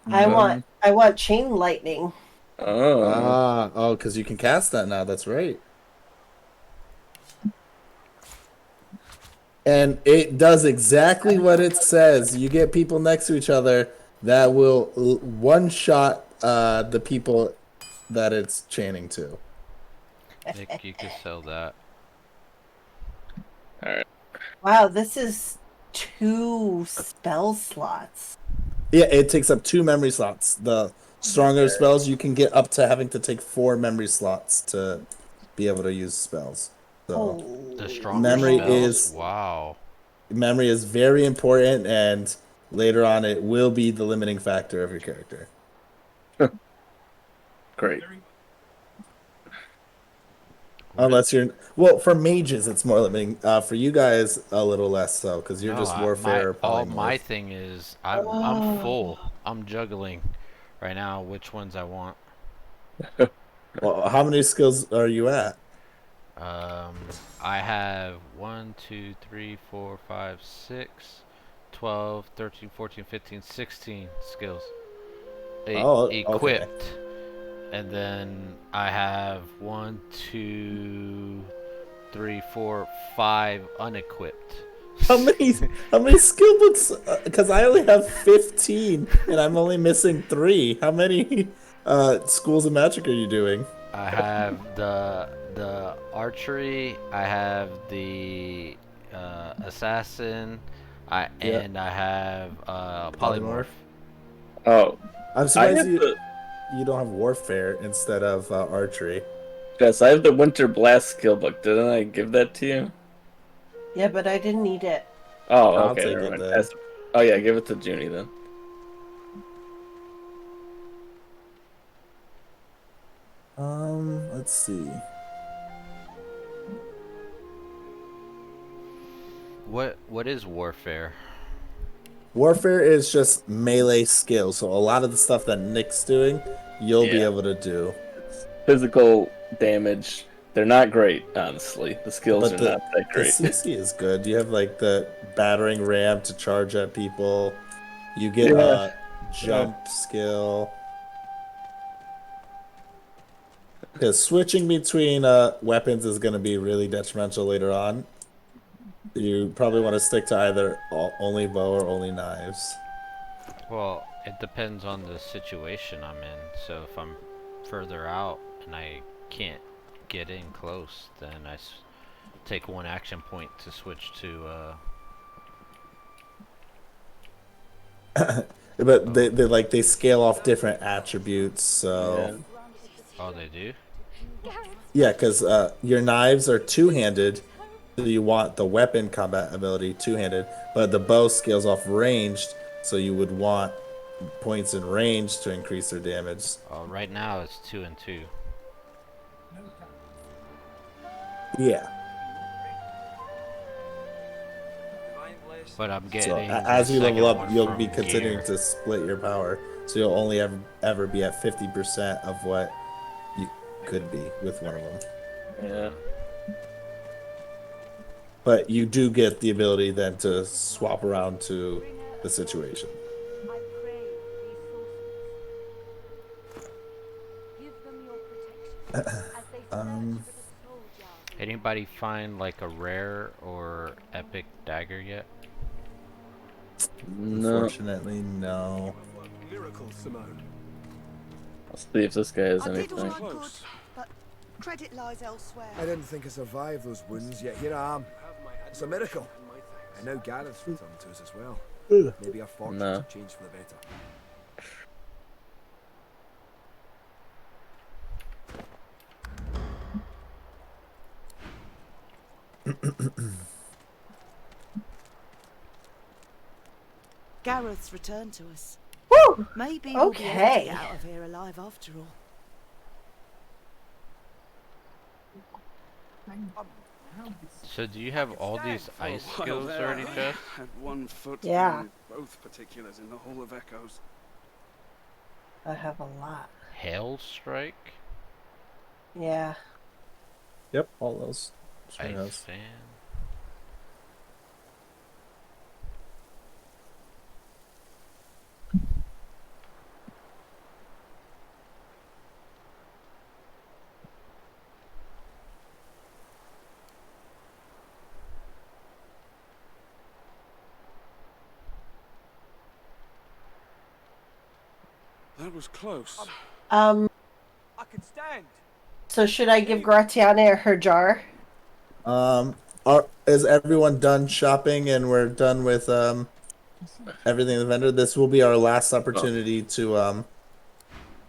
I want chain lightning. Oh, because you can cast that now. That's right. And it does exactly what it says. You get people next to each other that will one shot the people that it's chaining to. Nick, you could sell that. All right. Wow, this is 2 spell slots. Yeah, it takes up 2 memory slots. The stronger spells, you can get up to having to take 4 memory slots to be able to use spells. So The stronger memory spells? is Wow. memory is very important, and later on it will be the limiting factor of your character. Great. Unless you're for mages, it's more limiting. For you guys, a little less so because you're No, just warfare or all polymorph. my thing is I'm full. I'm juggling right now which ones I want. Well, how many skills are you at? I have 1, 2, 3, 4, 5, 6, 12, 13, 14, 15, 16 skills. Equipped. Okay. And then I have 1, 2, 3, 4, 5 unequipped. How many skill books? Because I only have 15, and I'm only missing 3. How many schools of magic are you doing? I have the archery. I have the assassin. And I have polymorph. Oh, I'm surprised you don't have warfare instead of archery. Yes, I have the Winter Blast skill book. Didn't I give that to you? Yeah, but I didn't need it. Oh, I'll okay. take Never it mind. then. Oh yeah, give it to Junie then. Let's see. What is warfare? Warfare is just melee skill, so a lot of the stuff that Nick's doing, you'll be able to do. Physical damage. They're not great, honestly. The skills are not that The great. CC is good. You have like the battering ram to charge at people. You get a jump skill. Because switching between weapons is going to be really detrimental later on. You probably want to stick to either only bow or only knives. Well, it depends on the situation I'm in. So if I'm further out and I can't get in close, then I take 1 action point to switch to But they scale off different attributes, so Oh, they do? yeah, because your knives are two-handed, so you want the weapon combat ability two-handed, but the bow scales off ranged, so you would want points in range to increase their damage. Right now it's 2 and 2. Yeah. But I'm getting So as you level up, you'll be continuing to split your power, so you'll only ever be at 50% of what you could be with one of them. Yeah. But you do get the ability then to swap around to the situation. Anybody find like a rare or epic dagger yet? No. Unfortunately, no. Miracle, Simone. I'll see if this guy has I did all anything. I could, but credit lies elsewhere. I didn't think I survived those wounds, yet here I am. It's a miracle. I know Gareth's returned to us as well. Maybe our fortunes have changed for the better. Gareth's returned to us. Woo! Maybe we'll be able to Okay. get out of here alive after all. So do you have all these ice skills already, Jeff? Had 1 foot Yeah. in both particulars in the Hall of Echoes. I have a lot. Hail strike? Yeah. Yep, all those. Sure Ice has. fan. That was close. I can stand. So should I give Gratiana her jar? Is everyone done shopping and we're done with everything in the vendor? This will be our last opportunity to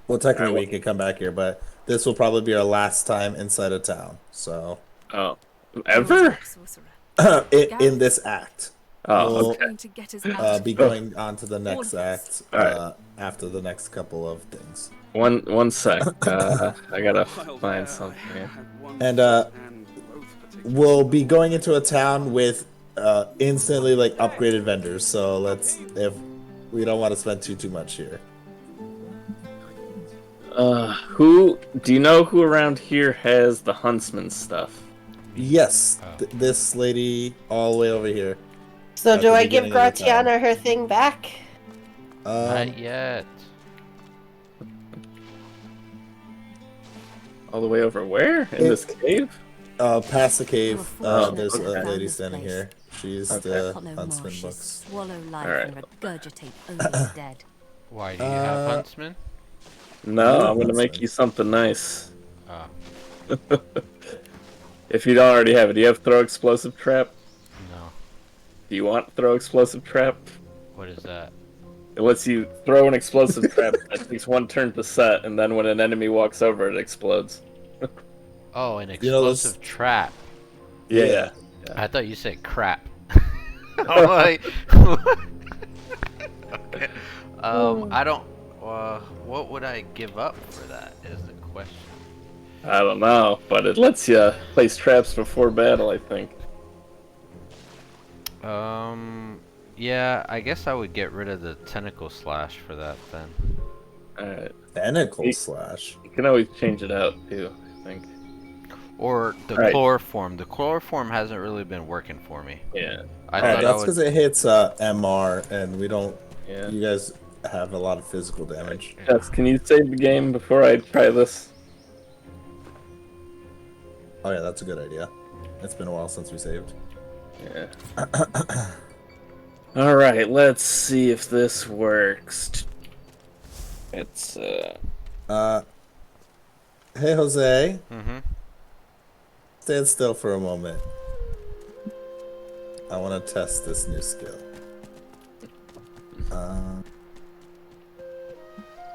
well, technically we can come back here, but this will probably be our last time inside of town. So ever in this act. Oh, we'll, okay. Be going on to the next act after the next couple of things. One sec. I gotta find something. And we'll be going into a town with instantly like upgraded vendors. So if we don't want to spend too much here. Who do you know who around here has the huntsman stuff? Yes, this lady all the way over here. So do I give Gratiana her thing back? Not yet. All the way over where? In this cave? Past the cave. There's okay. a lady standing here. She's the huntsman books. Swallow life Alright. and regurgitate only the dead. Why do you have huntsman? No, I'm gonna make you something nice. Oh. If you don't already have it, do you have throw explosive trap? No. Do you want throw explosive trap? What is that? It lets you throw an explosive trap that takes one turn to set, and then when an enemy walks over, it explodes. Oh, an explosive trap. Yeah. I thought you said crap. I'm like, okay. I don't. What would I give up for that? Is the question. I don't know, but it lets you place traps before battle, I think. Yeah, I guess I would get rid of the tentacle slash for that then. Alright. Tentacle slash? You can always change it out, too, I think. Or the Right. chloroform. The chloroform hasn't really been working for me. Yeah. I thought That's because it hits MR, and we don't. Yeah. You guys have a lot of physical damage. Jess, can you save the game before I try this? Oh yeah, that's a good idea. It's been a while since we saved. Yeah. Alright, let's see if this works. It's, Hey, Jose. Mm-hmm. Stand still for a moment. I want to test this new skill.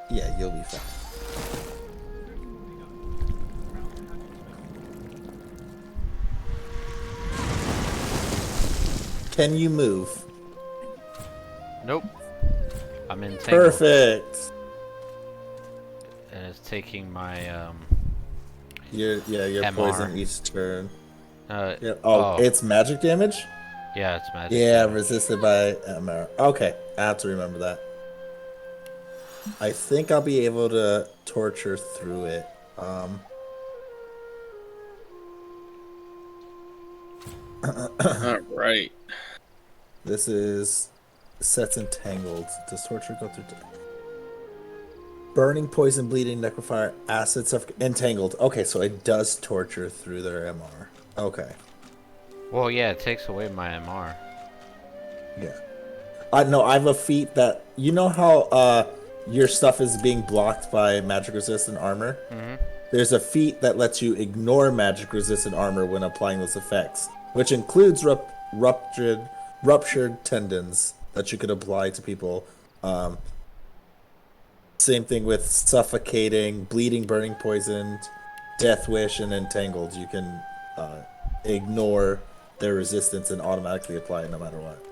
Yeah, you'll be fine. Can you move? Nope. I'm entangled. Perfect. And it's taking my You're MR. poison each turn. Yeah. It's magic damage? Yeah, it's magic. Yeah, resisted by MR. Okay, I have to remember that. I think I'll be able to torture through it. Alright. This is sets entangled. Does torture go through? Burning, poison, bleeding, necrofire, acid, entangled. Okay, so it does torture through their MR. Okay. Well, yeah, it takes away my MR. Yeah. No, I have a feat that you know how your stuff is being blocked by magic resistant armor. Mm-hmm. There's a feat that lets you ignore magic resistant armor when applying those effects, which includes ruptured tendons that you could apply to people. Same thing with suffocating, bleeding, burning, poisoned, death wish, and entangled. You can ignore their resistance and automatically apply it no matter what.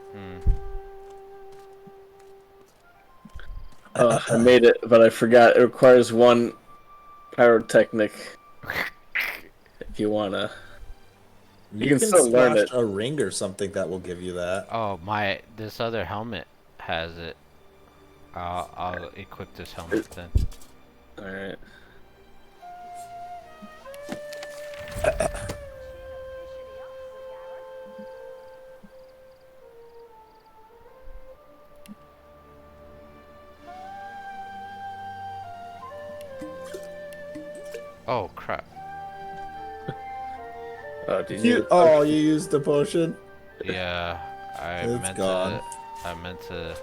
I made it, but I forgot. It requires one pyrotechnic. If you wanna, You can still learn slash it. a ring or something that will give you that. Oh, this other helmet has it. I'll equip this helmet then. Alright. Oh crap. Did you used the potion? Yeah, I It's meant gone. to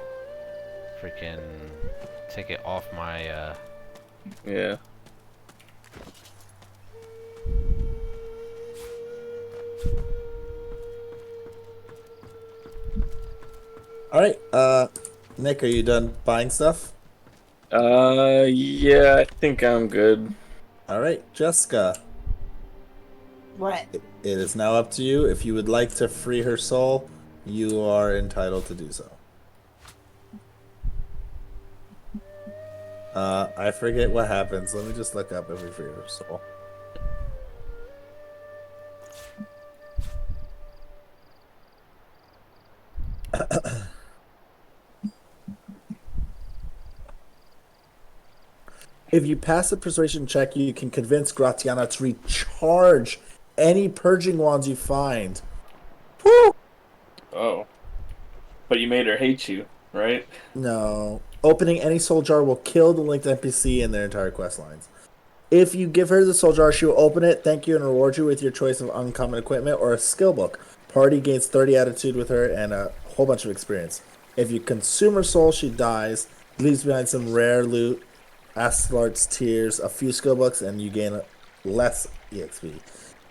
freaking take it off my Yeah. All right, Nick, are you done buying stuff? Yeah, I think I'm good. All right, Jessica. What? It is now up to you. If you would like to free her soul, you are entitled to do so. I forget what happens. Let me just look up if we free her soul. If you pass the persuasion check, you can convince Gratiana to recharge any purging wands you find. Woo! Oh. But you made her hate you, right? No. Opening any soul jar will kill the linked NPC and their entire quest lines. If you give her the soul jar, she will open it, thank you, and reward you with your choice of uncommon equipment or a skill book. Party gains 30 attitude with her and a whole bunch of experience. If you consume her soul, she dies, leaves behind some rare loot, Aslart's tears, a few skill books, and you gain less EXP.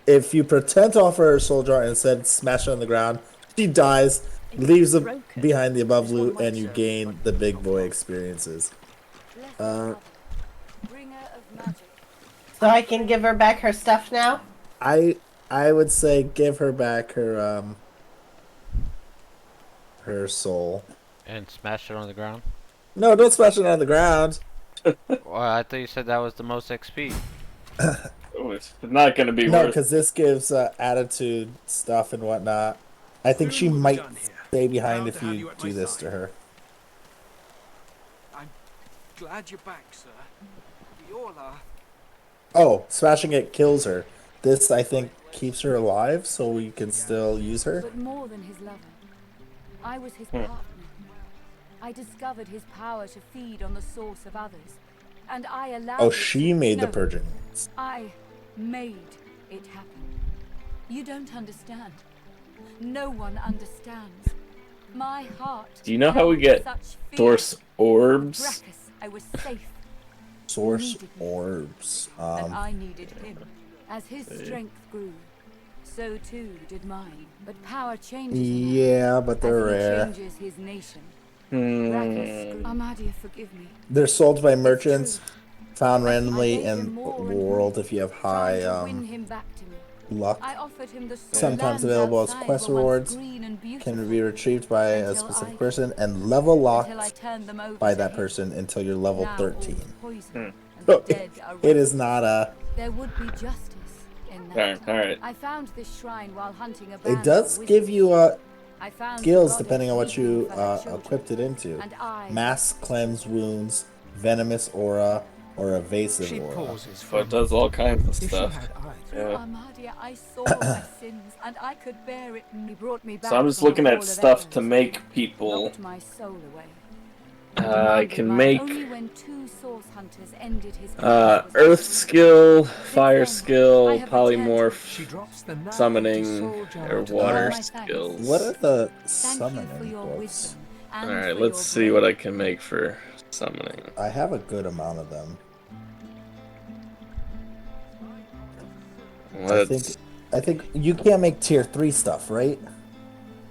If you pretend to offer her a soul jar and instead smash it on the ground, she dies, leaves behind the above loot, and you gain the big boy experiences. So I can give her back her stuff now? I would say give her back her her soul. and smash it on the ground. No, don't smash it on the ground. Well, I thought you said that was the most XP. Oh, it's not gonna be No, worth. because this gives attitude stuff and whatnot. I think she might stay behind if you do this to her. I'm glad you're back, sir. We all are. Oh, smashing it kills her. This, I think, keeps her alive, so we can still use her. But more than his lover, I was his partner. I discovered his power to feed on the source of others, and I allowed Oh, it she to... made the No, purging. I made it happen. You don't understand. No one understands. My heart... Do you know how we get such fear. source orbs? Brachus, I was safe. Source orbs. And I needed him. As his strength grew, so too did mine. But power changes. Yeah, but they're as he rare. changes his nation. Hmm. Amadia, forgive me. They're sold by merchants, found randomly gave him in the more and world if you have high win him back to me. luck. I offered him the soul Sometimes lands available as outside quest were once rewards, green and can beautiful, be retrieved by a until specific I- person and level locked until I turned them over by to that him. person until you're level Now 13. all the poison and So the dead are it is restless. not a... There would be justice in that. Alright. I found this shrine while hunting a It band does of give wizards. you I found the skills goddess depending on what weeping you for her children, equipped it into. and I- Mass cleanse wounds, venomous aura, or evasive She aura. pauses for So it does all kinds of If she stuff. had eyes. Through Yeah. Armadia, I saw my sins, and I could bear it. He brought me back So I'm just from the looking Wall at of stuff Echoes, to make people. knocked my soul away. I Demanded can mine make only when two source hunters ended his earth skill, fire then, skill, I have polymorph, She drops the knife summoning, into Soul or Jar water My thanks. skills. What are the Thank you for summoning your books? wisdom and Alright, for let's your see what I can make for summoning. I have a good amount of them. I think you can't make tier 3 stuff, right?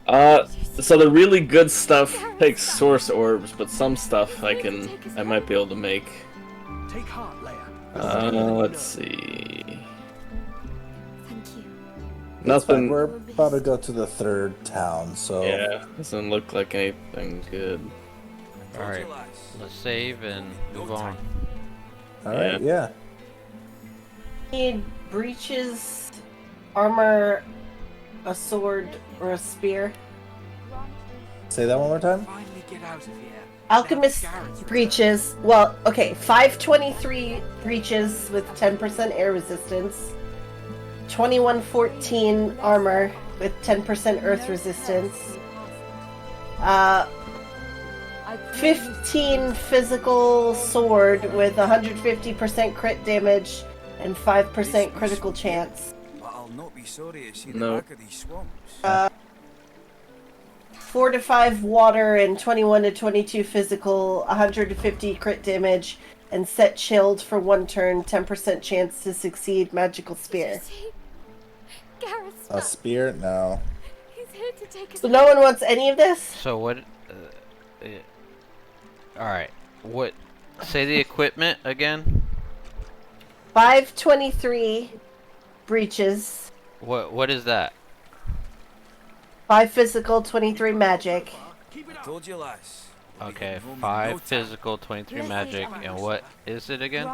So the really good stuff takes source orbs, but some stuff I might be able to make. Take heart, Leia. Let's see. Thank you. Nothing. We're about to go to the 3rd town, so... Yeah, doesn't look like anything good. Alright, let's save and move on. Alright, yeah. Need breeches, armor, a sword, or a spear. Say that one more time? Finally get out of here. Alchemist breeches. Well, okay, 523 breeches with 10% air resistance. 2114 armor with 10% earth resistance. 15 physical sword with 150% crit damage and 5% critical chance. But I'll not be sorry to see the No. back of these swamps. 4 to 5 water and 21 to 22 physical, 150 crit damage, and set chilled for 1 turn, 10% chance to succeed magical spear. Gareth's A spear? No. He's here to take us So no one wants any of this? So what? All right. What? Say the equipment again. 523 breaches. What is that? 5 physical, 23 magic. I told you, lass. Okay, 5 physical, 23 magic, and what is it again?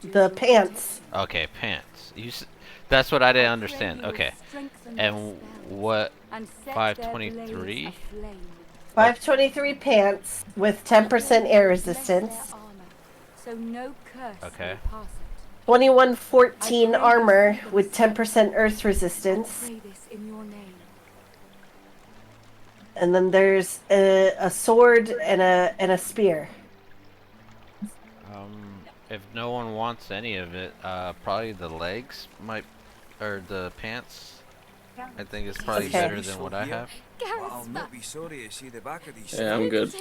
The pants. Okay, pants. That's what I didn't understand. Okay, and what? 523. 523 pants with 10% air resistance. So no curse Okay. 2114 armor with 10% earth resistance. And then there's a sword and a spear. If no one wants any of it, probably the legs might, or the pants. I think it's probably better than what I have. Well, I'll not be sorry to see the back of these. Yeah, I'm good.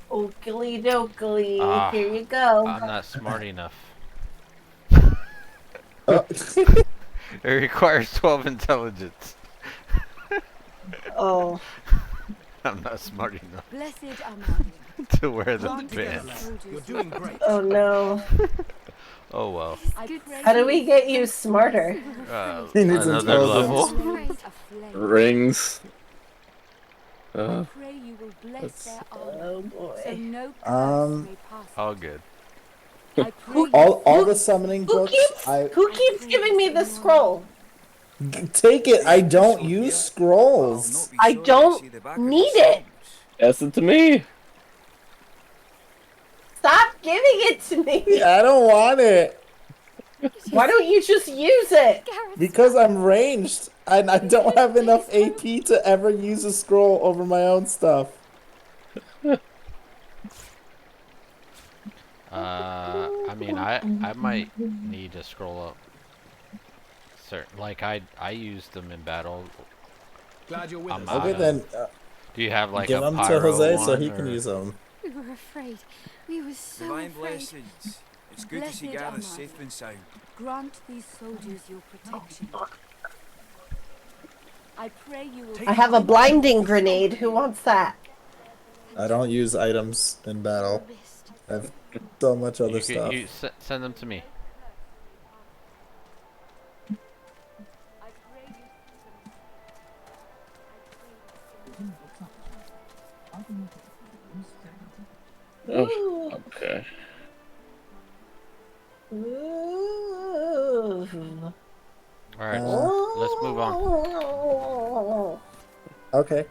Oakley dokley, here you go. I'm not smart enough. It requires 12 intelligence. Oh. I'm not smart enough. Blessed Amanda. To wear the pants. You're doing great. Oh no. Oh well. How do we get you smarter? Another level. Rings. Pray you will bless their armor. Oh boy. So no curse may pass. All good. All the summoning books. Who keeps giving me the scroll? Take it. I don't use scrolls. I don't need it. Pass it to me. Stop giving it to me. I don't want it. Why don't you just use it? Because I'm ranged and I don't have enough AP to ever use a scroll over my own stuff. I mean, I might need to scroll up. Like I used them in battle. Glad you're with us. Okay then. Do you have like give a them to pyro Jose one, so he or? can use them. We were afraid. We were so Divine afraid. blessings. It's good to see Blessed Gareth Amanda. safe and sound. Grant these soldiers your protection. I pray you will. I have a blinding grenade. Who wants that? I don't use items in battle. I have so much other stuff. Send them to me. Oh, okay. Ooh. Alright, let's move on. Okay.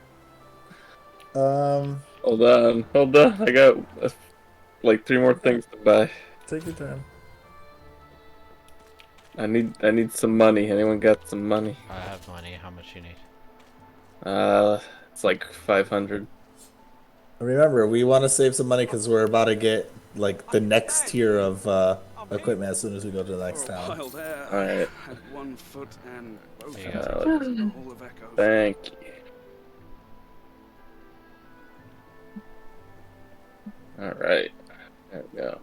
Hold on. I got like 3 more things to buy. Take your time. I need some money. Anyone got some money? I have money. How much you need? It's like 500. Remember, we want to save some money because we're about to get like the next tier of equipment as soon as we go to the next town. Alright. Had 1 foot and both Yeah. hands in the whole of Echo. Thank you. Alright. There we go.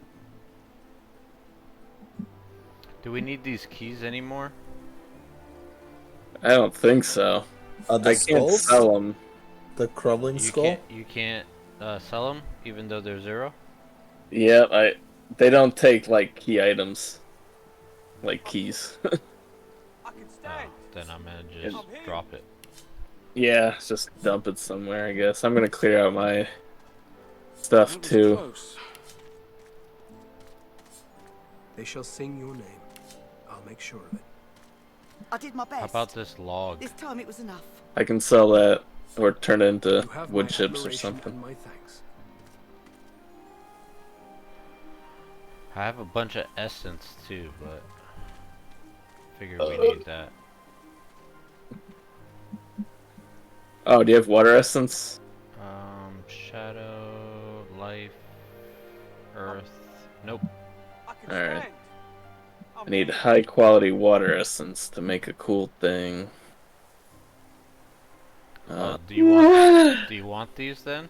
Do we need these keys anymore? I don't think so. The I can't skulls? sell them. The crumbling skull? You can't sell them even though they're 0. Yeah, they don't take like key items, like keys. Then I'm gonna just drop it. Yeah, just dump it somewhere. I guess I'm gonna clear out my stuff too. Close. They shall sing your name. I'll make sure of it. I did my best. How about this log? This time it was enough. I can sell that or turn it into You have my wood chips or admiration something. and my thanks. I have a bunch of essence too, but figure we need that. Oh, do you have water essence? Shadow, life, earth. Nope. Alright. I need high quality water essence to make a cool thing. Do you want these then?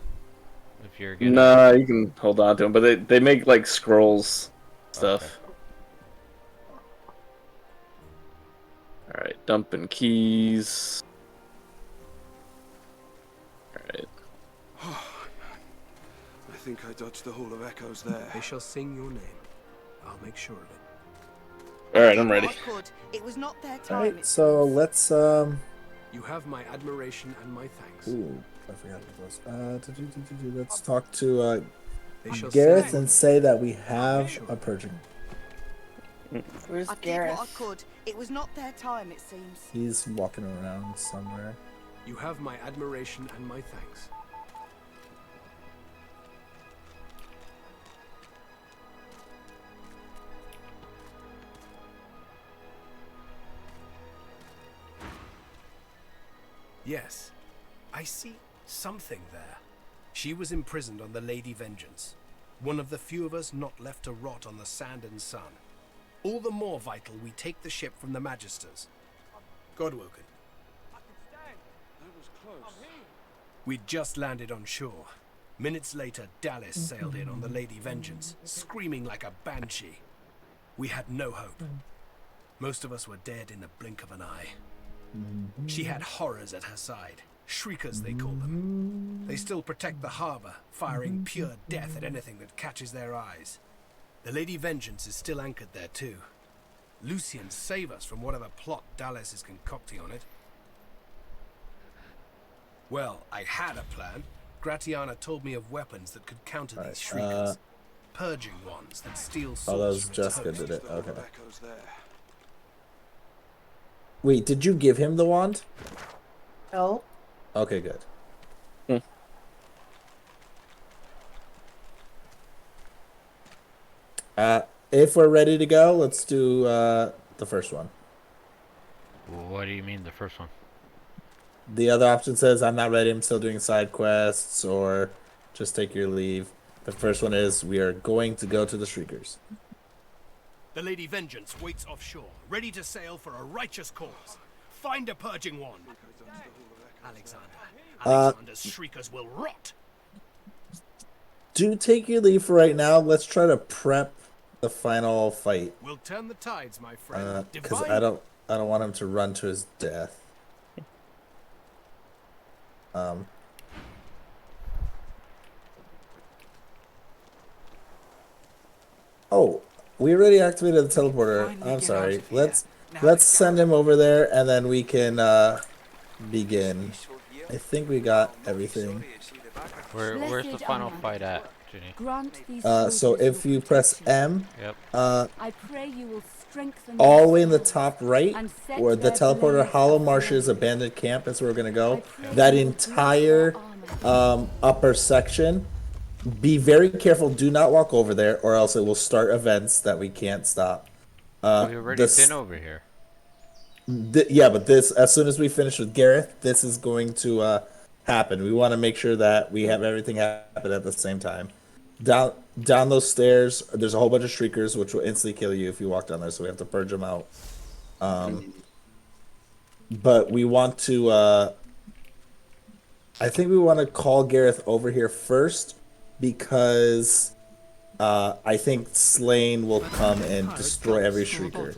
If you're getting Nah, you can hold on to them, but they make like scrolls stuff. Okay. All right, dumping keys. All right. I think I dodged the Hall of Echoes there. They shall sing your name. I'll make sure of it. All right, I'm ready. I could. It was not their All time. right, so let's You have my admiration and my thanks. Ooh, I forgot what it was. Let's talk to They shall Gareth sing and say that we have a purging. Where's I did Gareth? what I could. It was not their time, it seems. He's walking around somewhere. You have my admiration and my thanks. Yes, I see something there. She was imprisoned on the Lady Vengeance, one of the few of us not left to rot on the sand and sun. All the more vital we take the ship from the Magisters. Godwoken. That was close. We'd just landed on shore. Minutes later, Dallas sailed in on the Lady Vengeance, screaming like a banshee. We had no hope. Most of us were dead in the blink of an eye. She had horrors at her side. Shriekers, they call them. They still protect the harbor, firing pure death at anything that catches their eyes. The Lady Vengeance is still anchored there too. Lucian, save us from whatever plot Dallas is concocting on it. Well, I had a plan. Gratiana told me of weapons that could counter these shriekers. Purging ones that steal souls. Oh, that was from its Jessica host. did it. Okay. Wait, did you give him the wand? No. Okay, good. If we're ready to go, let's do the first one. What do you mean the first one? The other option says I'm not ready, I'm still doing side quests, or just take your leave. The first one is we are going to go to the Shriekers. The Lady Vengeance waits offshore, ready to sail for a righteous cause. Find a purging wand. Alexander's shriekers will rot. Do take your leave for right now. Let's try to prep the final fight. We'll turn the tides, my friend. Because Divine... I don't want him to run to his death. Oh, we already activated the teleporter. I'm sorry. Let's send him over there, and then we can begin. I think we got everything. Where's the final fight at, Ginny? So if you press M, yep. I pray you will strengthen all the way in the top right, where the teleporter Hollow Marshes Abandoned Camp is where we're gonna go. That entire upper section. Be very careful. Do not walk over there, or else it will start events that we can't stop. We've already been over here. Yeah, but this, as soon as we finish with Gareth, this is going to happen. We want to make sure that we have everything happen at the same time. Down those stairs, there's a whole bunch of Shriekers, which will instantly kill you if you walk down there, so we have to purge them out. But we want to... I think we want to call Gareth over here first, because I think Slain will come and destroy every Shrieker.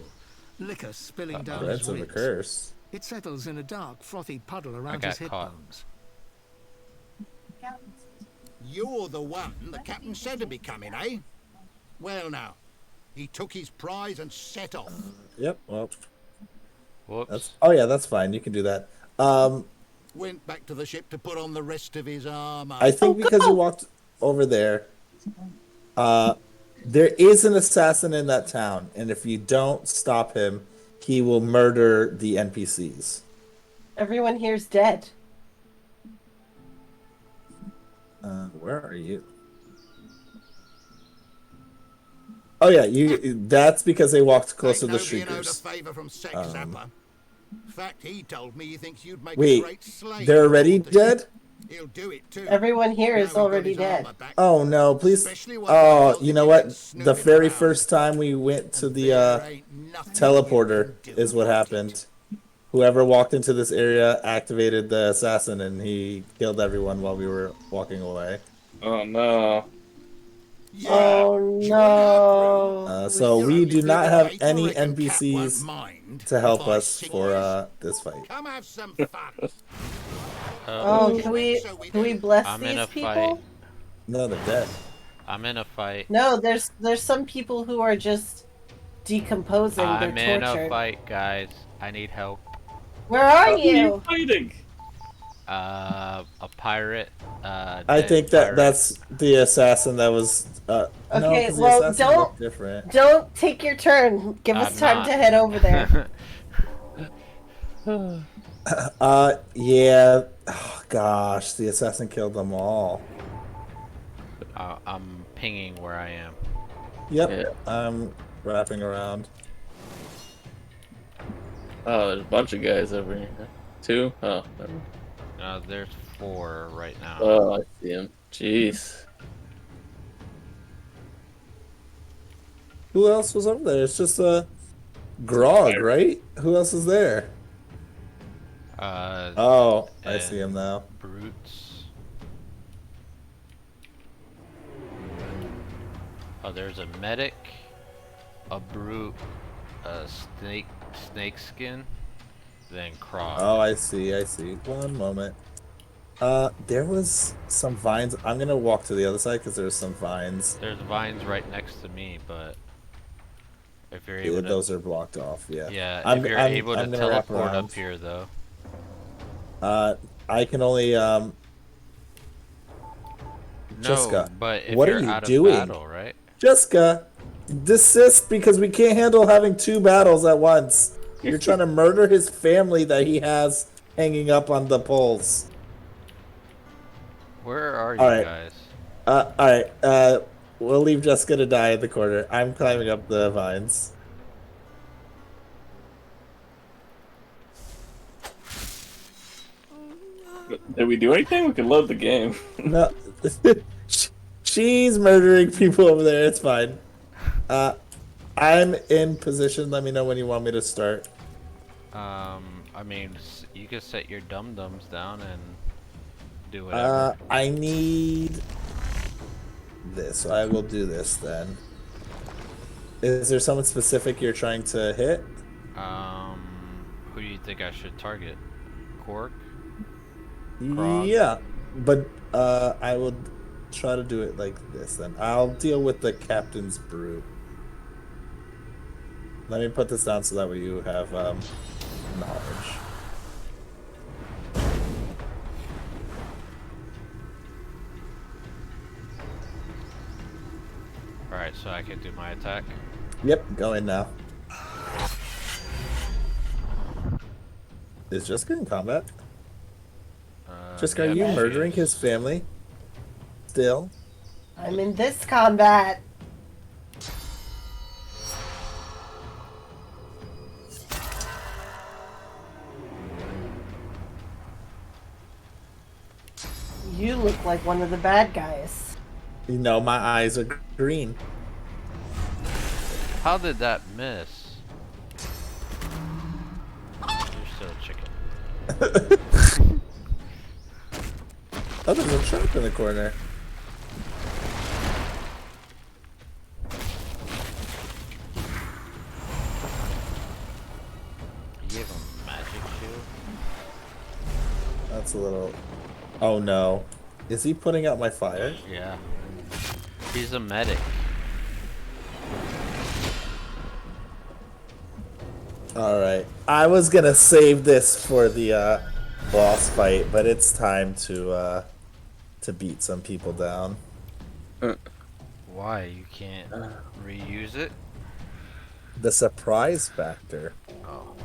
Liquor spilling down Threats his of a ribs. curse. It settles in a dark, frothy puddle around his hip bones. You're the one the captain said to be coming, eh? Well now, he took his prize and set off. Yep, well... Whoops. Oh yeah, that's fine. You can do that. Went back to the ship to put on the rest of his armor. I think because you walked over there, there is an assassin in that town, and if you don't stop him, he will murder the NPCs. Everyone here's dead. Where are you? Oh yeah, that's because they walked close to the Shriekers. Favor from Sex Zapper. In fact, he told me he thinks you'd make a Wait, great slave. they're already dead? He'll do it too. Everyone here is already dead. Oh no, please. Oh, you know what? The very first time we went to the teleporter is what happened. whoever walked into this area activated the assassin, and he killed everyone while we were walking away. Oh no. Oh no. So we do not have any reckon Cat won't NPCs mind to help if I us for this fight. Come have some fun. Oh, can we bless I'm these in a people? fight. No, they're dead. I'm in a fight. No, there's some people who are just decomposing. I'm They're in a tortured. fight, guys. I need help. Where are Who are you you? fighting? A pirate. I Dead think pirate. that's the assassin that was. No, Okay, because the well, assassin looked different. don't take your turn. Give us I'm time not. to head over there. Yeah. Oh, gosh, the assassin killed them all. I'm pinging where I am. Yep. Yeah. I'm wrapping around. Oh, there's a bunch of guys over here. 2? Oh, never. There's 4 right now. Oh, I see him. Jeez. Who else was over there? It's just Grog, right? Who else is there? Oh, I see him now. Brutes. Oh, there's a medic, a brute, a snake skin, then Krog. Oh, I see. One moment. There was some vines. I'm gonna walk to the other side because there's some vines. There's vines right next to me, but if you're able to... Those are blocked off, yeah. Yeah, if you're able to teleport up here, though. I can only, No, Jessica, but if what you're are you out doing? of battle, right? Jessica, desist because we can't handle having 2 battles at once. You're trying to murder his family that he has hanging up on the poles. Where are you guys? Alright, we'll leave Jessica to die at the corner. I'm climbing up the vines. Did we do anything? We can load the game. No. She's murdering people over there. It's fine. I'm in position. Let me know when you want me to start. I mean, you can set your dum-dums down and do whatever. I need this. So I will do this then. Is there someone specific you're trying to hit? Who do you think I should target? Cork? Yeah, but I will try to do it like this then. I'll deal with the captain's brew. Let me put this down so that way you have knowledge. Alright, so I can do my attack? Yep, go in now. Is Jessica in combat? Jessica, are you murdering his family? Still? I'm in this combat. You look like one of the bad guys. You know, my eyes are green. How did that miss? You're still a chicken. Oh, there's a trap in the corner. You gave him a magic shield? That's a little... Oh no. Is he putting out my fire? Yeah. He's a medic. Alright. I was gonna save this for the boss fight, but it's time to beat some people down. Why? You can't reuse it? The surprise factor. Oh.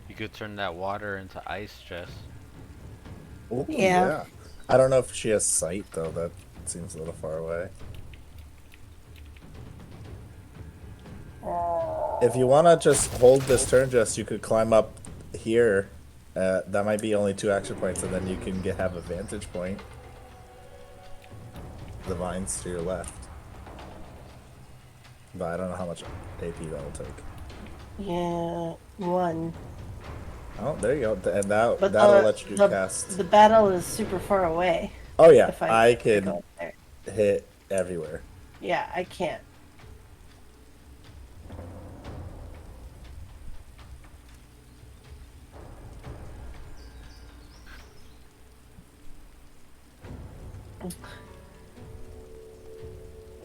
You could turn that water into ice, Jess. Ooh, Yeah. I don't know if she has sight though. That seems a little far away. If you want to just hold this turn, just you could climb up here. That might be only 2 action points, and then you can have a vantage point. The vines to your left. But I don't know how much AP that'll take. Yeah, 1. Oh, there you go. And that'll let you cast. The battle is super far away. Oh yeah, If I go can up there. hit everywhere. Yeah, I can't.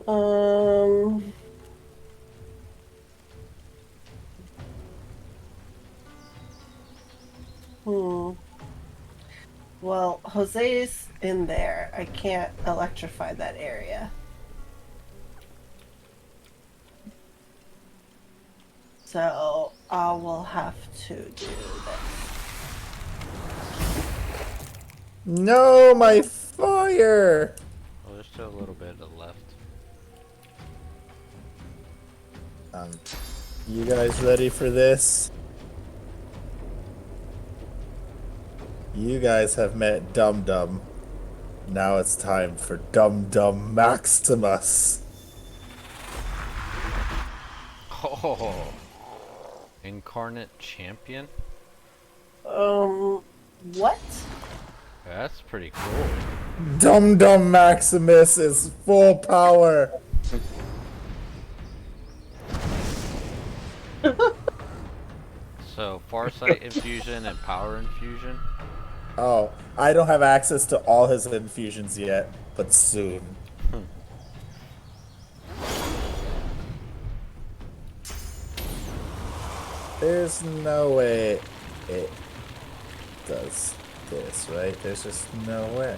Um. Well, Jose's in there. I can't electrify that area. So I will have to do this. No, my fire! Oh, there's still a little bit left. You guys ready for this? You guys have met Dum Dum. Now it's time for Dum Dum Maximus. Oh, incarnate champion? What? That's pretty cool. Dum Dum Maximus is full power. So, Farsight infusion and power infusion? Oh, I don't have access to all his infusions yet, but soon. There's no way it does this, right? There's just no way.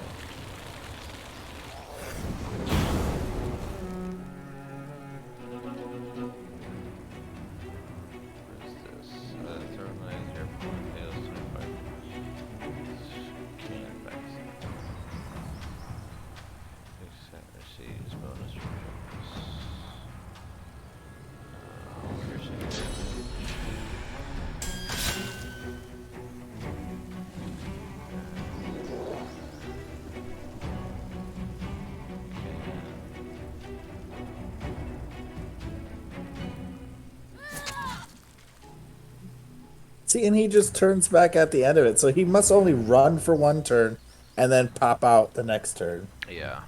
See, and he just turns back at the end of it, so he must only run for 1 turn and then pop out the next turn. Yeah.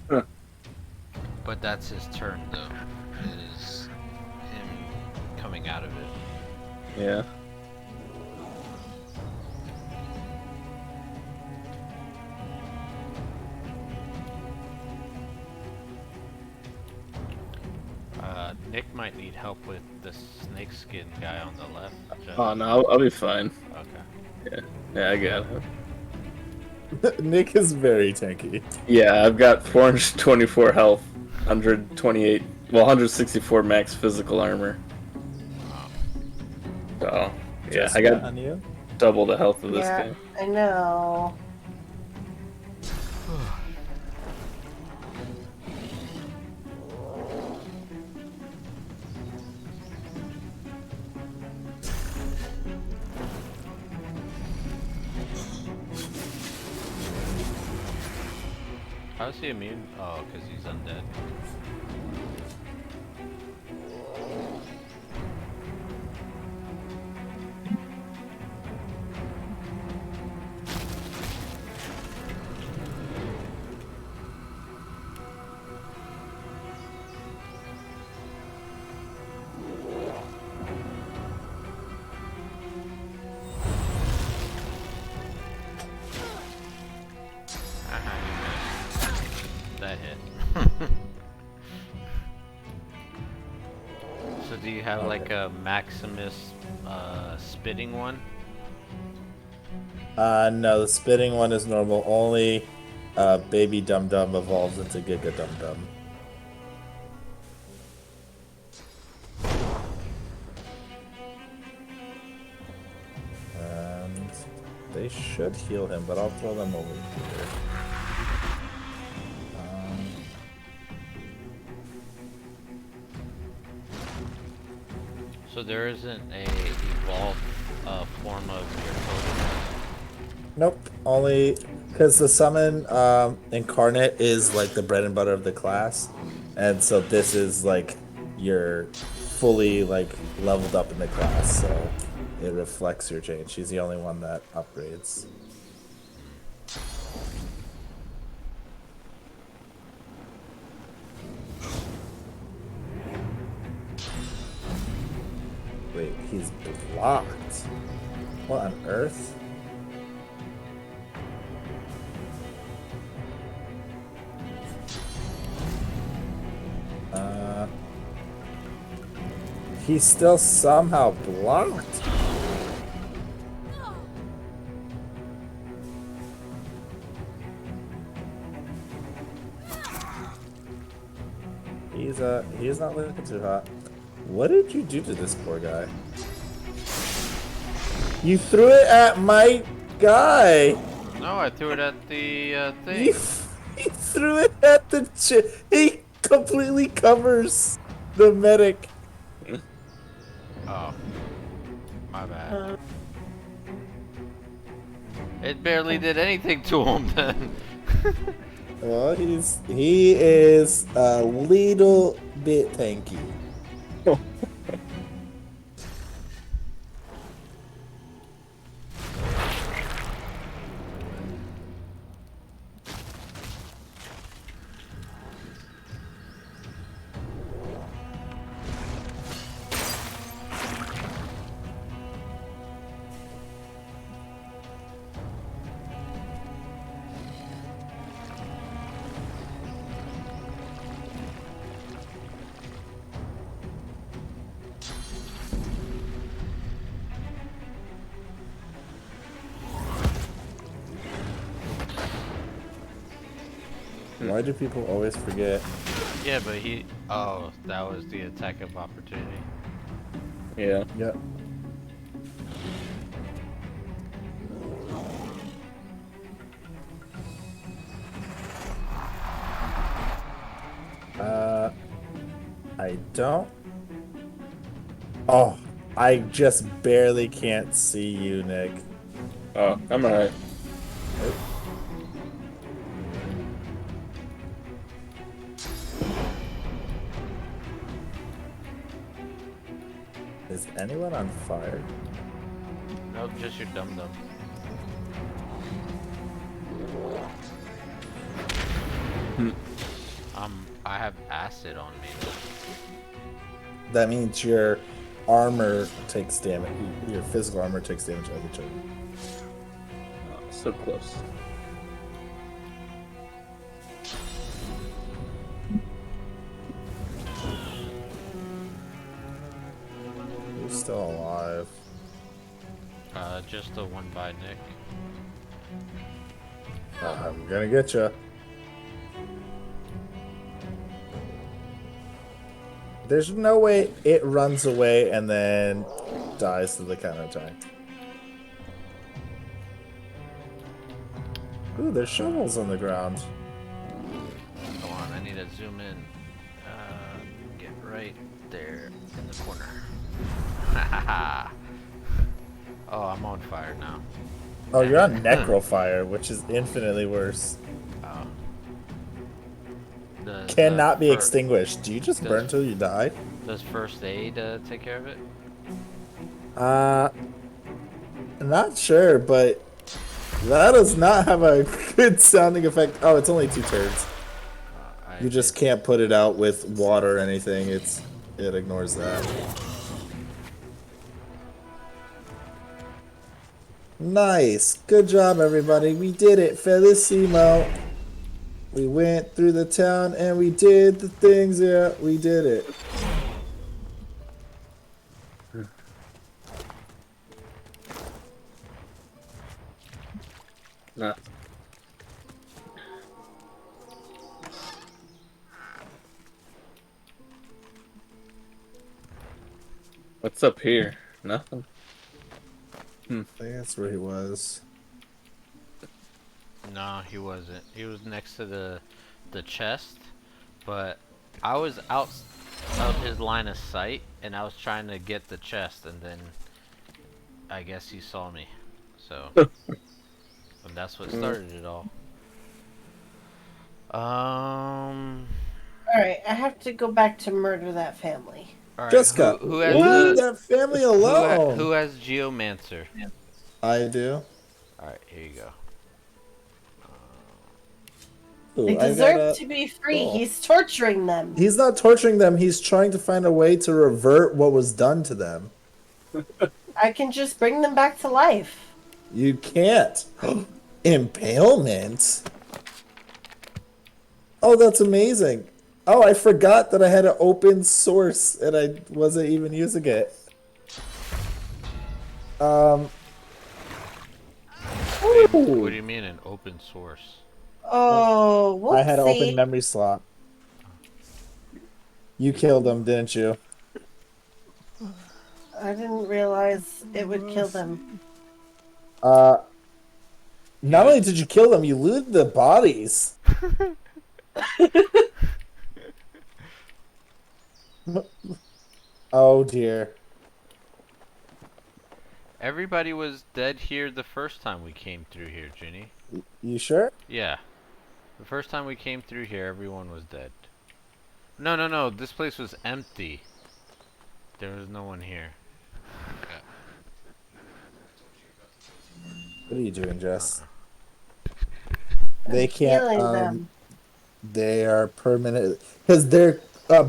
But that's his turn, though. Is him coming out of it. Yeah. Nick might need help with the snakeskin guy on the left. Oh no, I'll be fine. Okay. Yeah, I got him. Nick is very tanky. Yeah, I've got 424 health, 128, well, 164 max physical armor. So, yeah, Just I got on you? double the health of this Yeah, guy. I know. How's he immune? Oh, because he's undead. That hit. So do you have like a Maximus spitting one? No, the spitting one is normal. Only Baby Dum Dum evolves into Giga Dum Dum. And they should heal him, but I'll throw them over here. So there isn't a evolved form of your totem? Nope. Only because the summon incarnate is like the bread and butter of the class, and so this is like you're fully like leveled up in the class, so it reflects your change. She's the only one that upgrades. Wait, he's blocked. What on earth? He's still somehow blocked. He's not looking too hot. What did you do to this poor guy? You threw it at my guy. No, I threw it at the thing. You threw it at the he completely covers the medic. Oh, my bad. It barely did anything to him then. Well, he is a little bit tanky. Why do people always forget? Yeah, but he... Oh, that was the attack of opportunity. Yeah. Yep. I don't. Oh, I just barely can't see you, Nick. Oh, I'm alright. Is anyone on fire? Nope, just your dum-dum. I have acid on me though. That means your armor takes damage. Your physical armor takes damage every turn. Oh, so close. Who's still alive? Just the one by Nick. I'm gonna get you. There's no way it runs away and then dies to the counterattack. Ooh, there's shovels on the ground. Come on, I need to zoom in. Get right there in the corner. Oh, I'm on fire now. Oh, you're on Necrofire, which is infinitely worse. Oh. Cannot be extinguished. Do you just burn till you die? Does first aid take care of it? Not sure, but that does not have a good sounding effect. Oh, it's only 2 turns. You just can't put it out with water or anything. It ignores that. Nice. Good job, everybody. We did it. Felicissimo. We went through the town and we did the things. Yeah, we did it. Nah. What's up here? Nothing. I think that's where he was. No, he wasn't. He was next to the chest, but I was out. of his line of sight, and I was trying to get the chest, and then I guess he saw me. So, and that's what started it all. Alright, I have to go back to murder that family. All right. Jessica, Who has leave that family alone. Who has Geomancer? I do. All right, here you go. They Ooh, I deserve got to be free. oh. He's torturing them. He's not torturing them. He's trying to find a way to revert what was done to them. I can just bring them back to life. You can't. Impalement? Oh, that's amazing. Oh, I forgot that I had an open source and I wasn't even using it. What do you mean an open source? Oh, whoopsie. I had an open memory slot. You killed him, didn't you? I didn't realize it would kill them. Not only did you kill them, you looted the bodies. Oh dear. Everybody was dead here the first time we came through here, Ginny. You sure? Yeah. The first time we came through here, everyone was dead. No. This place was empty. There was no one here. Okay. What are you doing, Jess? They can't. They are permanent because they're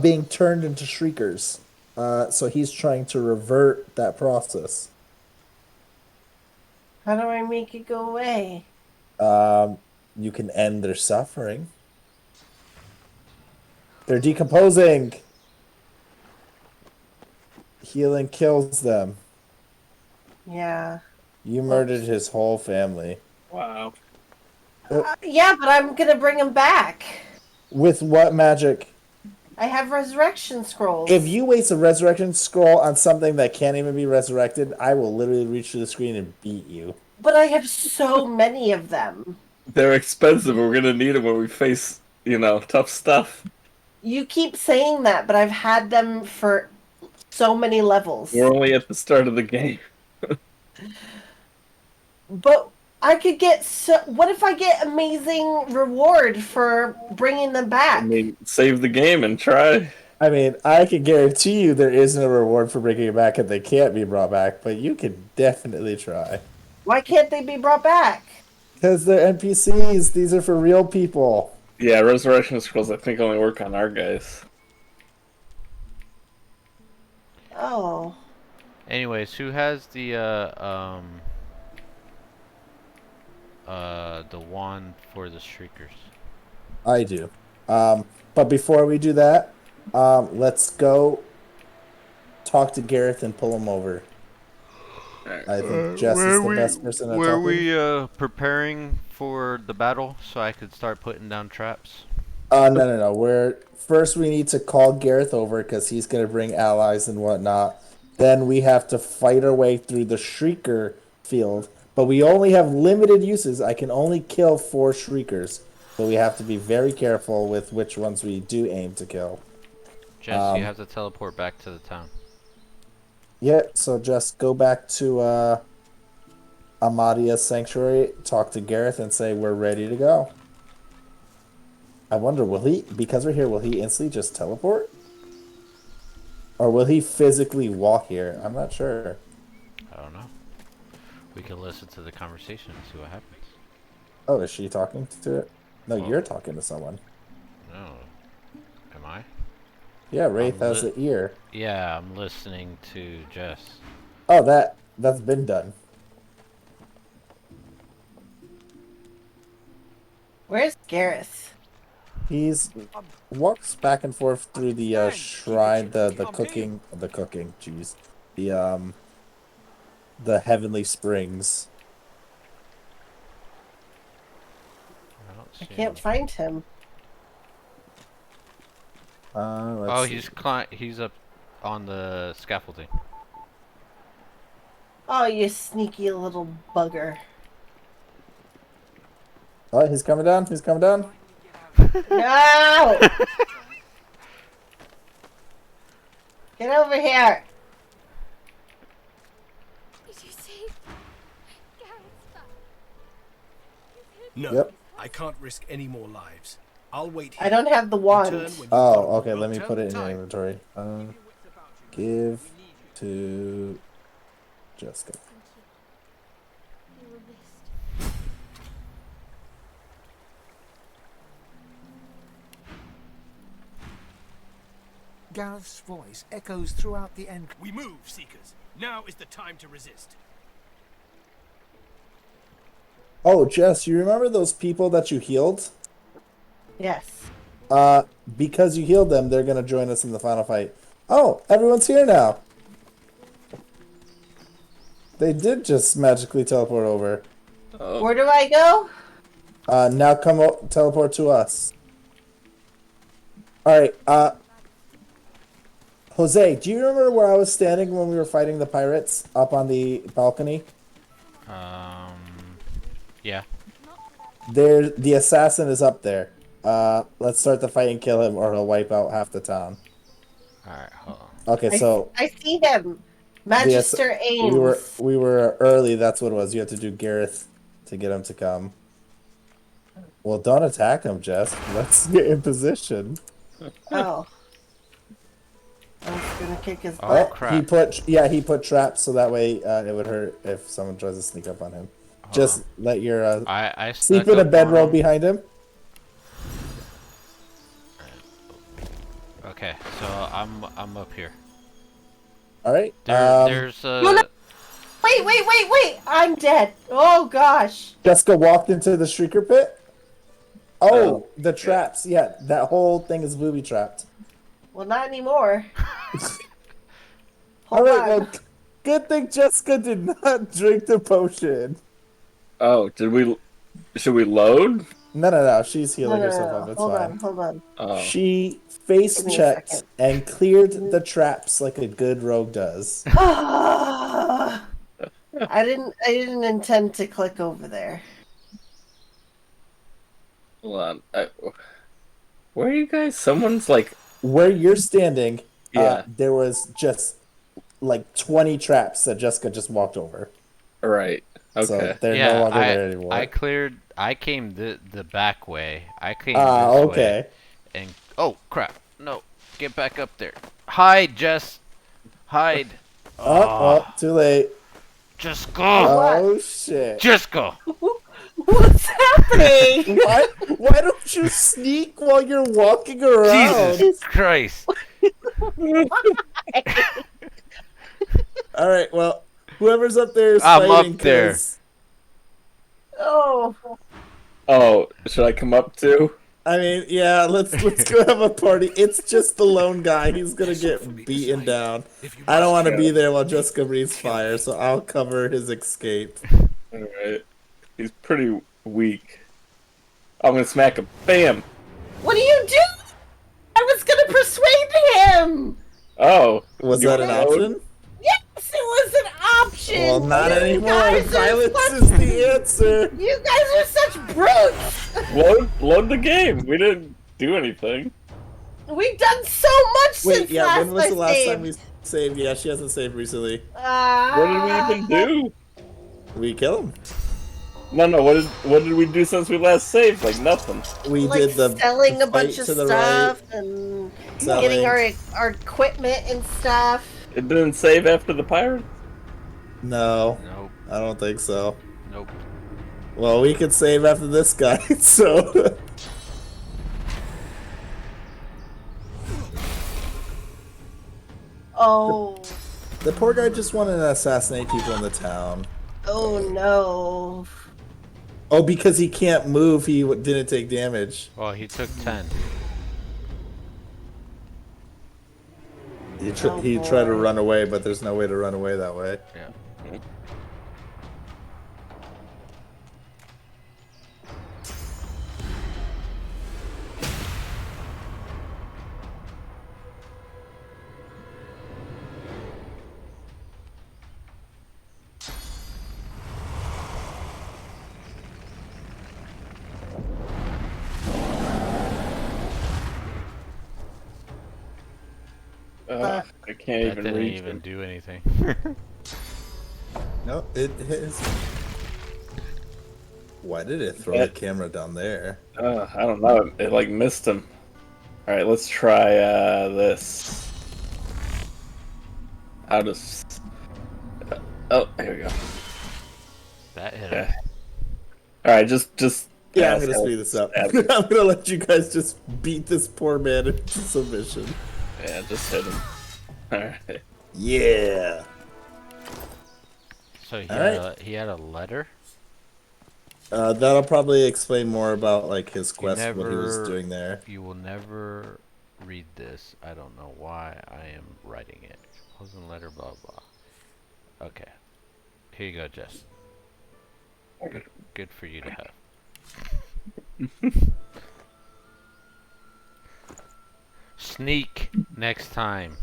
being turned into shriekers. So he's trying to revert that process. How do I make it go away? You can end their suffering. They're decomposing. Healing kills them. Yeah. You murdered his whole family. Wow. Yeah, but I'm gonna bring him back. With what magic? I have resurrection scrolls. If you waste a resurrection scroll on something that can't even be resurrected, I will literally reach through the screen and beat you. But I have so many of them. They're expensive. We're gonna need them when we face, tough stuff. You keep saying that, but I've had them for so many levels. We're only at the start of the game. But I could get what if I get amazing reward for bringing them back? I mean, save the game and try. I mean, I can guarantee you there isn't a reward for bringing it back if they can't be brought back, but you can definitely try. Why can't they be brought back? Because they're NPCs. These are for real people. Yeah, resurrection scrolls I think only work on our guys. Oh. Anyways, who has the wand for the shriekers? I do. But before we do that, let's go talk to Gareth and pull him over. I think Jess is the best person to talk to. Were we preparing for the battle so I could start putting down traps? No. First we need to call Gareth over because he's going to bring allies and whatnot. Then we have to fight our way through the Shrieker field. But we only have limited uses. I can only kill 4 Shriekers. So we have to be very careful with which ones we do aim to kill. Jess, you have to teleport back to the town. Yeah, so just go back to Amadia's Sanctuary, talk to Gareth, and say we're ready to go. I wonder, because we're here, will he instantly just teleport? Or will he physically walk here? I'm not sure. I don't know. We can listen to the conversation and see what happens. Oh, is she talking to it? No, you're talking to someone. No. Am I? Yeah, Wraith has an ear. Yeah, I'm listening to Jess. Oh, that's been done. Where's Gareth? He's walks back and forth through the shrine, the cooking, jeez, the heavenly springs. I can't find him. Oh, he's up on the scaffolding. Oh, you sneaky little bugger. Oh, he's coming down. He's coming down. No! Get over here. Did you see? Garrett's back. No, Yep. I can't risk any more lives. I'll wait here. I don't have the wand. Return when you've Oh, got okay. Let me turn put the it in your tide. inventory. Give to Jessica. You were missed. Gareth's voice echoes throughout the entrance. We move, Seekers. Now is the time to resist. Oh, Jess, you remember those people that you healed? Yes. Because you healed them, they're gonna join us in the final fight. Oh, everyone's here now. They did just magically teleport over. Where do I go? Now teleport to us. Alright, Jose, do you remember where I was standing when we were fighting the pirates up on the balcony? Yeah. The assassin is up there. Let's start the fight and kill him or he'll wipe out half the town. Alright, hold on. Okay, so I see him. Magister Ames. we were early, that's what it was. You have to do Gareth to get him to come. Well, don't attack him, Jess. Let's get in position. Oh. I was gonna kick his Oh, butt. crap. He put traps so that way it would hurt if someone tries to sneak up on him. Just let your I sleep snuck in a up bedroll on him. behind him. Okay, so I'm up here. All right. There's No, no. Wait! I'm dead. Oh gosh. Jessica walked into the shrieker pit. Oh, the traps. Yeah, that whole thing is booby trapped. Well, not anymore. All right. Well, good thing Jessica did not drink the potion. Oh, should we load? No. She's healing No. herself up. It's Hold fine. on. Oh. She face Give me a checked second. and cleared the traps like a good rogue does. I didn't intend to click over there. Hold on. Where are you guys? Someone's like... Where you're standing, Yeah. there was just like 20 traps that Jessica just walked over. Right. Okay. So they're no longer there anymore. I came the back way. I came Ah, this okay. way. And oh crap. No. Get back up there. Hide, Jess. Hide. Oh, too late. Just go. Oh, shit. Just go. What's happening? Why don't you sneak while you're walking around? Jesus Christ. All right, well, whoever's up there is I'm fighting. up there. Oh. Oh, should I come up too? I mean, yeah, let's go have a party. It's just the lone guy. He's gonna get beaten down. I don't want to be there while Jessica breathes fire, so I'll cover his escape. Alright. He's pretty weak. I'm gonna smack him. Bam! What are you doing? I was gonna persuade him. Oh. Was you that an wanna load? option? Yes, it was an option. Well, not You anymore. guys are Violence such- is the answer. You guys are such brutes. Load the game. We didn't do anything. We've done so much Wait, since yeah, last when was the last I time we saved? Yeah, she hasn't saved recently. What did we even do? We kill him. No. What did we do since we last saved? Like nothing. We like did the selling a fight bunch of to the stuff right. and Selling. getting our equipment and stuff. It didn't save after the pirate? No. Nope. I don't think so. Nope. Well, we could save after this guy, so. Oh. The poor guy just wanted to assassinate people in the town. Oh no. Oh, because he can't move, he didn't take damage. Well, he took 10. He tried to run away, but there's no way to run away that way. Yeah. I Can't That even didn't reach even him. do anything. No, it is. Why did it throw the camera down there? I don't know. It like missed him. All right, let's try this. How does? Oh, here we go. That hit Okay. him. All right, just. Yeah, I'm gonna speed this up. I'm gonna let you guys just beat this poor man into submission. Yeah, just hit him. All right. Yeah. So All he had a letter. That'll probably explain more about like his You quest, what he was doing there. You will never read this. I don't know why I am writing it. Closing letter, blah blah. Okay. Here you go, Jess. Good for you to have. Sneak next time.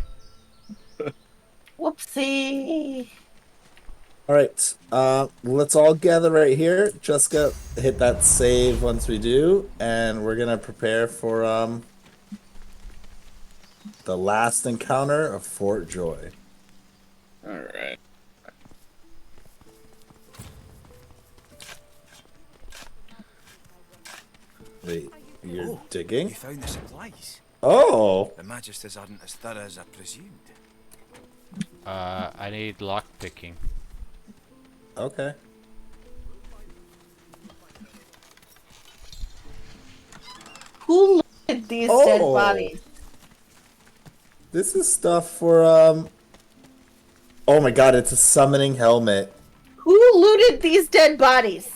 Whoopsie. All right. Let's all gather right here. Jessica, hit that save once we do, and we're gonna prepare for the last encounter of Fort Joy. All right. Wait, you're digging? You found the supplies. Oh. The Magisters aren't as thorough as I presumed. I need lock picking. Okay. Who looted these dead bodies? This is stuff for oh my god, it's a summoning helmet. Who looted these dead bodies?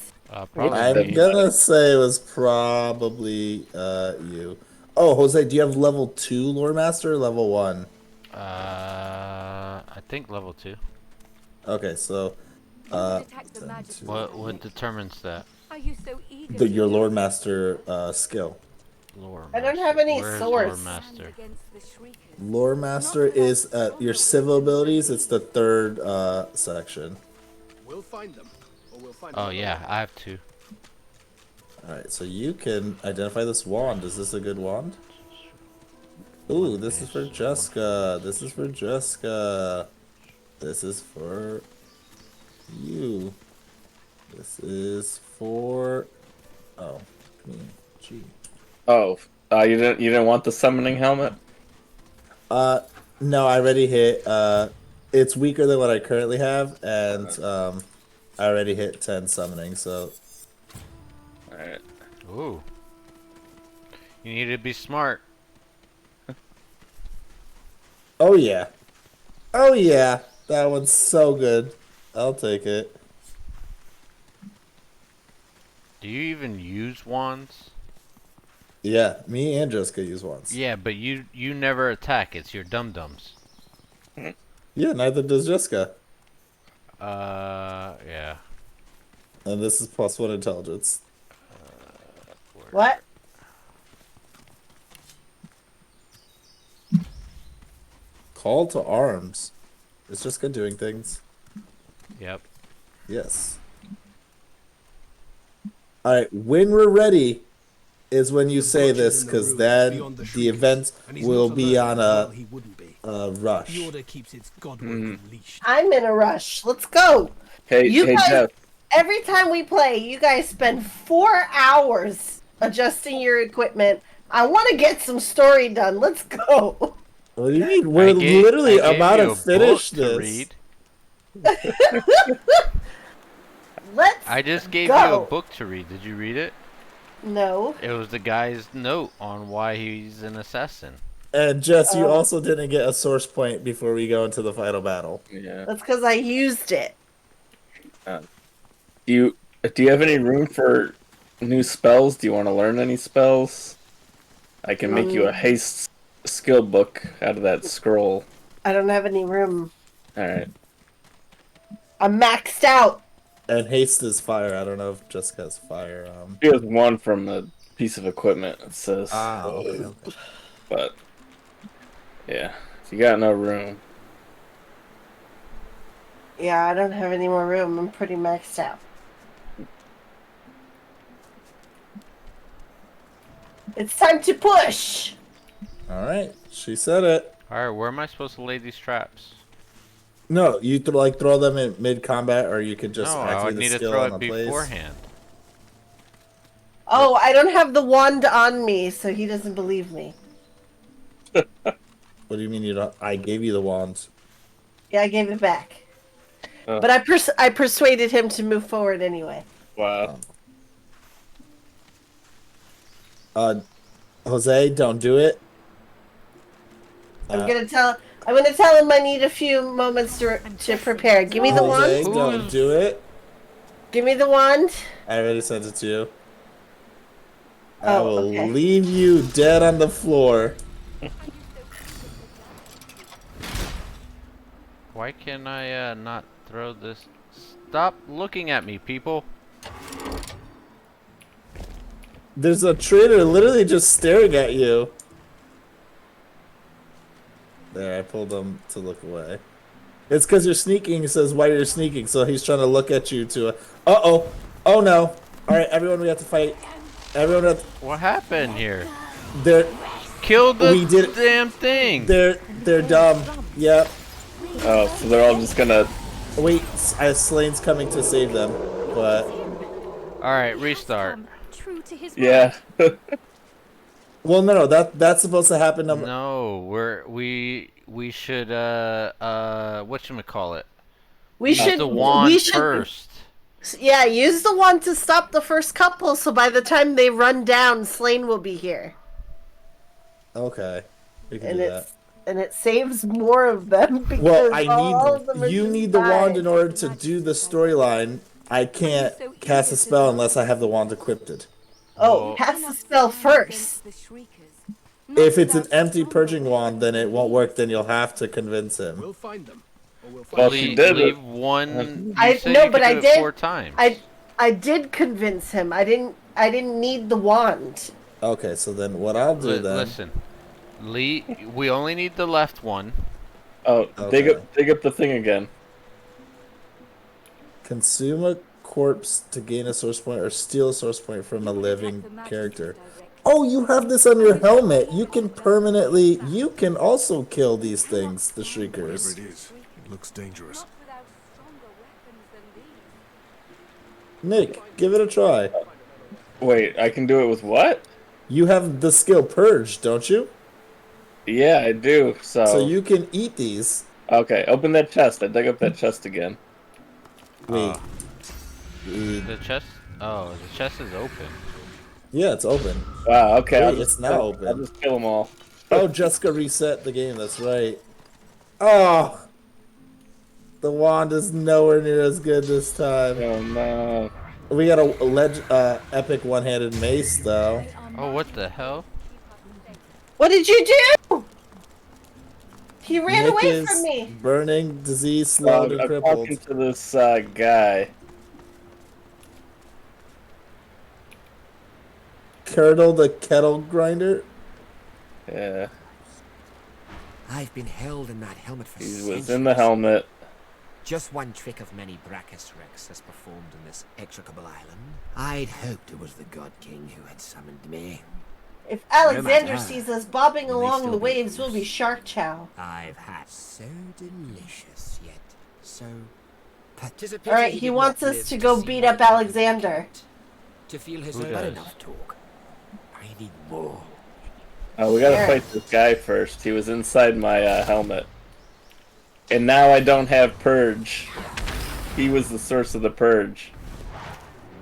Probably I'm gonna say it was probably you. Oh, Jose, do you have level 2 lore master or level 1? I think level 2. Okay, so what determines that? Are you so eager your lore master skill. Lore I don't have any Where's swords. Lore master? Lore master is your civil abilities. It's the 3rd section. We'll find them. Or we'll find Oh yeah, I have 2. Alright, so you can identify this wand. Is this a good wand? Ooh, this is for Jessica. This is for Jessica. This is for you. This is for me. Gee. Oh, you didn't want the summoning helmet? No, I already hit. It's weaker than what I currently have, and I already hit 10 summoning. So. All right. Ooh. You need to be smart. Oh yeah. Oh yeah. That one's so good. I'll take it. Do you even use wands? Yeah, me and Jessica use wands. Yeah, but you never attack. It's your dum-dums. Yeah, neither does Jessica. Yeah. And this is +1 intelligence. What? Call to arms. It's Jessica doing things. Yep. Yes. Alright, when we're ready is when you say this, because then the event will be on a rush. The order keeps its godwork leash. I'm in a rush. Let's go. Hey, You hey, guys, Jeff. every time we play, you guys spend 4 hours adjusting your equipment. I want to get some story done. Let's go. What do you mean? We're literally about to finish to this. read. Let's I just gave go. you a book to read. Did you read it? No. It was the guy's note on why he's an assassin. And Jess, you also didn't get a source point before we go into the final battle. Yeah. That's because I used it. Do you have any room for new spells? Do you want to learn any spells? I can make you a haste skill book out of that scroll. I don't have any room. All right. I'm maxed out. And haste is fire. I don't know if Jessica has fire. She has one from a piece of equipment, it says. Okay. But, yeah. You got no room. Yeah, I don't have any more room. I'm pretty maxed out. It's time to push. All right, she said it. Alright, where am I supposed to lay these traps? No, you throw them in mid-combat, or you could just No, I activate would the need to skill throw on it the place. beforehand. Oh, I don't have the wand on me, so he doesn't believe me. What do you mean you don't? I gave you the wand. Yeah, I gave it back. But I persuaded him to move forward anyway. Wow. Jose, don't do it. I'm gonna tell him I need a few moments to prepare. Give me the Jose, wand. don't do it. Give me the wand. I already sent it to you. I Oh, will okay. leave you dead on the floor. Why can I not throw this? Stop looking at me, people. There's a traitor literally just staring at you. There, I pulled him to look away. It's because you're sneaking. It says why you're sneaking, so he's trying to look at you to. Uh-oh. Oh no. Alright, everyone, we have to fight. Everyone have to... What happened here? They're... Kill the damn thing. They're dumb. Yep. Oh, so they're all just gonna... Wait, Slane's coming to save them, but... Alright, restart. Yeah. Well, no, that's supposed to happen. No, we should whatchamacallit? We should the wand should, first. Yeah, use the wand to stop the first couple, so by the time they run down, Slane will be here. Okay, we can And do it's that. and it saves more of them because Well, all of them are you just need the wand in dying. order to do the storyline. I can't cast a spell unless I have the wand equipped. Oh, cast the spell first. If it's an empty purging wand, then it won't work. Then you'll have to convince him. We'll find them. Or we'll Well, find she did leave it. one. I no, but I did. 4 times. I did convince him. I didn't need the wand. Okay, so then what I'll do then? Listen, we only need the left one. Oh, Okay. dig up the thing again. Consume a corpse to gain a source point or steal a source point from a living character. Oh, you have this on your helmet. You can permanently... You can also kill these things, the Shriekers. Whatever it is, it looks dangerous. Nick, give it a try. Wait, I can do it with what? You have the skill Purge, don't you? Yeah, I do, So you can eat these. Okay, open that chest. I dug up that chest again. Wait. The chest? Oh, the chest is open. Yeah, it's open. Wow, okay. Wait, it's now open. I'll just kill them all. Oh, Jessica reset the game, that's right. Oh! The wand is nowhere near as good this time. Oh no. We got a epic one-handed mace, though. Oh, what the hell? What did you do? He ran Nick away is from me. burning, disease, slowed, and I'm crippled. talking to this guy. Curdle the kettle grinder? Yeah. I've been held in that helmet for He centuries. was in the helmet. Just one trick of many Brachus Rex has performed in this execrable island. I'd hoped it was the God King who had summoned me. If Alexander matter. sees us bobbing May along still the be waves, we'll loose. be shark chow. I've had so delicious yet so All right, he wants us to go beat up Alexander. to feel his Who own does? enough talk. I need more. Oh, we gotta Sure. fight this guy first. He was inside my helmet. And now I don't have Purge. He was the source of the Purge.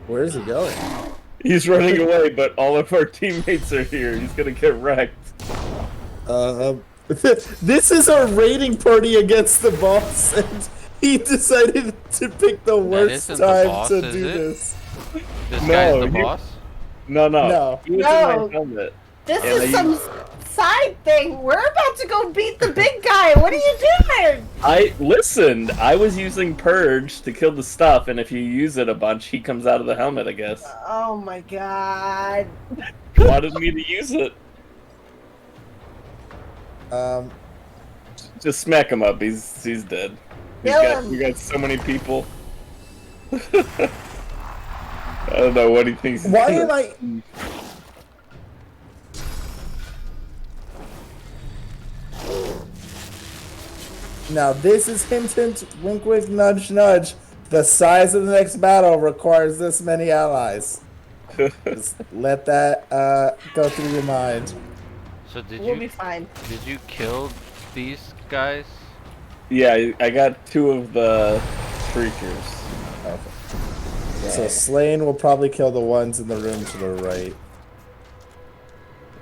Where is he going? He's running away, but all of our teammates are here. He's gonna get wrecked. This is our raiding party against the boss, and he decided to pick the worst isn't the time boss, to is do it? this. This No, guy's the you- boss? No. No. He was No. in my helmet. This And is I some side thing. We're about to go beat the big guy. What are you doing? I listened. I was using Purge to kill the stuff, and if you use it a bunch, he comes out of the helmet, I guess. Oh my god. Wanted me to use it. Just smack him up. He's dead. Kill him. You got so many people. I don't know what he thinks. he's Why gonna- am I... Now this is hint hint, wink wink, nudge nudge. The size of the next battle requires this many allies. Just let that go through your mind. So We'll be fine. Did you kill these guys? Yeah, I got 2 of the Shriekers. Okay. So Slain will probably kill the ones in the room to the right.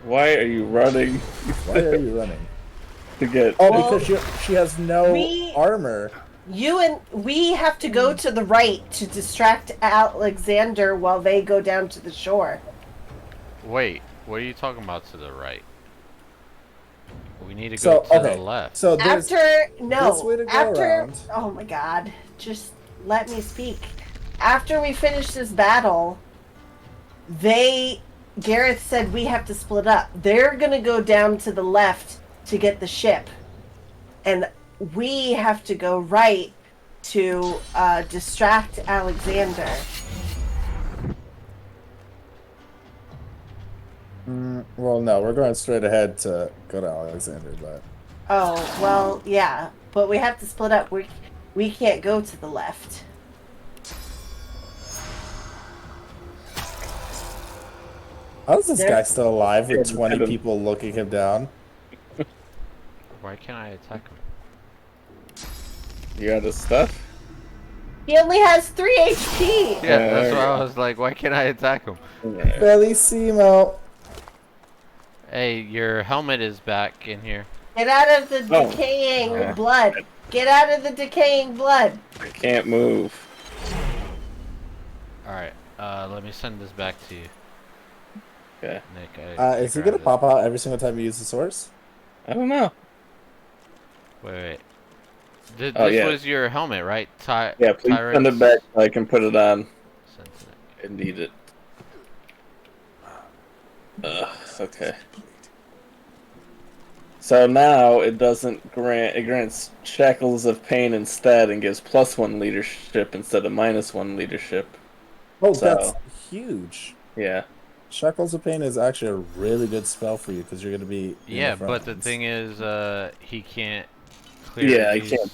Why are you running? Why are you running? To get. Oh, because she has no armor. We have to go to the right to distract Alexander while they go down to the shore. Wait, what are you talking about to the right? We need to go to the left. So there's After this way to go around. Oh my god, just let me speak. After we finish this battle, Gareth said we have to split up. They're gonna go down to the left to get the ship, and we have to go right to distract Alexander. Well, no, we're going straight ahead to go to Alexander, but. Oh well, yeah, but we have to split up. We can't go to the left. How is this guy still alive with 20 people looking him down? Why can't I attack him? You got his stuff? He only has 3 HP! Yeah, that's why I was like, why can't I attack him? Bellissimo. Hey, your helmet is back in here. Get out of the decaying blood! Get out of the decaying blood! I can't move. Alright, let me send this back to you. Okay. Nick, Is he gonna pop out every single time you use the source? I don't know. Wait. This was your helmet, right? Yeah, please send it back so I can put it on. I need it. Okay. So now it doesn't grant, it grants shackles of pain instead and gives +1 leadership instead of -1 leadership. Oh, that's huge. Yeah. Shackles of Pain is actually a really good spell for you because you're going to be. Yeah, but the thing is, he can't clear. Yeah, I can't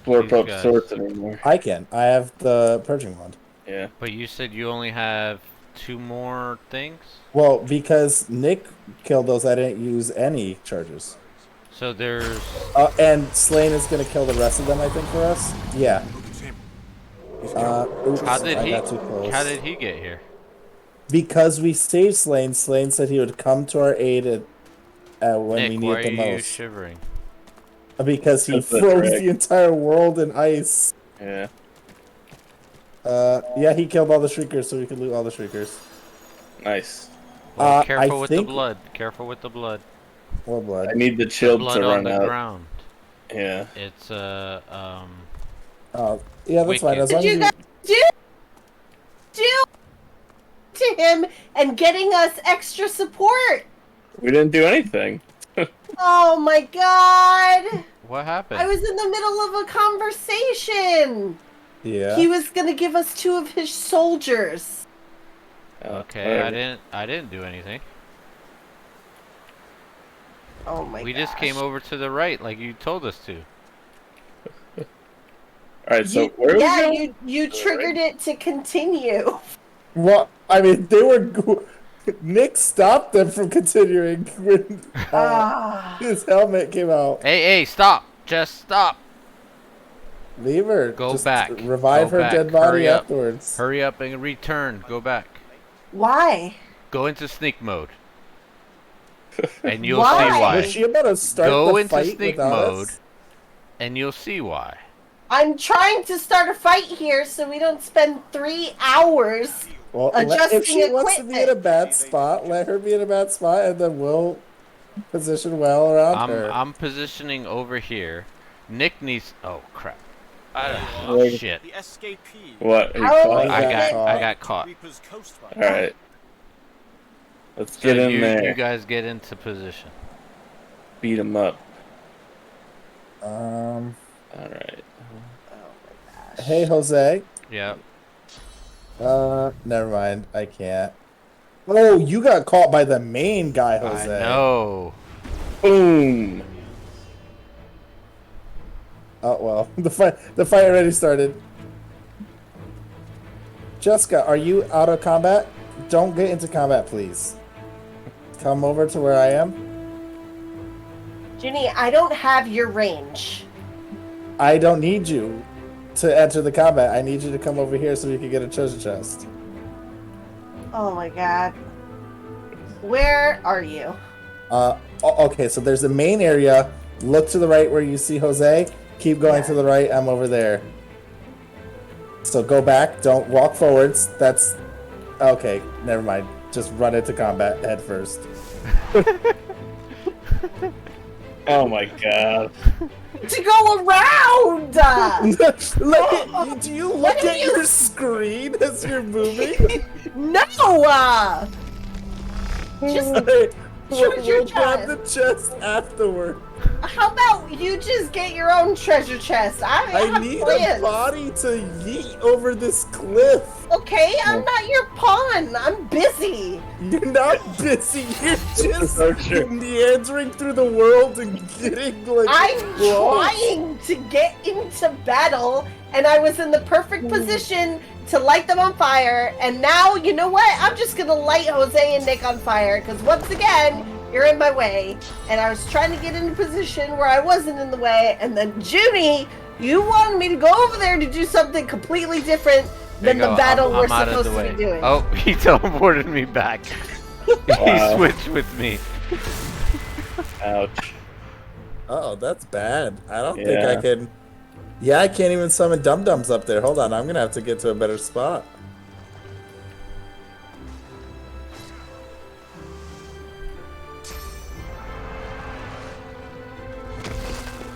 slurp up swords anymore. I can. I have the Purging Wand. Yeah. But you said you only have 2 more things? Well, because Nick killed those, I didn't use any charges. So there's. And Slain is going to kill the rest of them, I think, for us. Yeah. Oops, How did I got too close. How did he get here? Because we saved Slain. Slain said he would come to our aid when Nick, we why need it the are you most. shivering? Because he froze the entire world in ice. Yeah. Yeah, he killed all the Shriekers, so we could loot all the Shriekers. Nice. Well, careful with the blood. Careful with the blood. What blood? I need the chill blood to on run the out. ground. Yeah. It's yeah, that's fine. As long Did as you guys do to him and getting us extra support? We didn't do anything. Oh my god! What happened? I was in the middle of a conversation. Yeah. He was gonna give us 2 of his soldiers. Okay, I didn't do anything. Oh my god. We just came over to the right like you told us to. Alright, so where are we going? you triggered it to continue. Well, I mean, they were. Nick stopped them from continuing when his helmet came out. Hey, stop! Just stop! Leave her. Go Just back. Revive Go her back. dead body Hurry up. afterwards. Hurry up and return. Go back. Why? Go into sneak mode. And you'll Why? see why. Was she about to start Go the into fight sneak without mode, us? and you'll see why. I'm trying to start a fight here so we don't spend 3 hours Well, adjusting if she equipment. wants to be in a bad spot, let her be in a bad spot, and then we'll position well around her. I'm positioning over here. Nick needs. Oh crap! Wait. Shit! The escapee. What? I got caught. Reaper's coastline. Alright. Let's So get in you there. guys get into position. Beat him up. Um. Alright. Hey, Jose. Yeah. Never mind. I can't. Oh, you got caught by the main guy, Jose. I know. Boom. Oh well, the fight already started. Jessica, are you out of combat? Don't get into combat, please. Come over to where I am. Ginny, I don't have your range. I don't need you to enter the combat. I need you to come over here so we can get a treasure chest. Oh my god. Where are you? Okay, so there's the main area. Look to the right where you see Jose. Keep going to the right. I'm over there. So go back. Don't walk forwards. That's... Okay, never mind. Just run into combat head first. Oh my god. To go around! Do you look at your screen as you're moving? No! Just we'll grab the chest afterward. How about you just get your own treasure chest? I need a body to yeet over this cliff. Okay, I'm not your pawn. I'm busy. You're not busy. You're just meandering through the world and getting like. I'm trying to get into battle, and I was in the perfect position to light them on fire. And now, you know what? I'm just gonna light Jose and Nick on fire because once again, you're in my way. And I was trying to get in a position where I wasn't in the way, and then Junie, you wanted me to go over there to do something completely different than the battle we're supposed to be doing. Oh, he teleported me back. He switched with me. Ouch. Oh, that's bad. I don't think I can. Yeah, I can't even summon dum-dums up there. Hold on, I'm gonna have to get to a better spot.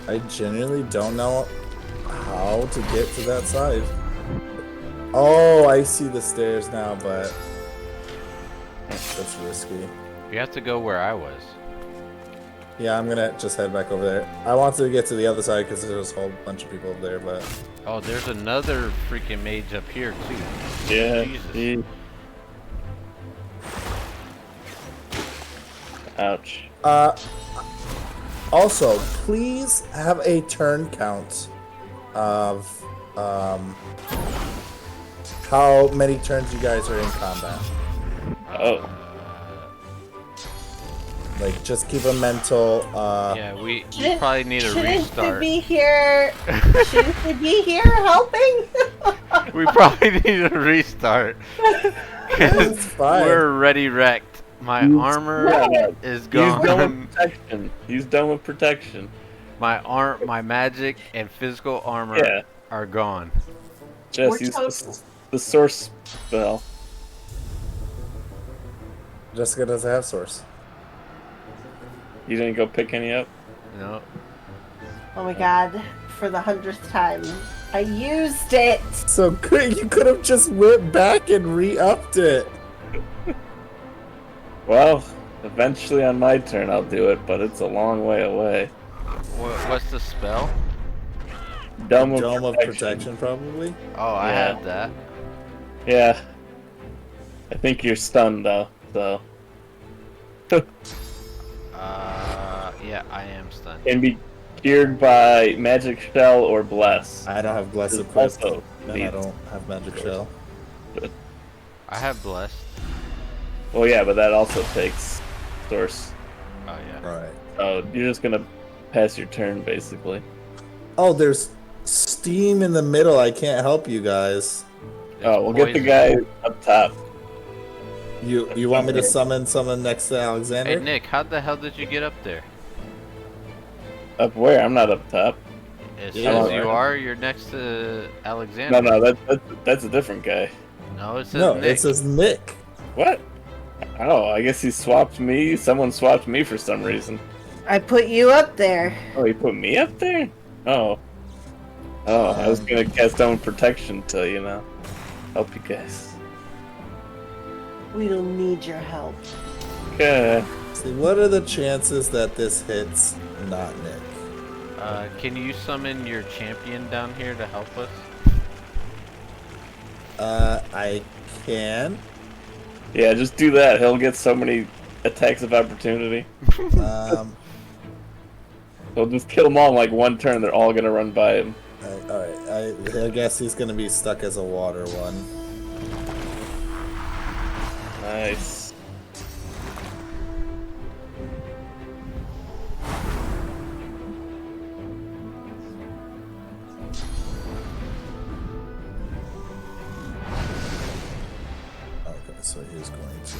I genuinely don't know how to get to that side. Oh, I see the stairs now, but that's risky. You have to go where I was. Yeah, I'm gonna just head back over there. I wanted to get to the other side because there's a whole bunch of people up there, but... Oh, there's another freaking mage up here, too. Yeah. Jesus. Ouch. Also, please have a turn count of how many turns you guys are in combat. Oh. Like, just keep a mental. Yeah, we probably need a restart. Shouldn't we be here? Shouldn't we be here helping? We probably need a restart. It's fine. We're already wrecked. My armor is gone. He's done with protection. He's done with protection. My magic and physical armor are gone. Just use the source spell. Jessica doesn't have source. You didn't go pick any up? No. Oh my god, for the 100th time. I used it! So good, you could have just went back and re-upped it. Well, eventually on my turn I'll do it, but it's a long way away. What's the spell? Dome of Protection, probably? Oh, I have that. Yeah. I think you're stunned, though, so... Yeah, I am stunned. Can be cured by Magic Shell or Bless. I don't have Bless equipped, and I don't have Magic Shell. I have Blessed. Well, yeah, but that also takes Source. Oh, yeah. Alright. So you're just gonna pass your turn, basically. Oh, there's steam in the middle. I can't help you guys. Oh, we'll get the guy up top. You want me to summon someone next to Alexander? Hey, Nick, how the hell did you get up there? Up where? I'm not up top. It says you are. You're next to Alexander. No, that's a different guy. No, it says Nick. It says Nick. What? Oh, I guess he swapped me. Someone swapped me for some reason. I put you up there. Oh, he put me up there? Oh. Oh, I was gonna cast down protection to, help you guys. We don't need your help. Okay. See, what are the chances that this hits not Nick? Can you summon your champion down here to help us? I can. Yeah, just do that. He'll get so many attacks of opportunity. He'll just kill them all in like one turn. They're all gonna run by him. Alright, I guess he's gonna be stuck as a water one. Nice. Okay, so he's going to.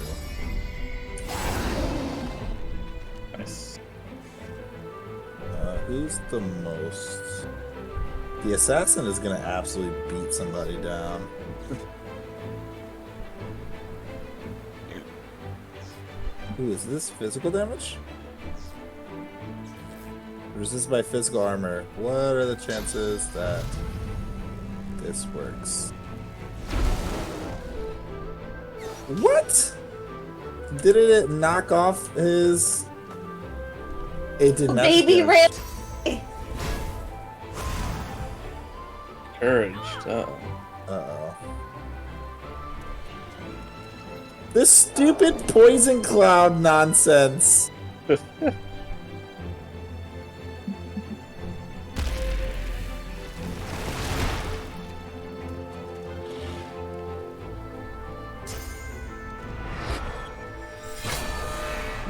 Nice. Who's the most? The assassin is gonna absolutely beat somebody down. Ooh, is this physical damage? Resist by physical armor. What are the chances that this works? What? Didn't it knock off his... It did not. Baby ran. Encouraged. Uh-oh. This stupid poison cloud nonsense.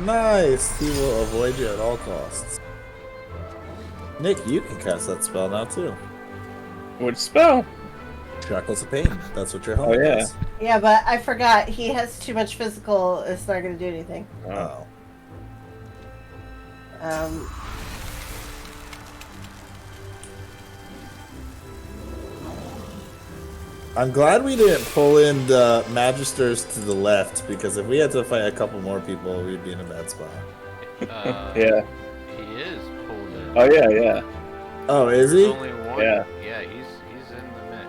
Nice! He will avoid you at all costs. Nick, you can cast that spell now too. Which spell? Shackles of Pain. That's what your helmet is. Yeah, but I forgot he has too much physical. It's not going to do anything. Oh. I'm glad we didn't pull in the Magisters to the left, because if we had to fight a couple more people, we'd be in a bad spot. Yeah. He is pulled in. Oh yeah, yeah. Oh, is he? There's only one. Yeah. Yeah, he's in the mix.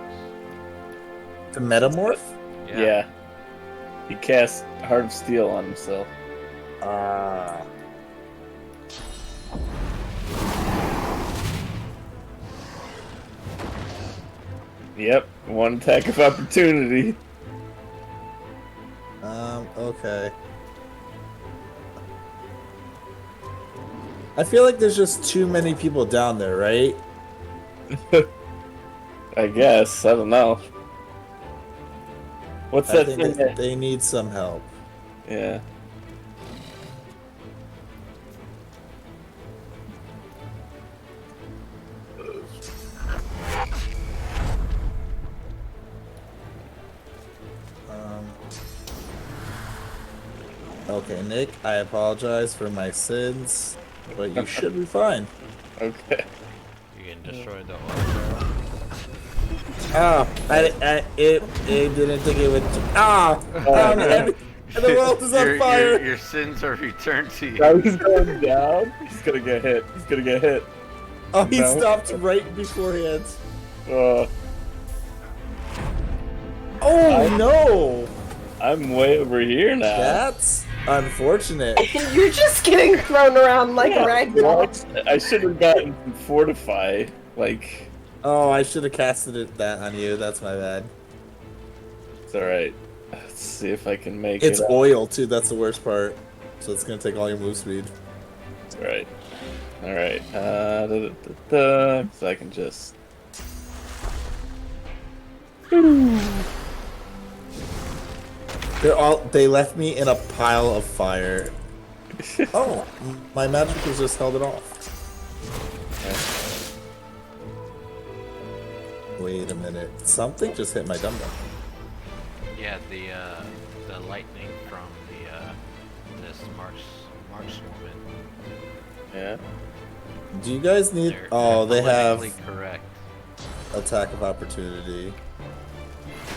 The Metamorph? Yeah. He cast Heart of Steel on himself. Ah. Yep. One attack of opportunity. Okay. I feel like there's just too many people down there, right? I guess. I don't know. What's I that think thing that... they need some help. Yeah. Okay, Nick, I apologize for my sins, but you should be fine. Okay. You can destroy the oil. Ah, it didn't think it would. Ah, and the world is on fire. Your sins are returned to you. Now he's going down. He's gonna get hit. He's gonna get hit. Oh, he No. stopped right beforehand. Oh no! I'm way over here now. That's unfortunate. You're just getting thrown around like a rag doll. I should have gotten some Fortify. Like. Oh, I should have casted that on you. That's my bad. It's alright. Let's see if I can make It's it. oil, too. That's the worst part. So it's going to take all your move speed. It's alright. Alright. So I can just. They left me in a pile of fire. Oh, my magic has just held it off. Wait a minute. Something just hit my dum-dum. Yeah, the lightning from this markswoman. Yeah. Do you guys need... They're they have... politically correct. Attack of opportunity.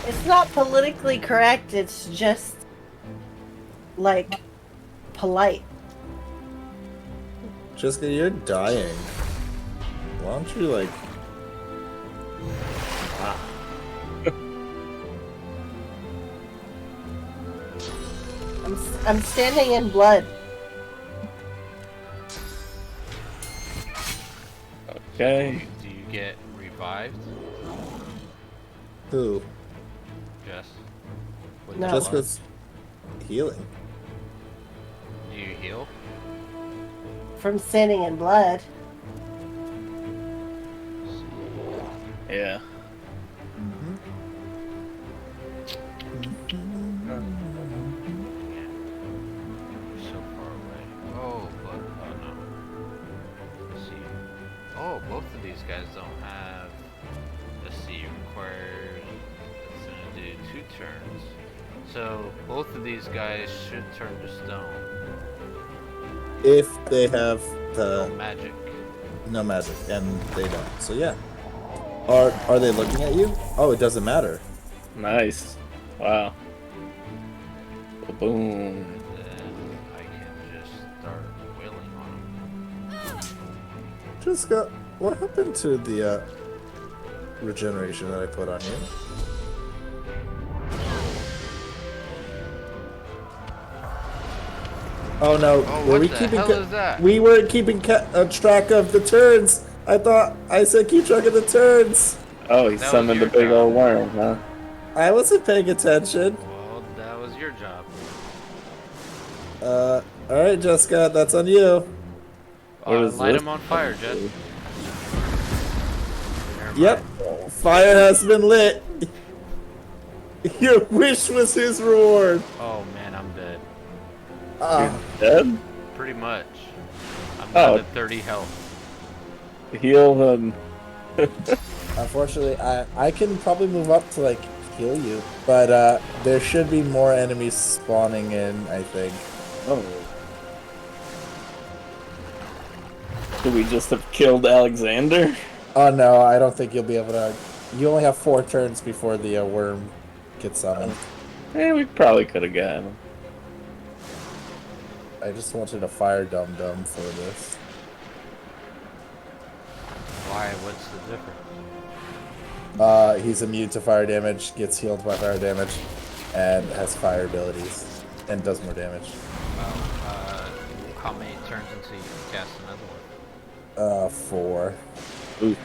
It's not politically correct, it's just, like, polite. Jessica, you're dying. Why don't you, like... Ah. I'm standing in blood. Okay. Do you get revived? Who? Jess? No. Jessica's healing. Do you heal? From standing in blood. Yeah. So far away. Oh, but oh no. Let's see. Oh, both of these guys don't have. Let's see. Required. It's gonna do 2 turns. So both of these guys should turn to stone. If they have the No magic. no magic, and they don't. So yeah. Are they looking at you? Oh, it doesn't matter. Nice. Wow. Boom. Then I can just start wailing on them. Jessica, what happened to the regeneration that I put on you? Oh no, Oh, were what we the keeping hell is that? We weren't keeping track of the turns. I thought I said keep track of the turns. Oh, he summoned a big old worm, huh? I wasn't paying attention. Well, that was your job. Alright, Jessica, that's on you. Light him on fire, Jess. Yep, fire has been lit. Your wish was his reward. Oh man, I'm dead. Dead? Pretty much. I'm down to 30 health. Heal him. Unfortunately, I can probably move up to like heal you, but there should be more enemies spawning in, I think. Oh. Should we just have killed Alexander? Oh no, I don't think you'll be able to. You only have 4 turns before the worm gets summoned. We probably could have gotten him. I just wanted a fire dum-dum for this. Why? What's the difference? He's immune to fire damage, gets healed by fire damage, and has fire abilities, and does more damage. How many turns until you can cast another one? 4. Ooh.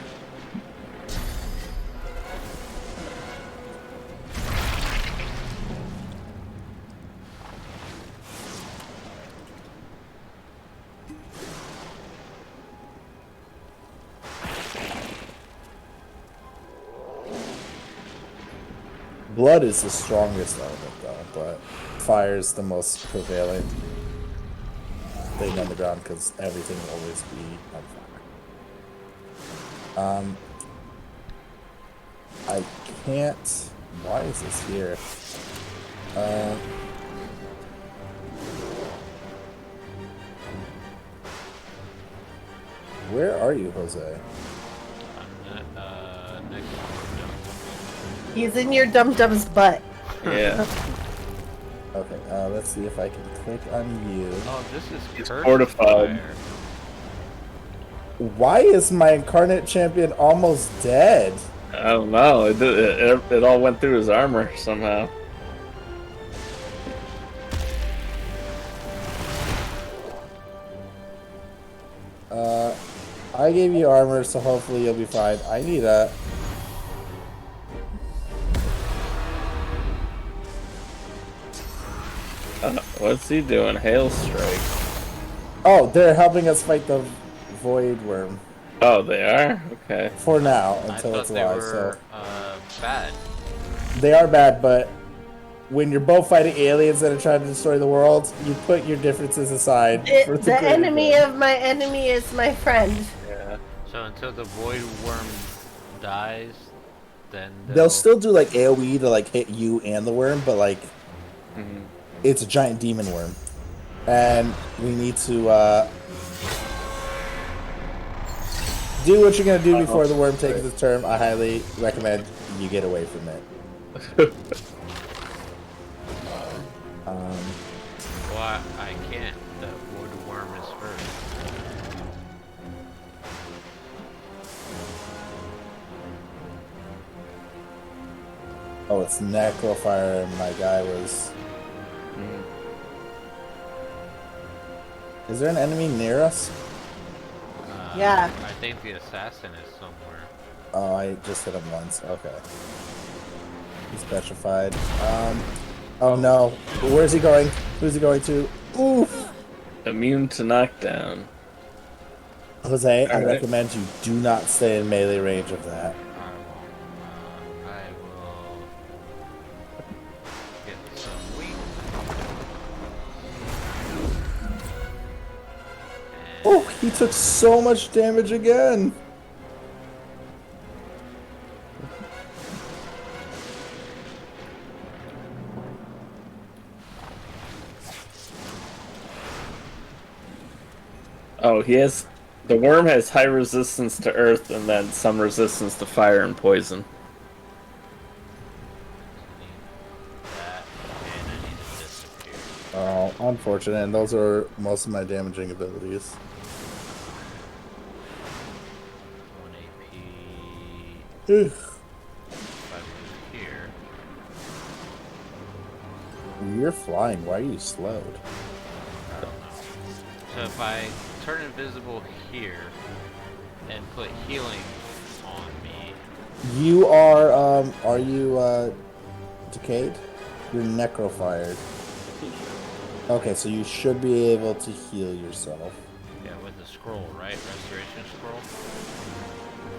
Blood is the strongest element, though, but fire is the most prevalent thing on the ground because everything will always be on fire. I can't. Why is this here? Where are you, Jose? He's in your dum-dum's butt. Yeah. Okay, let's see if I can click on you. Oh, this is fortified. Fire. Why is my incarnate champion almost dead? I don't know. It all went through his armor somehow. I gave you armor, so hopefully you'll be fine. I need a... What's he doing? Hail strike. Oh, they're helping us fight the void worm. Oh, they are? Okay. For now, I until thought it's they alive. were, bad. They are bad, but when you're both fighting aliens that are trying to destroy the world, you put your differences aside. For The greater enemy good. of my enemy is my friend. Yeah. So until the void worm dies, then They'll still do like AoE to like hit you and the worm, but like it's a giant demon worm, and we need to do what you're gonna do before the worm takes its turn. I highly recommend you get away from it. Well, I can't. The void worm is first. Oh, it's Necrofire, and my guy was... Is there an enemy near us? Yeah. I think the assassin is somewhere. Oh, I just hit him once. Okay. He's petrified. Oh no. Where's he going? Who's he going to? Oof! Immune to knockdown. Jose, I Alright. recommend you do not stay in melee range of that. Oh, he took so much damage again. Oh, the worm has high resistance to earth and then some resistance to fire and poison. Oh, unfortunate. And those are most of my damaging abilities. 1 AP. Ugh. If I move here. You're flying. Why are you slowed? I don't know. So if I turn invisible here and put healing on me. You are you, decayed? You're necrofired. Okay, so you should be able to heal yourself. Yeah, with the scroll, right? Restoration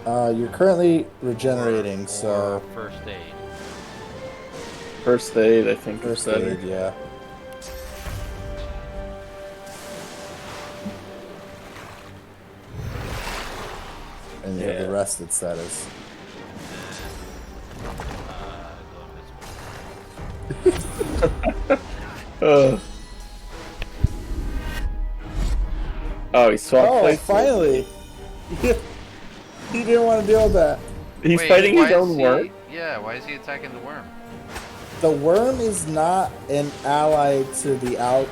scroll? You're currently regenerating, so... First aid. First aid, I think, First is better. aid, yeah. And you have the rested status. Oh, he swapped places. Finally! He didn't want to deal with that. He's fighting his own worm? Yeah, why is he attacking the worm? The worm is not an ally to the out.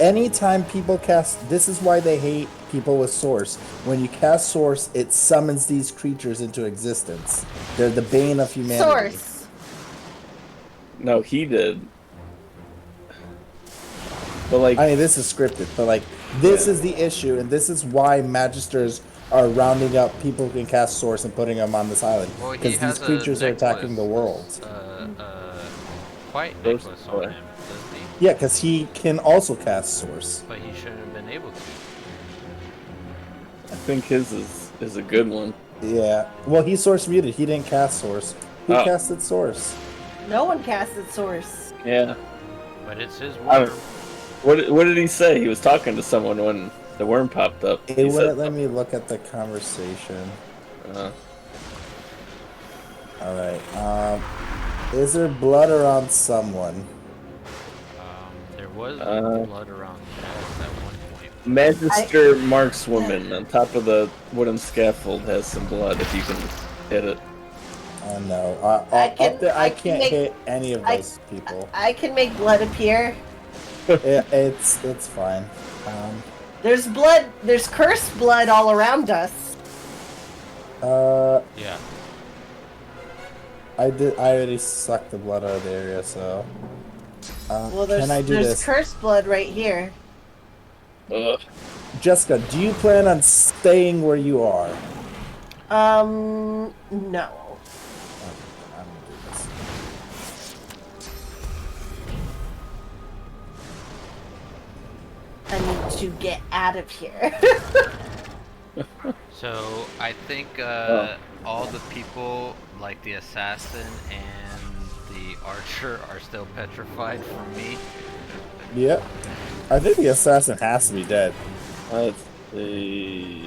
Anytime people cast, this is why they hate people with Source. When you cast Source, it summons these creatures into existence. They're the bane of humanity. Source. No, he did. But like, I mean, this is scripted, but like, this is the issue, and this is why Magisters are rounding up people who can cast Source and putting them on this island, because these creatures are attacking the world. White necklace on him, doesn't he? Yeah, because he can also cast Source. But he shouldn't have been able to. I think his is a good one. Yeah. Well, he's Source muted. He didn't cast Source. Who casted Source? No one casted Source. Yeah. But it's his worm. What did he say? He was talking to someone when the worm popped up. It wouldn't let me look at the conversation. Alright, is there blood around someone? There was blood around Jazz at one point. Magister Markswoman on top of the wooden scaffold has some blood if you can hit it. Oh no. Up there, I can't hit any of those people. I can make blood appear. It's fine. There's blood. There's cursed blood all around us. Yeah. I already sucked the blood out of the area, so. Well, can I do there's this? cursed blood right here. Jessica, do you plan on staying where you are? No. I'm gonna do this. I need to get out of here. So I think all the people, like the assassin and the archer, are still petrified from me. Yep. I think the assassin has to be dead. Let's see.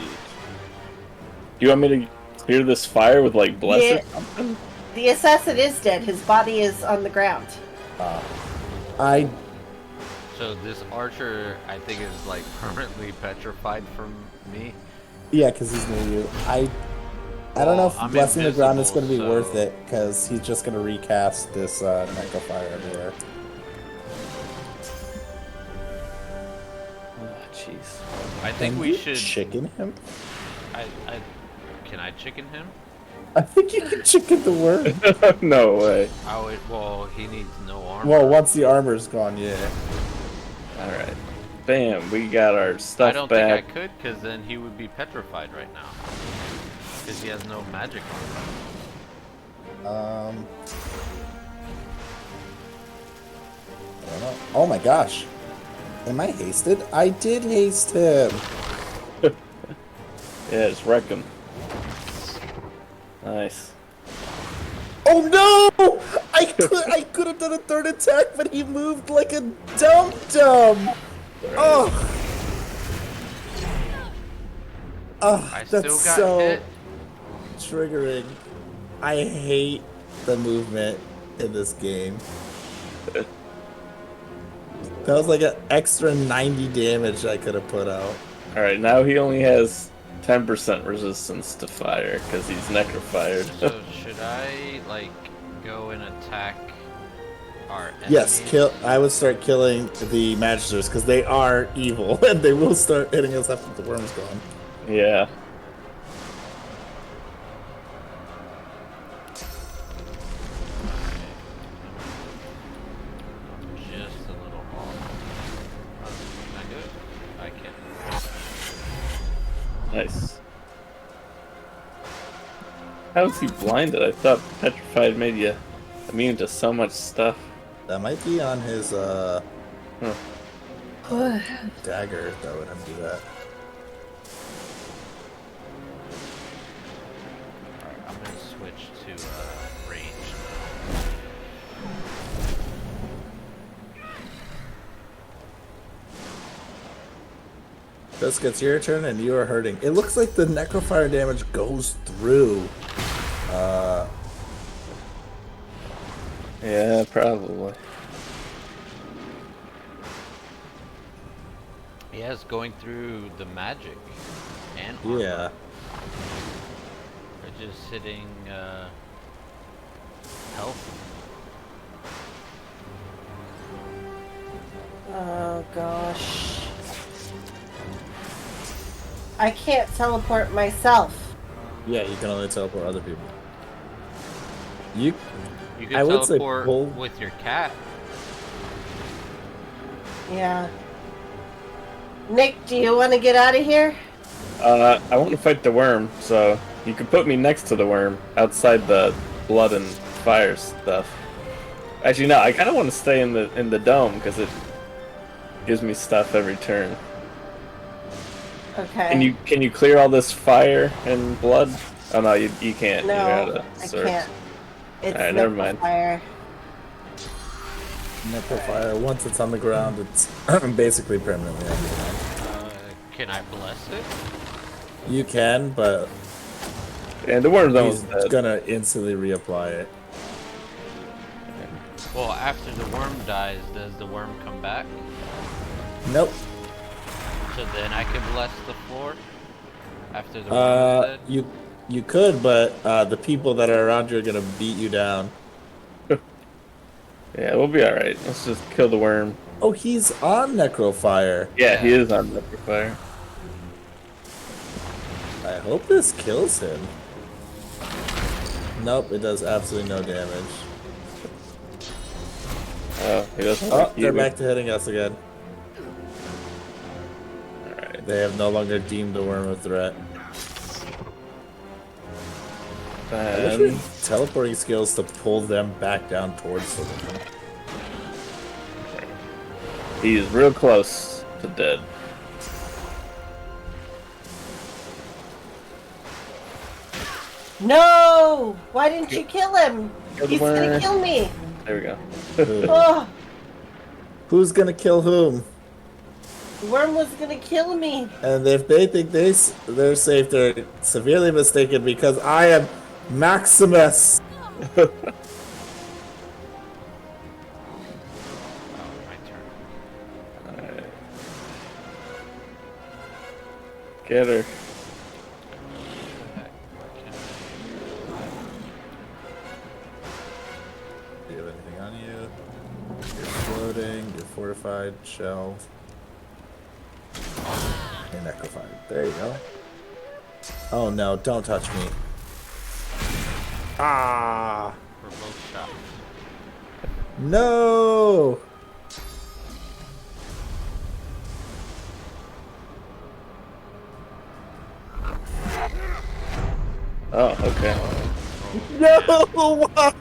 Do you want me to clear this fire with like bless or something? The assassin is dead. His body is on the ground. So this archer, I think, is like permanently petrified from me. Yeah, because he's near you. I don't know if blessing the ground is going to be worth it, because he's just going to recast this necrofire everywhere. Jeez. I think Can we you should chicken him. Can I chicken him? I think you can chicken the worm. No way. Well, he needs no armor. Well, once the armor's gone, yeah. All right. Bam, we got our stuff I don't back. think I could, because then he would be petrified right now. Because he has no magic armor. I don't know. Oh my gosh. Am I hasted? I did haste him. Yeah, just wreck him. Nice. Oh no! I could have done a third attack, but he moved like a dum-dum. Oh. Oh, I that's still got so hit. triggering. I hate the movement in this game. That was like an extra 90 damage I could have put out. Alright, now he only has 10% resistance to fire because he's necrofired. So should I like go and attack our enemies? Yes, I would start killing the magisters because they are evil and they will start hitting us after the worm's gone. Yeah. Just a little off. Can I do it? I can. Nice. How is he blinded? I thought petrified made you immune to so much stuff. That might be on his dagger that would undo that. Alright, I'm gonna switch to range This gets your turn and you are hurting. It looks like the necrofire damage goes through. Yeah, probably. Yeah, it's going through the magic and armor. Yeah. They're just hitting health. Oh gosh. I can't teleport myself. Yeah, you can only teleport other people. You can I would say teleport pull with your cat. Yeah. Nick, do you want to get out of here? I want to fight the worm, so you can put me next to the worm, outside the blood and fire stuff. Actually, no, I kind of want to stay in the dome because it gives me stuff every turn. Okay. Can you clear all this fire and blood? Oh no, you can't. No, You're out of I sorts. can't. It's Alright, never mind. Fire. necrofire. Once it's on the ground, it's basically permanently on the ground. Can I bless it? You can, but and the worm's he's almost dead. gonna instantly reapply it. Well, after the worm dies, does the worm come back? Nope. So then I can bless the floor after the worm is dead? You could, but the people that are around you are gonna beat you down. Yeah, we'll be alright. Let's just kill the worm. Oh, he's on necrofire. Yeah, he is on necrofire. I hope this kills him. Nope, it does absolutely no damage. Oh, he doesn't. Oh, they're back to hitting us again. Alright. They have no longer deemed the worm a threat. I wish we had teleporting skills to pull them back down towards the worm. He's real close to dead. No! Why didn't you kill him? He's gonna kill me. There we go. Oh, Who's gonna kill whom? the worm was gonna kill me. And if they think they're safe, they're severely mistaken because I am Maximus. Get her. Do you have anything on you? You're floating, you're fortified, shell. You're necrofied. There you go. Oh no, don't touch me. Ah! For both shots. No! Oh, okay. No! Why?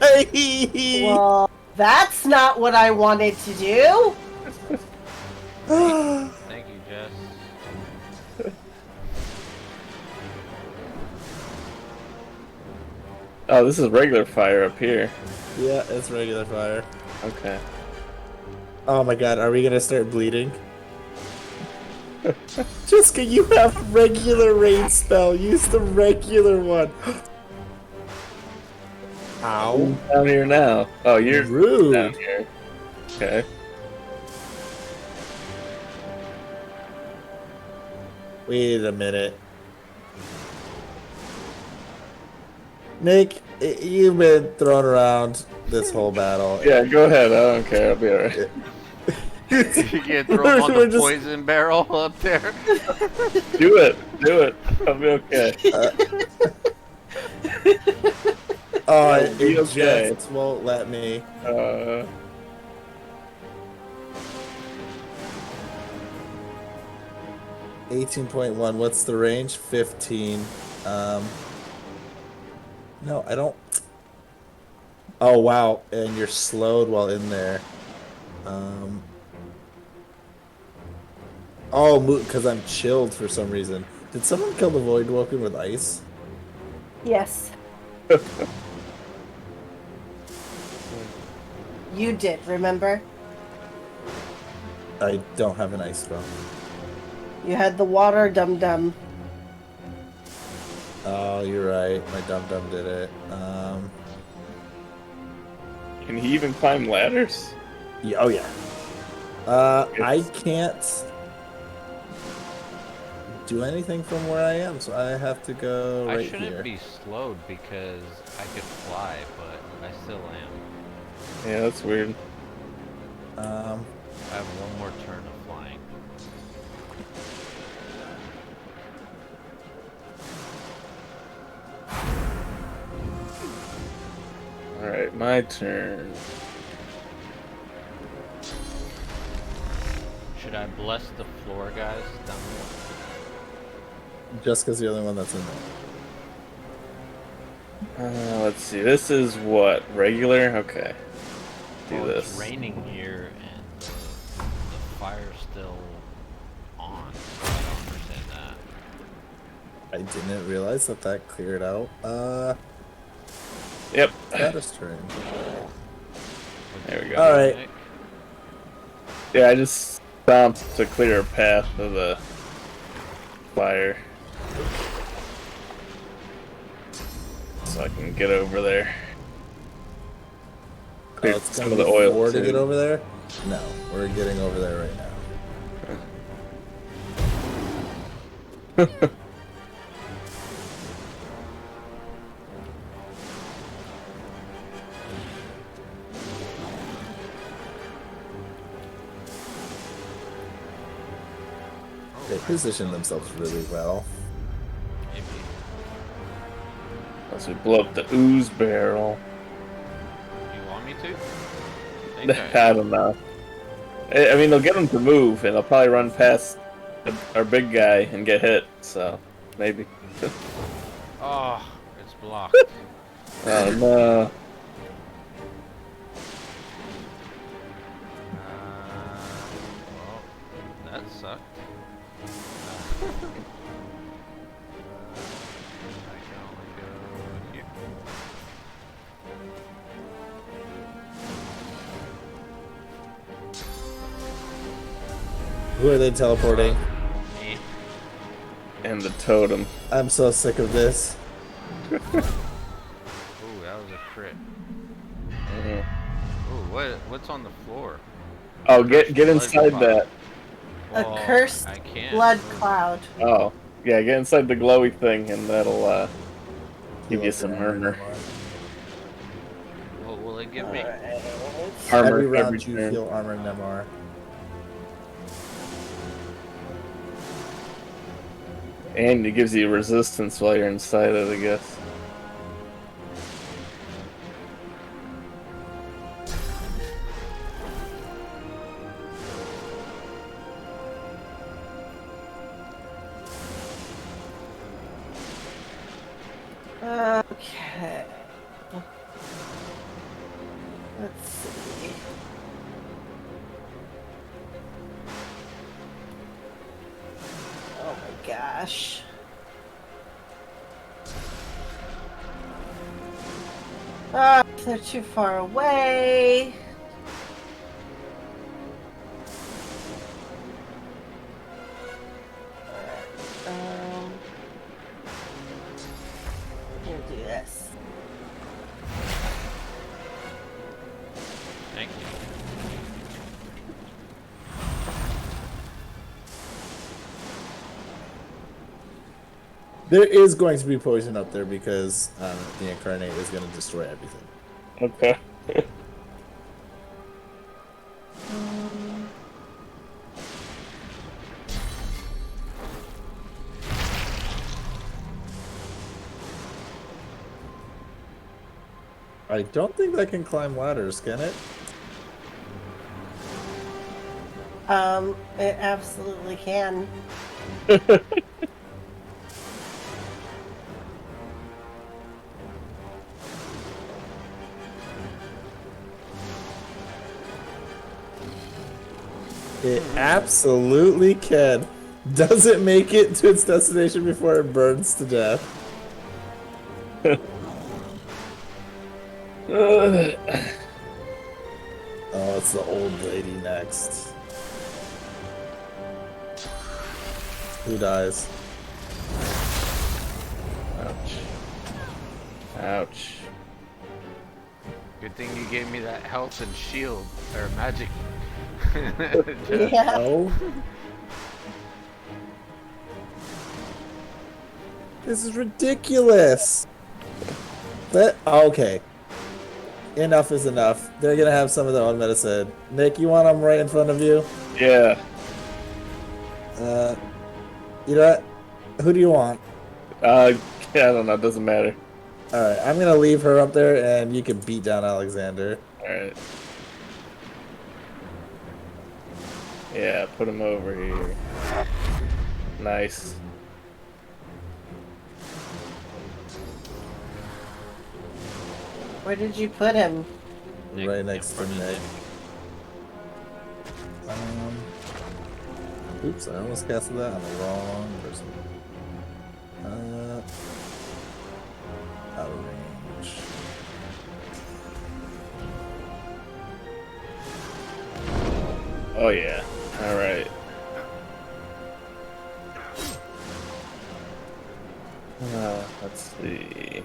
Well, that's not what I wanted to do. Thank you, Jess. Oh, this is regular fire up here. Yeah, it's regular fire. Okay. Oh my god, are we gonna start bleeding? Jessica, you have regular rain spell. Use the regular one. Ow. Who's down here now? Oh, you're rude. down here. Okay. Wait a minute. Nick, you've been thrown around this whole battle. Yeah, go ahead. I don't care. I'll be alright. You get thrown on the poison barrel up there. Do it. Do it. I'll be okay. Oh, I'll be it okay. just won't let me. 18.1. What's the range? 15. No, I don't. Oh wow, and you're slowed while in there. Oh, because I'm chilled for some reason. Did someone kill the Void Woken with ice? Yes. You did, remember? I don't have an ice spell. You had the water dum-dum. Oh, you're right. My dum-dum did it. Can he even climb ladders? Yeah, oh yeah. I can't do anything from where I am, so I have to go right I shouldn't here. be slowed because I could fly, but I still am. Yeah, that's weird. I have one more turn of flying. Alright, my turn. Should I bless the floor guys down Jessica's the only one that's in there. Let's see. This is what? Regular? Okay. Do Well, this. It's raining here and the fire's still on, so I don't understand that. I didn't realize that cleared out. Yep. Status turn. There we go. Alright. Yeah, I just stomped to clear a path of the fire. So I can get over there. Clear It's some gonna of the be oil 4 to too. get over there? No, we're getting over there right now. They position themselves really well. As we blow up the ooze barrel. Do you want me to? I don't know. I mean, they'll get them to move, and they'll probably run past our big guy and get hit, so maybe. Oh, it's blocked. Oh no. Well, that sucked. I can only go here. Who are they teleporting? Me. And the totem. I'm so sick of this. Ooh, that was a crit. Ooh, what's on the floor? Oh, get inside that. Well, A cursed I can't. blood cloud. Oh, yeah, get inside the glowy thing, and that'll give you some armor. What will it give me? Armor every round every you turn. feel armor and MR. And it gives you resistance while you're inside it, I guess. Okay. Let's see. Oh my gosh. Ah, they're too far away. There is going to be poison up there because the incarnate is going to destroy everything. Okay. I don't think that can climb ladders, can it? It absolutely can. It absolutely can. Does it make it to its destination before it burns to death? Oh, it's the old lady next. Who dies? Ouch. Ouch. Good thing you gave me that health and shield, or magic. Yeah. Oh. This is ridiculous. Okay. Enough is enough. They're gonna have some of their own medicine. Nick, you want them right in front of you? Yeah. You know what? Who do you want? I don't know. It doesn't matter. All right, I'm gonna leave her up there, and you can beat down Alexander. All right. Yeah, put him over here. Nice. Where did you put him? Right next to Nick. Oops, I almost casted that on the wrong person. Out of range. Oh yeah. All right. Let's see.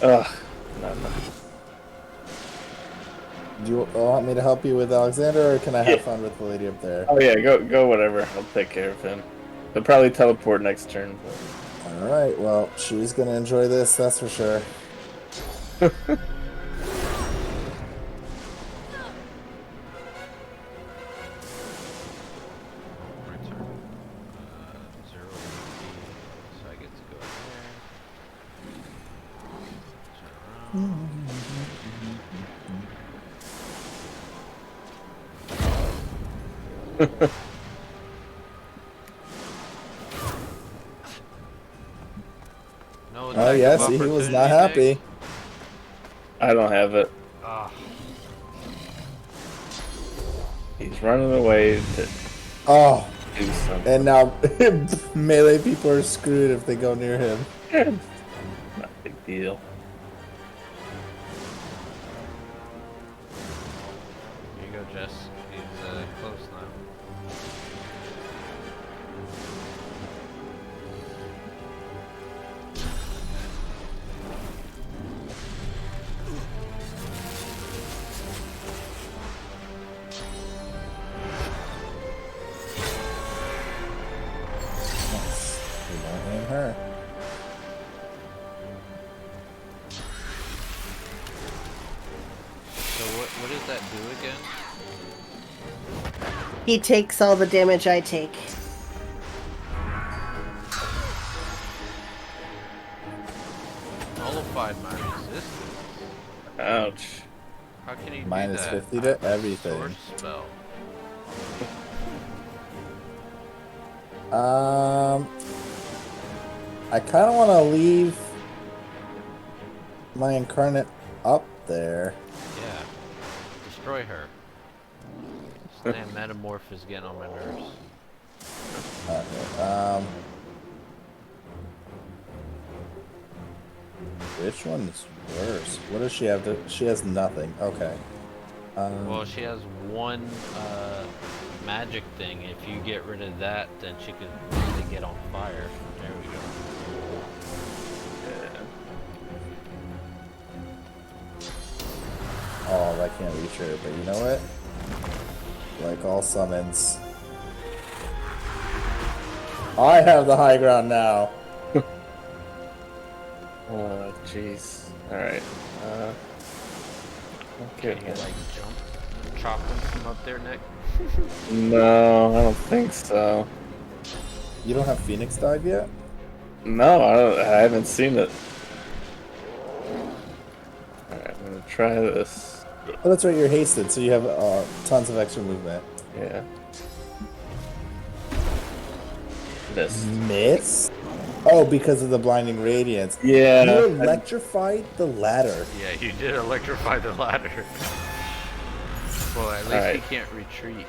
Ugh. No. Do you want me to help you with Alexander, or can I have fun with the lady up there? Oh yeah, go whatever. I'll take care of him. They'll probably teleport next turn. All right. Well, she's gonna enjoy this. That's for sure. No Oh yeah, see, he was not happy. I don't have it. Ah. He's running away to Oh, do something. and now melee people are screwed if they go near him. Not a big deal. Here you go, Jess. He's close now. We won't aim her. So what does that do again? He takes all the damage I take. Nullified my resistance. Ouch. How can you Minus do that? 50 to everything. Source spell. I kind of want to leave my incarnate up there. Yeah. Destroy her. This damn metamorph is getting on my nerves. Okay, which one's worse? What does she have to... She has nothing. Okay. Well, she has one magic thing. If you get rid of that, then she could really get on fire. There we go. child. I can't reach her, but you know what? Like all summons, I have the high ground now. Oh, jeez. Alright. Okay. Can you, like, jump, chop them from up their neck? No, I don't think so. You don't have Phoenix dive yet? No, I haven't seen it. Alright, I'm gonna try this. Oh, that's right, you're hasted, so you have tons of extra movement. Yeah. Missed. Miss? Oh, because of the blinding radiance. Yeah. You electrified the ladder. Yeah, you did electrify the ladder. Well, at least he can't retreat.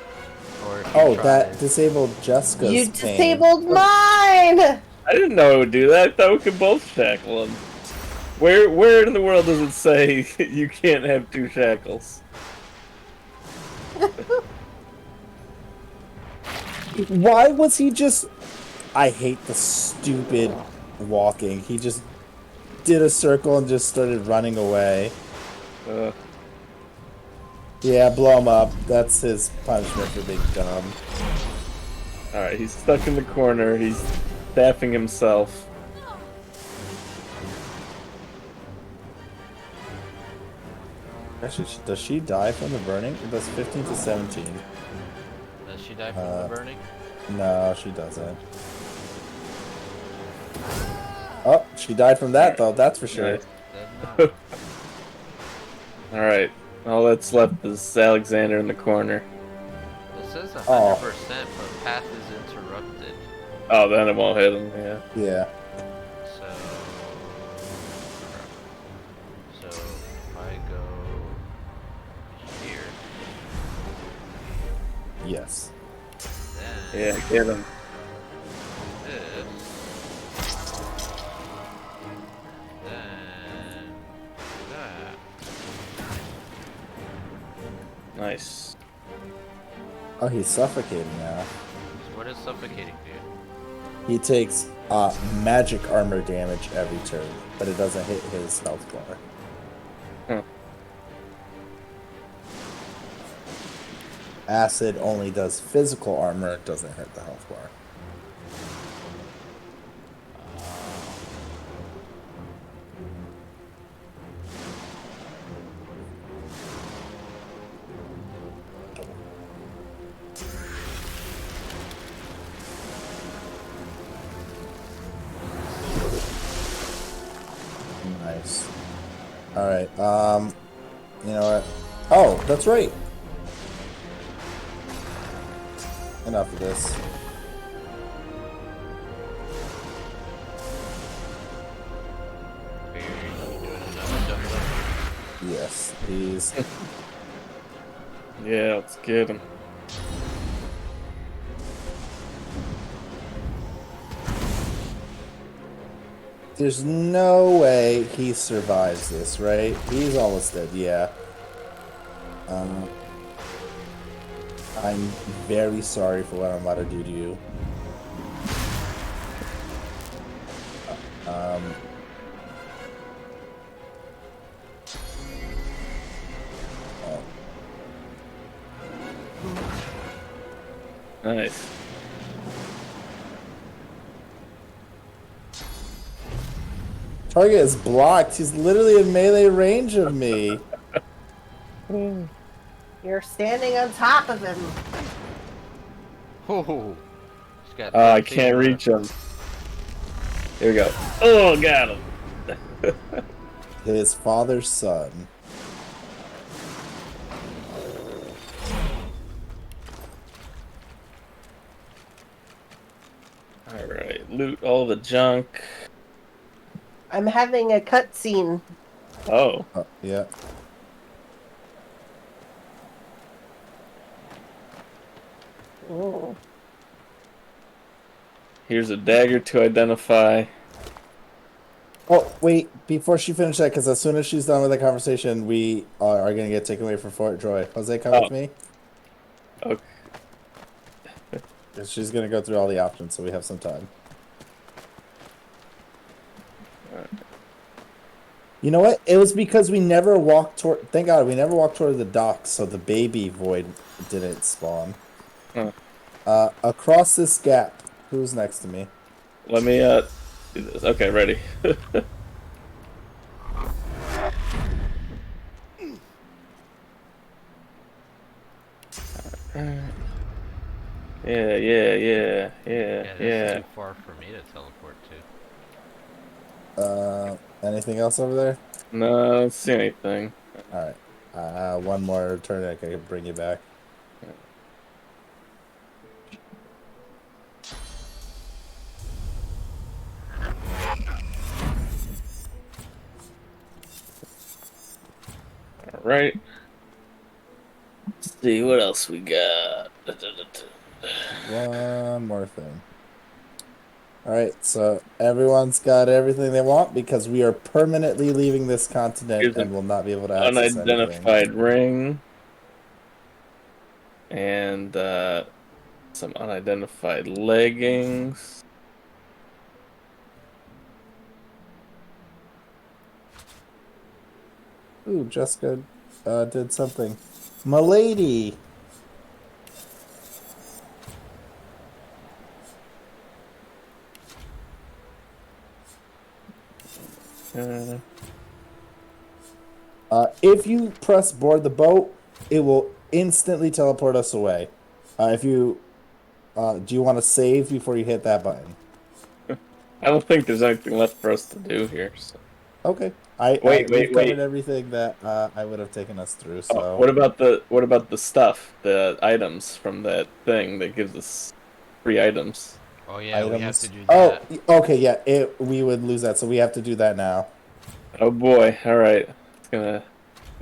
Or if he Oh, tries. that disabled Jessica's You pain. disabled mine! I didn't know it would do that. I thought we could both shackle him. Where in the world does it say you can't have two shackles? Why was he just... I hate the stupid walking. He just did a circle and just started running away. Yeah, blow him up. That's his punishment for being dumb. Alright, he's stuck in the corner. He's staffing himself. Actually, does she die from the burning? It does 15 to 17. Does she die from the burning? No, she doesn't. Oh, she died from that, though, that's for sure. Alright, all that's left is Alexander in the corner. It says 100%, Oh. but path is interrupted. Oh, then it won't hit him, yeah. Yeah. So if I go here. Yes. Then Yeah, get him. this. Then that. Nice. Oh, he's suffocating now. So what does suffocating do? He takes magic armor damage every turn, but it doesn't hit his health bar. Huh. Acid only does physical armor, it doesn't hit the health bar. Nice. Alright, you know what? Oh, that's right! Enough of this. Yes, please. Yeah, let's get him. There's no way he survives this, right? He's almost dead, yeah. I'm very sorry for what I'm about to do to you. Nice. Target is blocked. He's literally in melee range of me. You're standing on top of him. Oh, Oh, I can't reach him. Here we go. Oh, got him. His father's son. Alright, loot all the junk. I'm having a cutscene. Oh. Yeah. Oh. Here's a dagger to identify. Oh, wait, before she finishes that, because as soon as she's done with the conversation, we are going to get taken away from Fort Joy. Jose, come with me. Okay. She's going to go through all the options, so we have some time. You know what? It was because we never walked toward. Thank God we never walked toward the docks, so the baby void didn't spawn. Huh. Across this gap. Who's next to me? Let me do this. Okay, ready. Yeah. That's too far for me to teleport to. Anything else over there? No, I don't see anything. All right. One more turn, I can bring you back. All right. Let's see what else we got. One more thing. All right, so everyone's got everything they want because we are permanently leaving this continent Here's and an will not be able to access anything. unidentified ring. And some unidentified leggings. Ooh, Jessica did something. Milady! If you press board the boat, it will instantly teleport us away. If you do you want to save before you hit that button? I don't think there's anything left for us to do here. So. Okay. We've covered everything that I would have taken us through. So what about the stuff, the items from that thing that gives us free items? Oh yeah, we have to do that. Oh, okay, yeah. We would lose that, so we have to do that now. Oh boy! All right, it's gonna.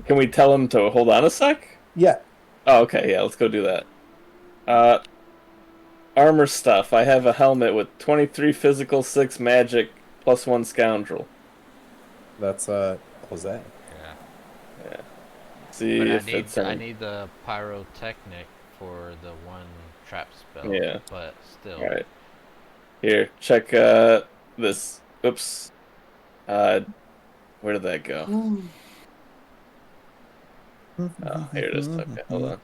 Can we tell him to hold on a sec? Yeah. Oh, okay. Yeah, let's go do that. Armor stuff. I have a helmet with 23 physical, 6 magic, +1 scoundrel. That's Jose. Yeah. See but if it's I need the pyrotechnic for the one trap spell. Yeah. But still. All right. Here, check this. Oops. Where did that go? Oh, here it is. Okay, hold on.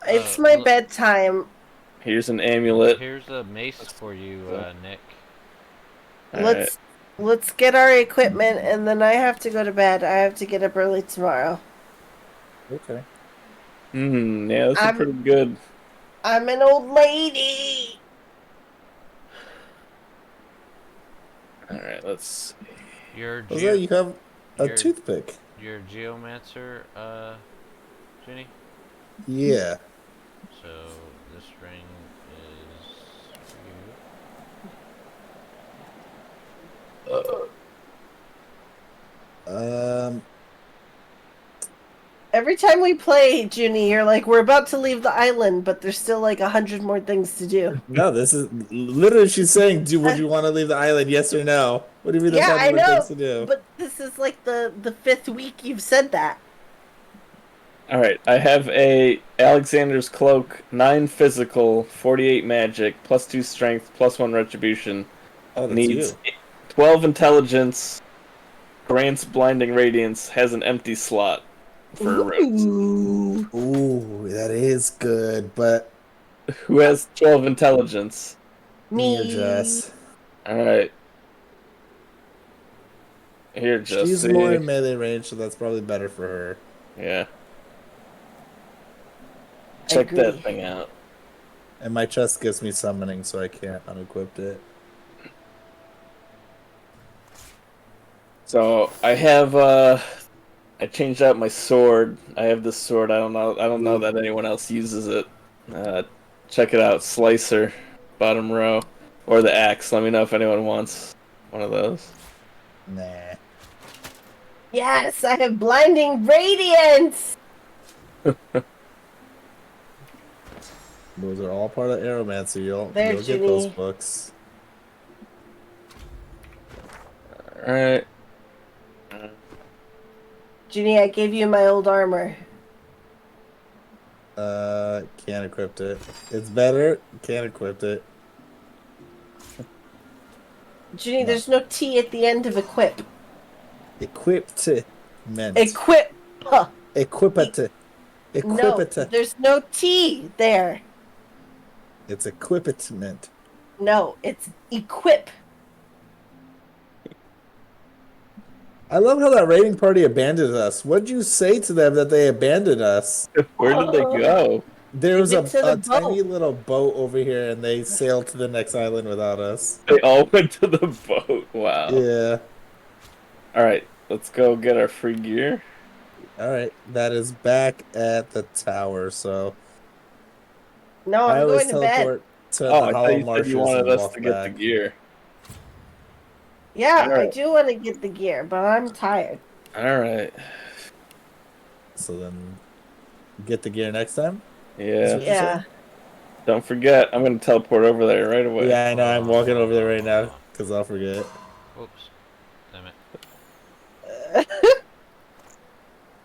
It's my bedtime. Here's an amulet. Here's a mace for you, Nick. Let's get our equipment, and then I have to go to bed. I have to get up early tomorrow. Okay. Yeah, that's pretty good. I'm an old lady. All right, let's see. Jose, you have a toothpick. Your geomancer, Jenny? Yeah. So this ring is for you. Every time we play, Junie, you're like, we're about to leave the island, but there's still like 100 more things to do. No, this is literally she's saying, would you want to leave the island? Yes or no? What do you mean there's 100 more things to do? But this is like the 5th week you've said that. All right, I have a Alexander's cloak, 9 physical, 48 magic, +2 strength, +1 retribution. Oh, that's needs 12 intelligence, grants blinding radiance, has an empty slot for a rose. Ooh, that is good, but who has 12 intelligence? Me or Jess. All right. Here, Jess. She's more in melee range, so that's probably better for her. Yeah. Check that thing out. And my chest gives me summoning, so I can't unequip it. So I have I changed out my sword. I have this sword. I don't know that anyone else uses it. Check it out, Slicer, bottom row, or the axe. Let me know if anyone wants one of those. Nah. Yes, I have blinding radiance. Those are all part of Aeromancer. You'll get Ginny. those books. All right. Ginny, I gave you my old armor. Can't equip it. It's better. Can't equip it. Ginny, there's no T at the end of equip. Equipment. Equip. No, there's no T there. It's equipment. No, it's equip. I love how that raiding party abandoned us. What'd you say to them that they abandoned us? Where did they go? There was went to a the tiny little boat over here, and they sailed to the next island without us. They all went to the boat. Wow. Yeah. All right, let's go get our free gear. All right, that is back at the tower. So No, I I'm always going to bed. teleport to Oh, the I thought Hollow you said you Marshes wanted and us to walk get the back. gear. Yeah, All I right. do want to get the gear, but I'm tired. All right. So then, get the gear next time. Yeah. What you said? Don't forget, I'm gonna teleport over there right away. Yeah, I know. I'm walking over there right now because I'll forget. Oops. Damn it.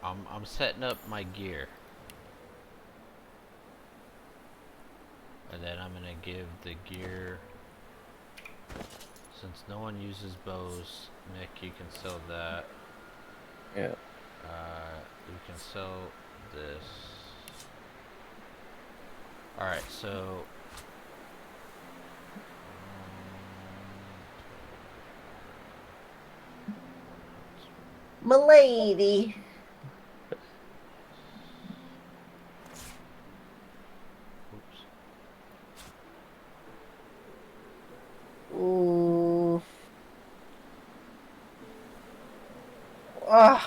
I'm setting up my gear. And then I'm gonna give the gear, since no one uses bows, Nick, you can sell that. Yeah. You can sell this. Alright, so Milady. Ooh. Ugh,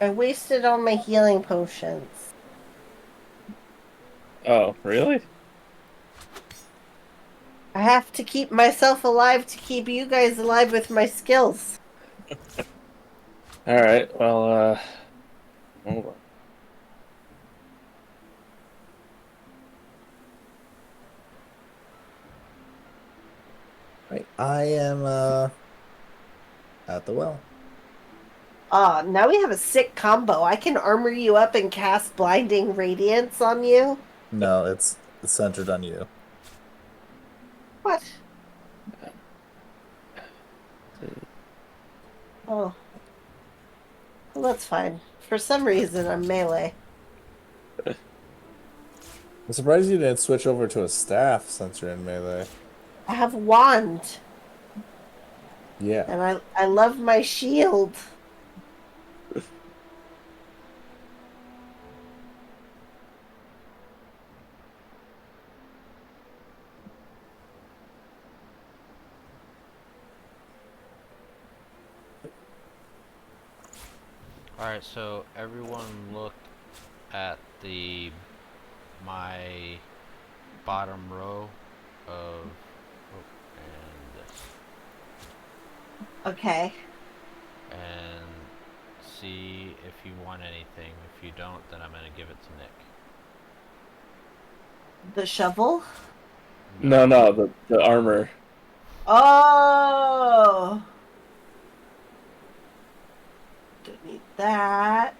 I wasted all my healing potions. Oh, really? I have to keep myself alive to keep you guys alive with my skills. All right. Well, hold on. Right, I am at the well. Now we have a sick combo. I can armor you up and cast Blinding Radiance on you. No, it's centered on you. What? Oh. Well, that's fine. For some reason, I'm melee. I'm surprised you didn't switch over to a staff since you're in melee. I have a wand. Yeah. And I love my shield. alright, so everyone look at my bottom row of and this. Okay. And see if you want anything. If you don't, then I'm gonna give it to Nick. The shovel? No, the armor. Oh! Don't need that.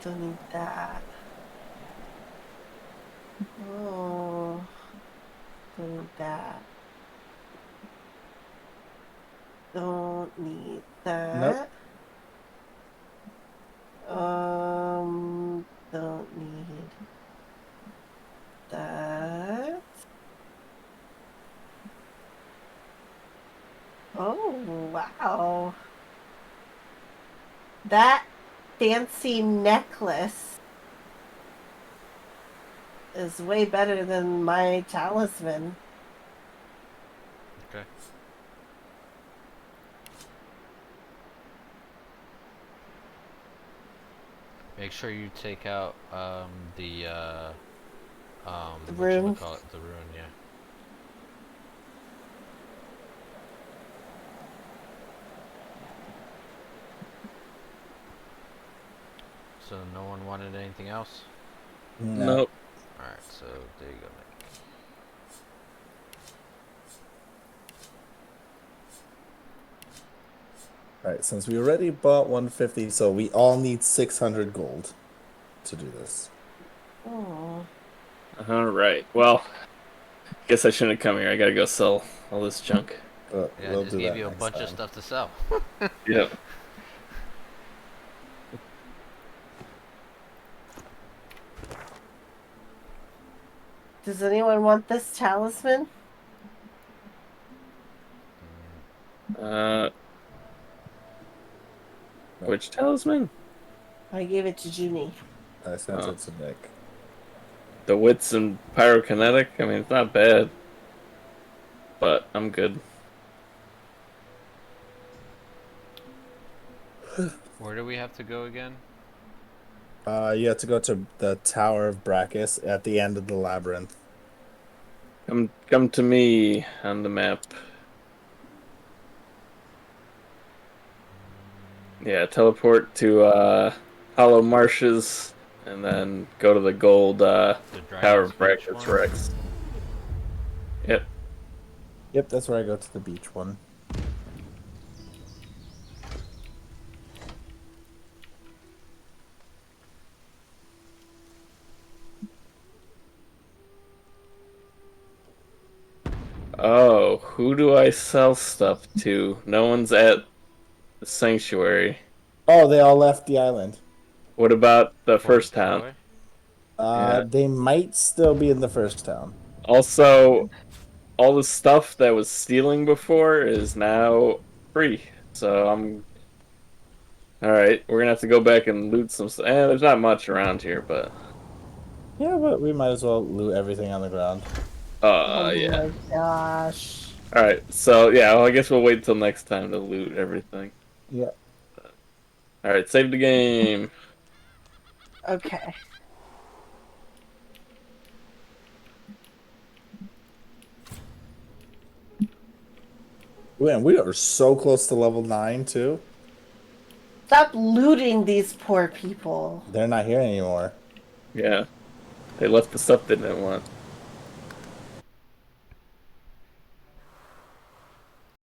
Don't need that. Oh. Don't need that. Don't need that. Nope. Don't need that. Oh, wow. That fancy necklace is way better than my talisman. Okay. Make sure you take out the rune. whatchamacallit, the rune, yeah. So no one wanted anything else? No. Nope. Alright, so there you go, Nick. Alright, since we already bought 150, so we all need 600 gold to do this. Oh. All right. Well, guess I shouldn't have come here. I gotta go sell all this junk. But Yeah, I we'll just do gave that you a next bunch time. of stuff to sell. Yep. Does anyone want this talisman? Which talisman? I gave it to Junie. I sent it to Nick. The wits and pyrokinetic? I mean, it's not bad. But I'm good. Where do we have to go again? You have to go to the Tower of Brachus at the end of the labyrinth. Come to me on the map. Yeah, teleport to Hollow Marshes, and then go to the gold Tower of Brachus Rex. Yep. Yep, that's where I go to the beach one. Oh, who do I sell stuff to? No one's at the sanctuary. Oh, they all left the island. What about the first town? Yeah. They might still be in the first town. Also, all the stuff that was stealing before is now free. So I'm... Alright, we're gonna have to go back and loot some stuff. There's not much around here, but... Yeah, but we might as well loot everything on the ground. Oh Yeah. my gosh. Alright, so yeah, well, I guess we'll wait till next time to loot everything. Yeah. Alright, save the game. Okay. Man, we are so close to level 9 too. Stop looting these poor people. They're not here anymore. Yeah. They left the stuff they didn't want.